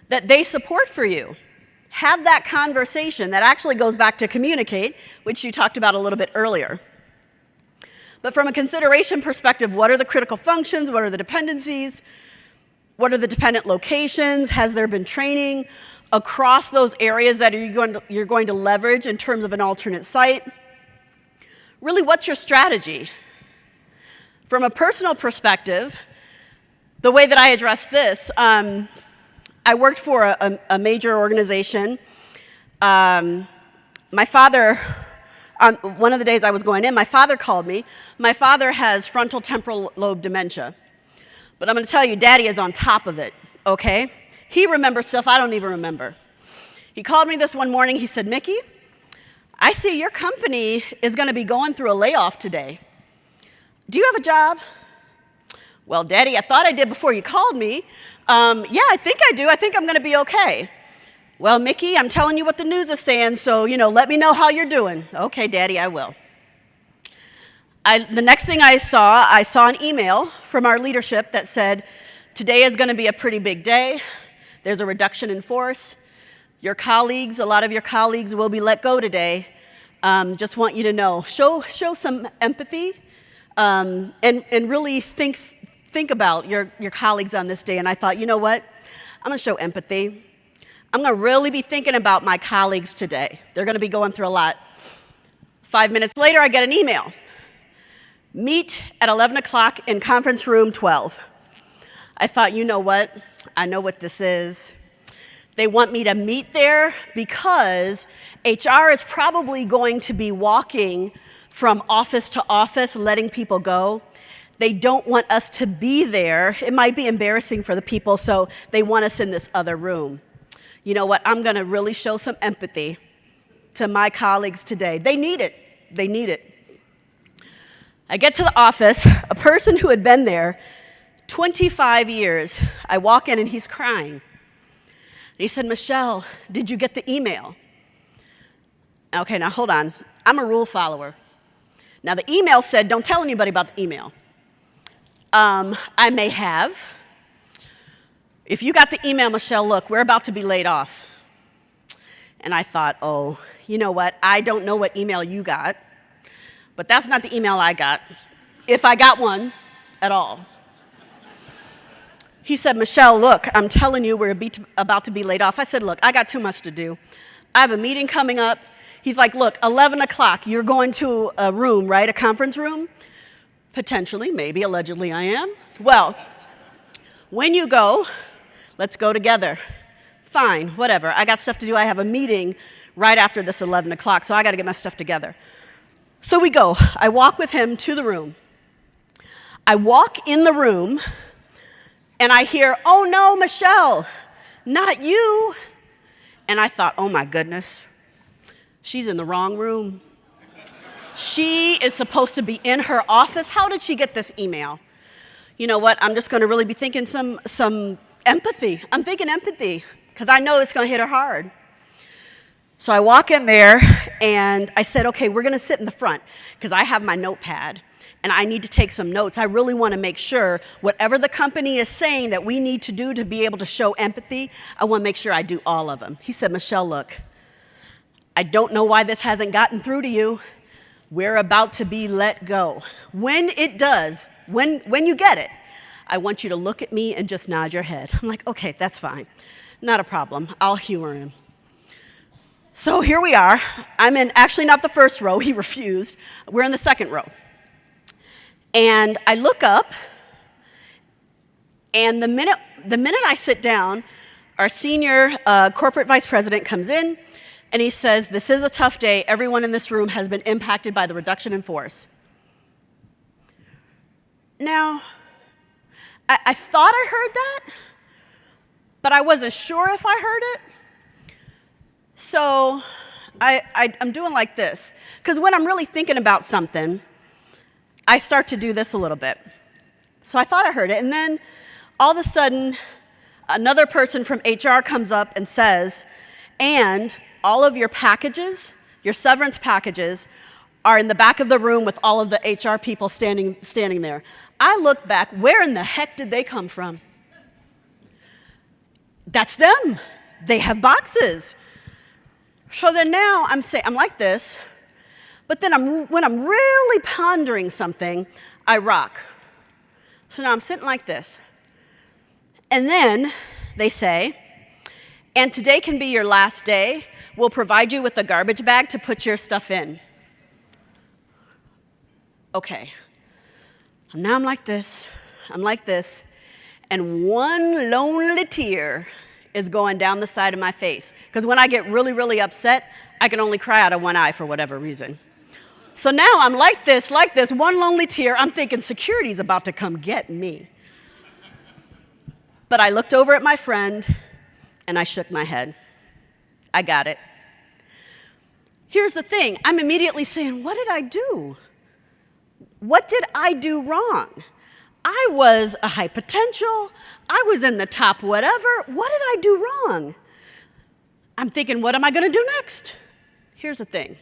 that they support for you. Have that conversation. That actually goes back to communicate, which you talked about a little bit earlier. But from a consideration perspective, what are the critical functions? What are the dependencies? What are the dependent locations? Has there been training across those areas that you're going to leverage in terms of an alternate site? Really, what's your strategy? From a personal perspective, the way that I address this, I worked for a major organization. My father, on one of the days I was going in, my father called me. My father has frontal temporal lobe dementia. But I'm going to tell you, Daddy is on top of it, okay? He remembers stuff I don't even remember. He called me this one morning. He said, Mickey, I see your company is going to be going through a layoff today. Do you have a job? Well, Daddy, I thought I did before you called me. Yeah, I think I do. I think I'm going to be okay. Well, Mickey, I'm telling you what the news is saying, so, let me know how you're doing. Okay, Daddy, I will. The next thing I saw an email from our leadership that said, today is going to be a pretty big day. There's a reduction in force. Your colleagues, a lot of your colleagues will be let go today. Just want you to know, show some empathy and really think about your colleagues on this day. And I thought, you know what? I'm going to show empathy. I'm going to really be thinking about my colleagues today. They're going to be going through a lot. 5 minutes later, I get an email. Meet at 11 o'clock in conference room 12. I thought, you know what? I know what this is. They want me to meet there because HR is probably going to be walking from office to office, letting people go. They don't want us to be there. It might be embarrassing for the people, so they want us in this other room. You know what? I'm going to really show some empathy to my colleagues today. They need it. They need it. I get to the office, a person who had been there 25 years. I walk in and he's crying. He said, Michelle, did you get the email? Okay, now hold on. I'm a rule follower. Now the email said, don't tell anybody about the email. I may have. If you got the email, Michelle, look, we're about to be laid off. And I thought, oh, you know what? I don't know what email you got, but that's not the email I got, if I got one at all. He said, Michelle, look, I'm telling you we're about to be laid off. I said, look, I got too much to do. I have a meeting coming up. He's like, look, 11 o'clock, you're going to a room, right, a conference room? Potentially, maybe, allegedly I am. Well, when you go, let's go together. Fine, whatever. I got stuff to do. I have a meeting right after this 11 o'clock, so I got to get my stuff together. So we go. I walk with him to the room. I walk in the room, and I hear, oh no, Michelle, not you. And I thought, oh my goodness, she's in the wrong room. She is supposed to be in her office. How did she get this email? You know what? I'm just going to really be thinking some empathy. I'm thinking empathy because I know it's going to hit her hard. So I walk in there and I said, okay, we're going to sit in the front because I have my notepad and I need to take some notes. I really want to make sure whatever the company is saying that we need to do to be able to show empathy, I want to make sure I do all of them. He said, Michelle, look, I don't know why this hasn't gotten through to you. We're about to be let go. When it does, when you get it, I want you to look at me and just nod your head. I'm like, okay, that's fine. Not a problem. I'll humor him. So here we are. I'm in, actually not the first row. He refused. We're in the second row. And I look up, and the minute I sit down, our senior corporate vice president comes in, and he says, this is a tough day. Everyone in this room has been impacted by the reduction in force. Now, I thought I heard that, but I wasn't sure if I heard it. So I'm doing like this. Because when I'm really thinking about something, I start to do this a little bit. So I thought I heard it. And then all of a sudden, another person from HR comes up and says, and all of your packages, your severance packages, are in the back of the room with all of the HR people standing there. I look back, where in the heck did they come from? That's them. They have boxes. So then now I'm like this, but then when I'm really pondering something, I rock. So now I'm sitting like this. And then they say, and today can be your last day. We'll provide you with a garbage bag to put your stuff in. Okay. Now I'm like this, and one lonely tear is going down the side of my face. Because when I get really, really upset, I can only cry out of one eye for whatever reason. So now I'm like this, one lonely tear. I'm thinking security's about to come get me. But I looked over at my friend, and I shook my head. I got it. Here's the thing. I'm immediately saying, what did I do? What did I do wrong? I was a high potential. I was in the top whatever. What did I do wrong? I'm thinking, what am I going to do next? Here's the thing.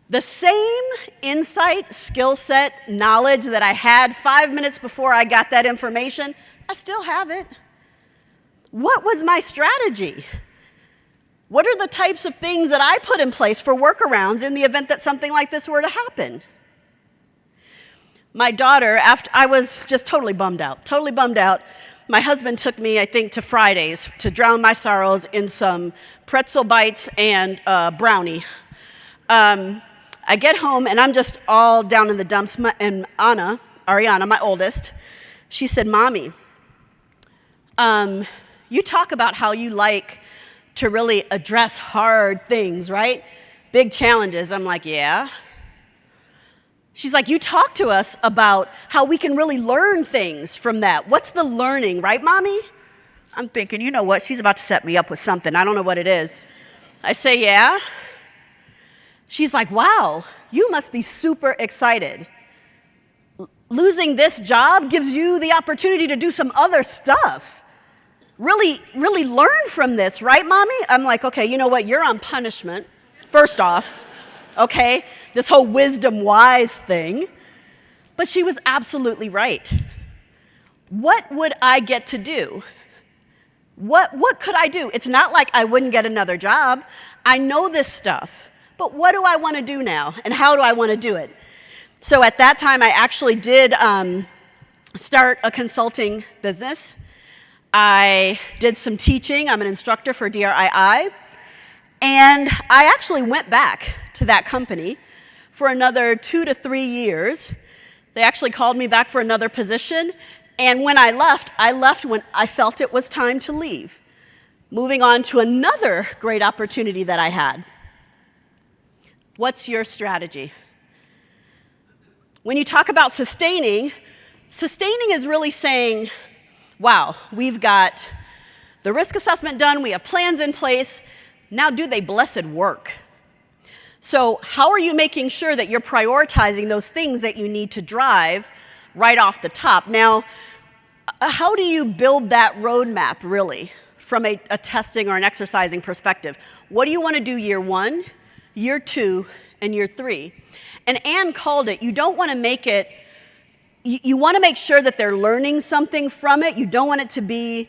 The same insight, skill set, knowledge that I had 5 minutes before I got that information, I still have it. What was my strategy? What are the types of things that I put in place for workarounds in the event that something like this were to happen? My daughter, after I was just totally bummed out. My husband took me, I think, to Fridays to drown my sorrows in some pretzel bites and brownie. I get home, and I'm just all down in the dumps, and Ariana, my oldest, she said, Mommy, you talk about how you like to really address hard things, right? Big challenges. I'm like, yeah. She's like, you talk to us about how we can really learn things from that. What's the learning, right, Mommy? I'm thinking, you know what? She's about to set me up with something. I don't know what it is. I say, yeah. She's like, wow, you must be super excited. Losing this job gives you the opportunity to do some other stuff. Really, really learn from this, right, Mommy? I'm like, okay, you know what? You're on punishment, first off. Okay, this whole wisdom wise thing. But she was absolutely right. What would I get to do? What could I do? It's not like I wouldn't get another job. I know this stuff. But what do I want to do now? And how do I want to do it? So at that time, I actually did start a consulting business. I did some teaching. I'm an instructor for DRI. And I actually went back to that company for another 2 to 3 years. They actually called me back for another position. And when I left when I felt it was time to leave, moving on to another great opportunity that I had. What's your strategy? When you talk about sustaining is really saying, wow, we've got the risk assessment done, we have plans in place, now do they blessed work? So how are you making sure that you're prioritizing those things that you need to drive right off the top? Now, how do you build that roadmap, really, from a testing or an exercising perspective? What do you want to do year 1, year 2, and year 3? And Anne called it, you don't want to make it, you want to make sure that they're learning something from it. You don't want it to be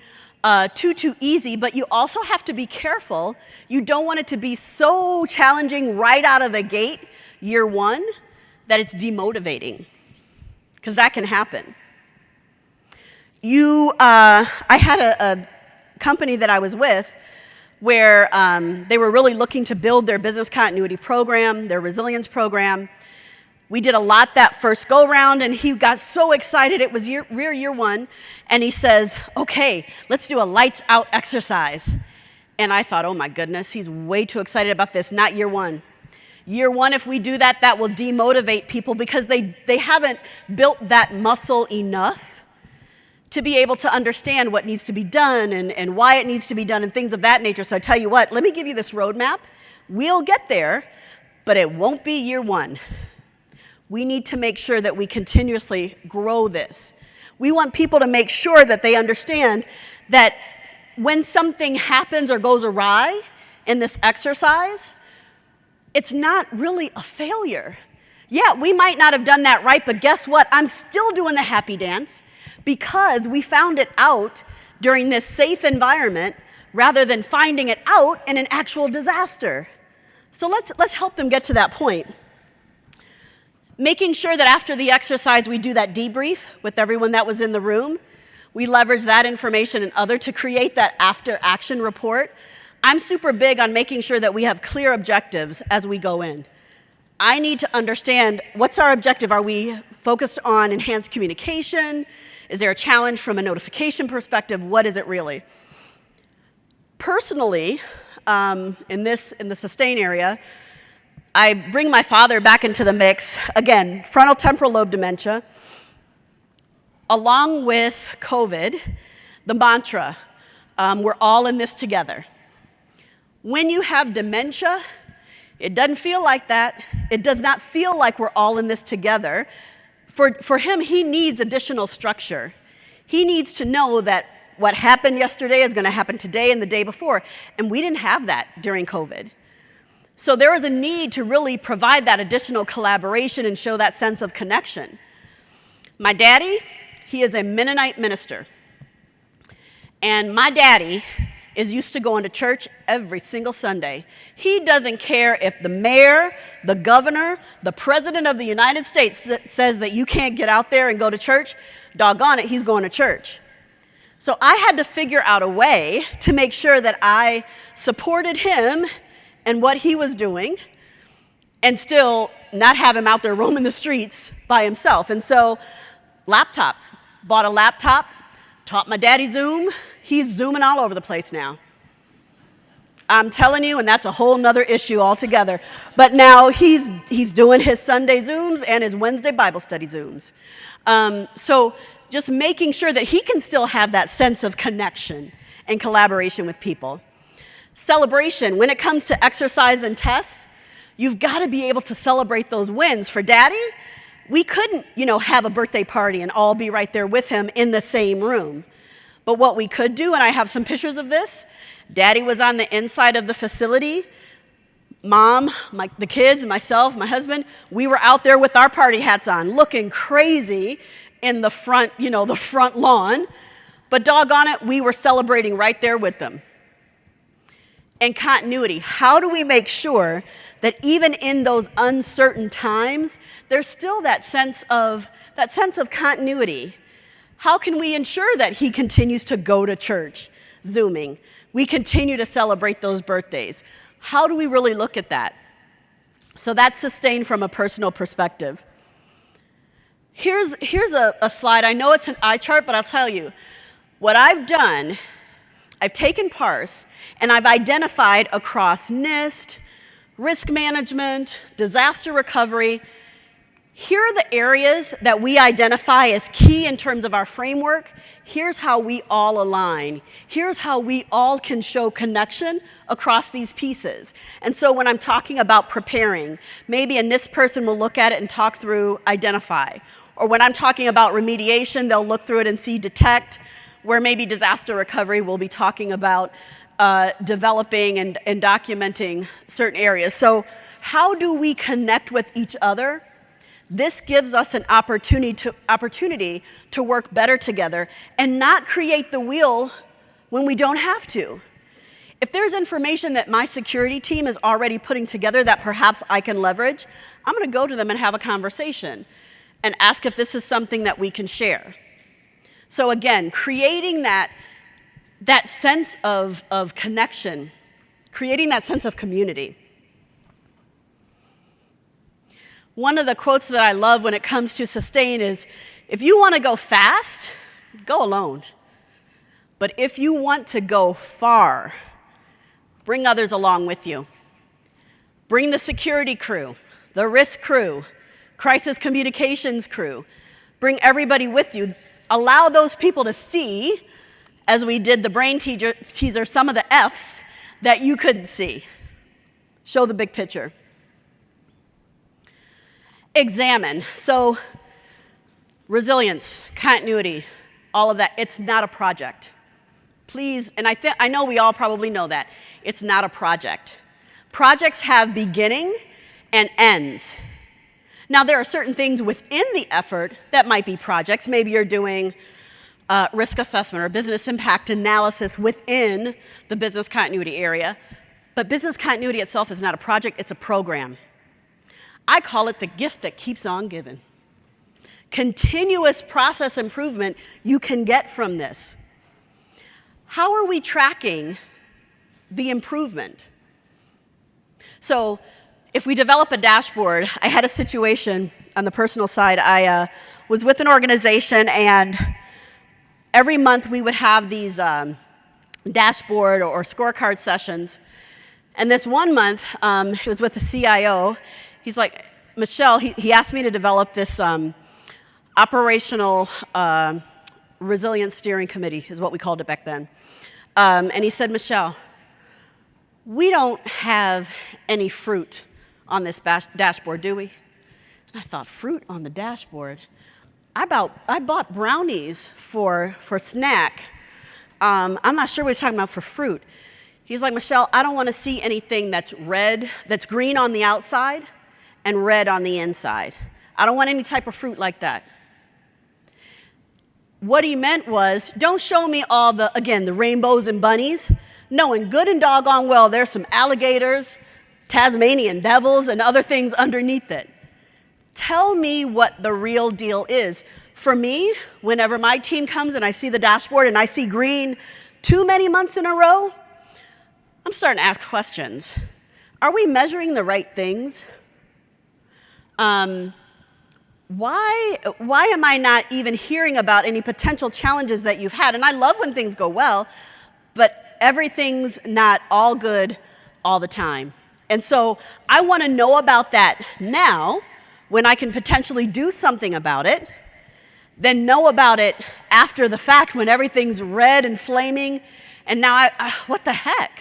too easy, but you also have to be careful. You don't want it to be so challenging right out of the gate, year 1, that it's demotivating, because that can happen. I had a company that I was with where they were really looking to build their business continuity program, their resilience program. We did a lot that first go-round, and he got so excited. It was year 1, and he says, okay, let's do a lights-out exercise. And I thought, oh my goodness, he's way too excited about this, not year 1. Year 1, if we do that, that will demotivate people because they haven't built that muscle enough to be able to understand what needs to be done and why it needs to be done and things of that nature. So I tell you what, let me give you this roadmap. We'll get there, but it won't be year 1. We need to make sure that we continuously grow this. We want people to make sure that they understand that when something happens or goes awry in this exercise, it's not really a failure. Yeah, we might not have done that right, but guess what? I'm still doing the happy dance because we found it out during this safe environment rather than finding it out in an actual disaster. So let's help them get to that point. Making sure that after the exercise we do that debrief with everyone that was in the room. We leverage that information and other to create that after action report. I'm super big on making sure that we have clear objectives as we go in. I need to understand, what's our objective? Are we focused on enhanced communication? Is there a challenge from a notification perspective? What is it really? Personally, in the sustain area, I bring my father back into the mix. Again, frontal temporal lobe dementia. Along with COVID, the mantra, we're all in this together. When you have dementia, it doesn't feel like that. It does not feel like we're all in this together. For him, he needs additional structure. He needs to know that what happened yesterday is going to happen today and the day before, and we didn't have that during COVID. So there is a need to really provide that additional collaboration and show that sense of connection. My daddy, he is a Mennonite minister. And my daddy is used to going to church every single Sunday. He doesn't care if the mayor, the governor, the president of the United States says that you can't get out there and go to church. Doggone it, he's going to church. So I had to figure out a way to make sure that I supported him and what he was doing, and still not have him out there roaming the streets by himself. And so, bought a laptop, taught my daddy Zoom. He's Zooming all over the place now. I'm telling you, and that's a whole nother issue altogether. But now he's doing his Sunday Zooms and his Wednesday Bible study Zooms. So just making sure that he can still have that sense of connection and collaboration with people. Celebration, when it comes to exercise and tests, you've got to be able to celebrate those wins. For Daddy, we couldn't, have a birthday party and all be right there with him in the same room. But what we could do, and I have some pictures of this, Daddy was on the inside of the facility. Mom, the kids, myself, my husband, we were out there with our party hats on, looking crazy in the front, the front lawn. But doggone it, we were celebrating right there with them. And continuity. How do we make sure that even in those uncertain times, there's still that sense of continuity? How can we ensure that he continues to go to church, Zooming? We continue to celebrate those birthdays. How do we really look at that? So that's sustained from a personal perspective. Here's a slide. I know it's an eye chart, but I'll tell you. What I've done, I've taken Parse, and I've identified across NIST, risk management, disaster recovery. Here are the areas that we identify as key in terms of our framework. Here's how we all align. Here's how we all can show connection across these pieces. And so when I'm talking about preparing, maybe a NIST person will look at it and talk through identify. Or when I'm talking about remediation, they'll look through it and see detect, where maybe disaster recovery will be talking about developing and documenting certain areas. So how do we connect with each other? This gives us an opportunity to work better together and not create the wheel when we don't have to. If there's information that my security team is already putting together that perhaps I can leverage, I'm going to go to them and have a conversation and ask if this is something that we can share. So again, creating that sense of connection, creating that sense of community. One of the quotes that I love when it comes to sustain is, if you want to go fast, go alone. But if you want to go far, bring others along with you. Bring the security crew, the risk crew, crisis communications crew. Bring everybody with you. Allow those people to see, as we did the brain teaser, some of the F's that you couldn't see. Show the big picture. Examine. So resilience, continuity, all of that, it's not a project. Please, and I know we all probably know that. It's not a project. Projects have beginning and ends. Now, there are certain things within the effort that might be projects. Maybe you're doing risk assessment or business impact analysis within the business continuity area. But business continuity itself is not a project, it's a program. I call it the gift that keeps on giving. Continuous process improvement you can get from this. How are we tracking the improvement? So if we develop a dashboard, I had a situation on the personal side. I was with an organization, and every month we would have these dashboard or scorecard sessions. And this one month, it was with the CIO. He's like, Michelle, he asked me to develop this operational resilience steering committee, is what we called it back then. And he said, Michelle, we don't have any fruit on this dashboard, do we? And I thought, fruit on the dashboard? I bought brownies for snack. I'm not sure what he's talking about for fruit. He's like, Michelle, I don't want to see anything that's red, that's green on the outside and red on the inside. I don't want any type of fruit like that. What he meant was, don't show me all the rainbows and bunnies, knowing good and doggone well there's some alligators, Tasmanian devils, and other things underneath it. Tell me what the real deal is. For me, whenever my team comes and I see the dashboard and I see green too many months in a row, I'm starting to ask questions. Are we measuring the right things? Why am I not even hearing about any potential challenges that you've had? And I love when things go well, but everything's not all good all the time. And so I want to know about that now, when I can potentially do something about it, then know about it after the fact when everything's red and flaming, and now what the heck,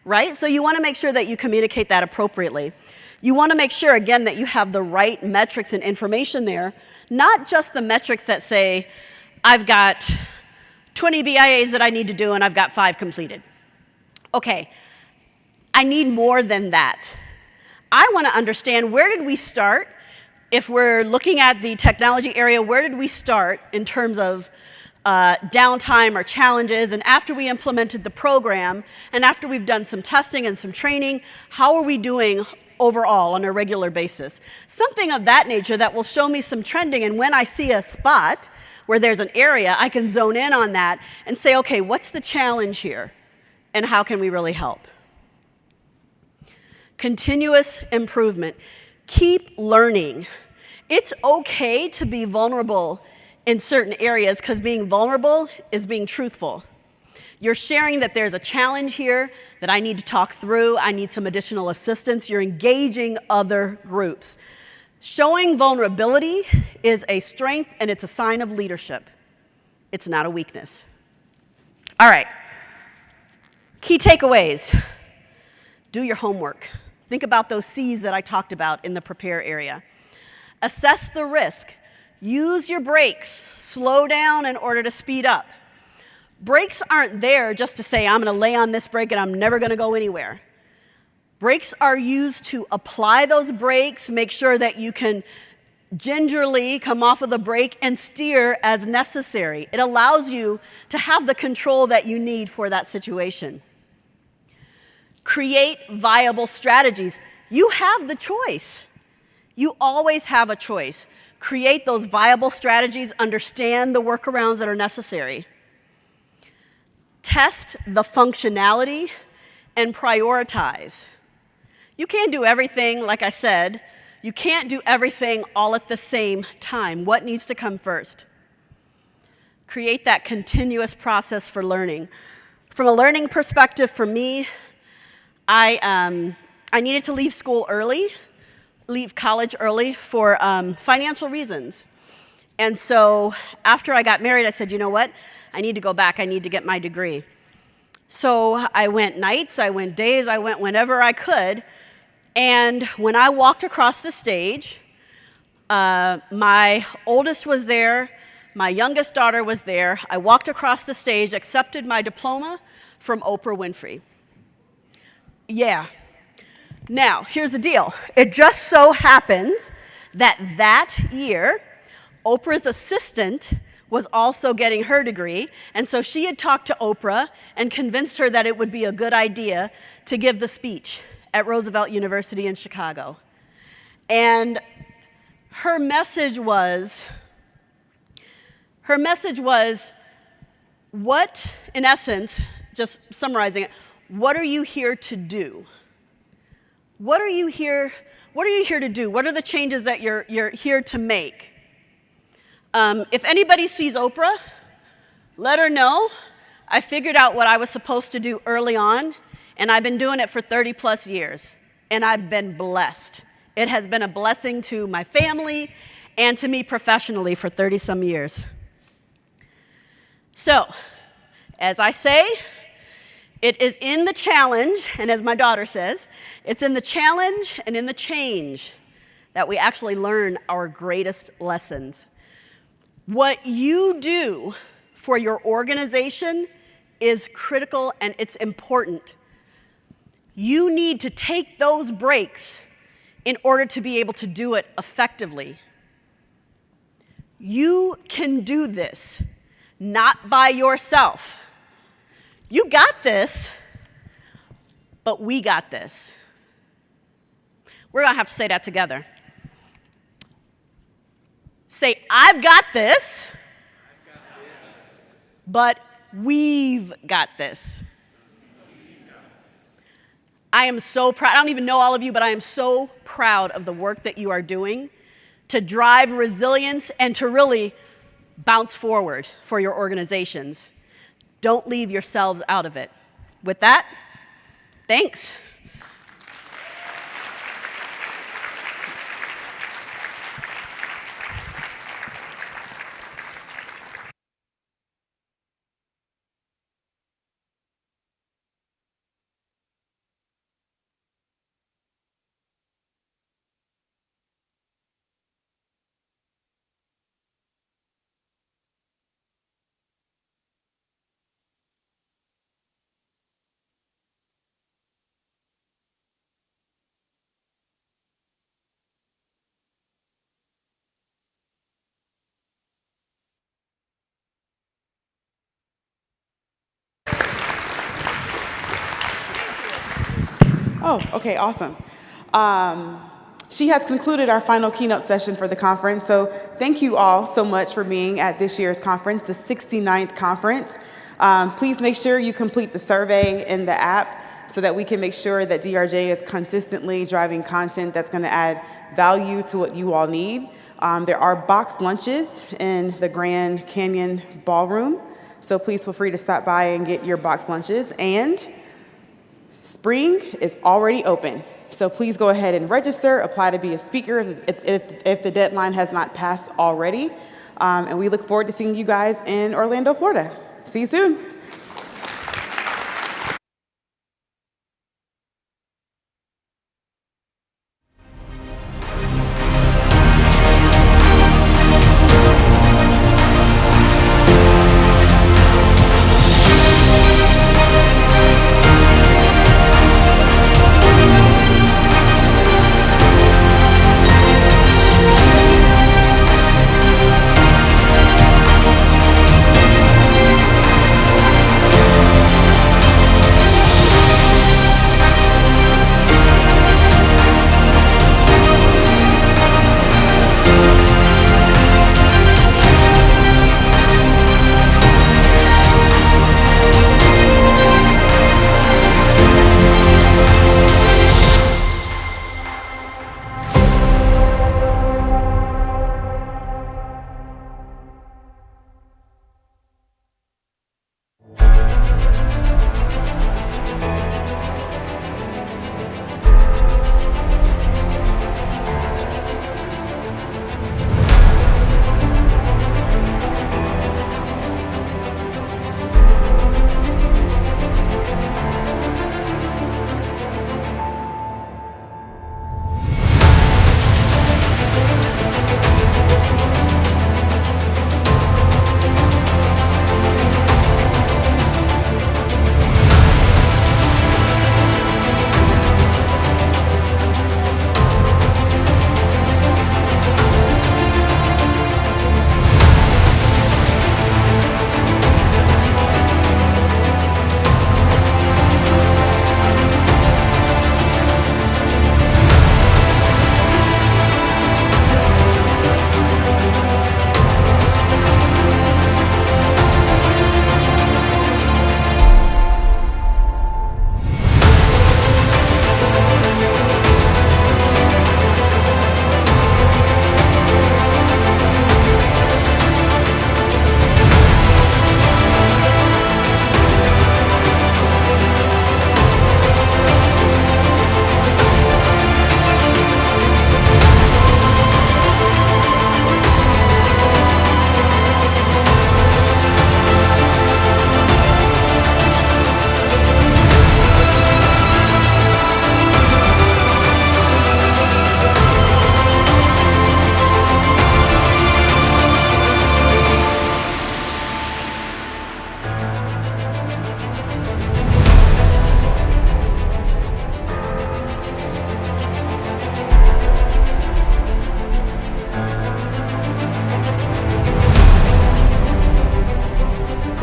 right? So you want to make sure that you communicate that appropriately. You want to make sure, again, that you have the right metrics and information there, not just the metrics that say, I've got 20 BIAs that I need to do and I've got 5 completed. Okay, I need more than that. I want to understand, where did we start? If we're looking at the technology area, where did we start in terms of downtime or challenges? And after we implemented the program, and after we've done some testing and some training, how are we doing overall on a regular basis? Something of that nature that will show me some trending, and when I see a spot where there's an area, I can zone in on that and say, okay, what's the challenge here? And how can we really help? Continuous improvement. Keep learning. It's okay to be vulnerable in certain areas, because being vulnerable is being truthful. You're sharing that there's a challenge here that I need to talk through, I need some additional assistance. You're engaging other groups. Showing vulnerability is a strength, and it's a sign of leadership. It's not a weakness. All right. Key takeaways. Do your homework. Think about those C's that I talked about in the prepare area. Assess the risk. Use your brakes. Slow down in order to speed up. Brakes aren't there just to say, I'm going to lay on this brake and I'm never going to go anywhere. Brakes are used to apply those brakes, make sure that you can gingerly come off of the brake and steer as necessary. It allows you to have the control that you need for that situation. Create viable strategies. You have the choice. You always have a choice. Create those viable strategies, understand the workarounds that are necessary. Test the functionality and prioritize. You can't do everything, like I said. You can't do everything all at the same time. What needs to come first? Create that continuous process for learning. From a learning perspective, for me, I needed to leave school early, leave college early for financial reasons. And so after I got married, I said, you know what? I need to go back. I need to get my degree. So I went nights, I went days, I went whenever I could. And when I walked across the stage, my oldest was there, my youngest daughter was there. I walked across the stage, accepted my diploma from Oprah Winfrey. Yeah, Now, here's the deal. It just so happens that year, Oprah's assistant was also getting her degree, and so she had talked to Oprah and convinced her that it would be a good idea to give the speech at Roosevelt University in Chicago. And her message was what, in essence, just summarizing it, what are you here to do? What are you here to do? What are the changes that you're here to make? If anybody sees Oprah, let her know I figured out what I was supposed to do early on, and I've been doing it for 30 plus years, and I've been blessed. It has been a blessing to my family and to me professionally for 30 some years. So, as I say, it is in the challenge, and as my daughter says, it's in the challenge and in the change that we actually learn our greatest lessons. What you do for your organization is critical and it's important. You need to take those breaks in order to be able to do it effectively. You can do this, not by yourself. You got this, but we got this. We're gonna have to say that together. Say, I've got this, but we've got this. I am so proud. I don't even know all of you, but I am so proud of the work that you are doing to drive resilience and to really bounce forward for your organizations. Don't leave yourselves out of it. With that, thanks. Oh, okay, awesome. She has concluded our final keynote session for the conference, so thank you all so much for being at this year's conference, the 69th conference. Please make sure you complete the survey in the app so that we can make sure that DRJ is consistently driving content that's going to add value to what you all need. There are boxed lunches in the Grand Canyon Ballroom, so please feel free to stop by and get your boxed lunches. And spring is already open, so please go ahead and register, apply to be a speaker if the deadline has not passed already. And we look forward to seeing you guys in Orlando, Florida. See you soon.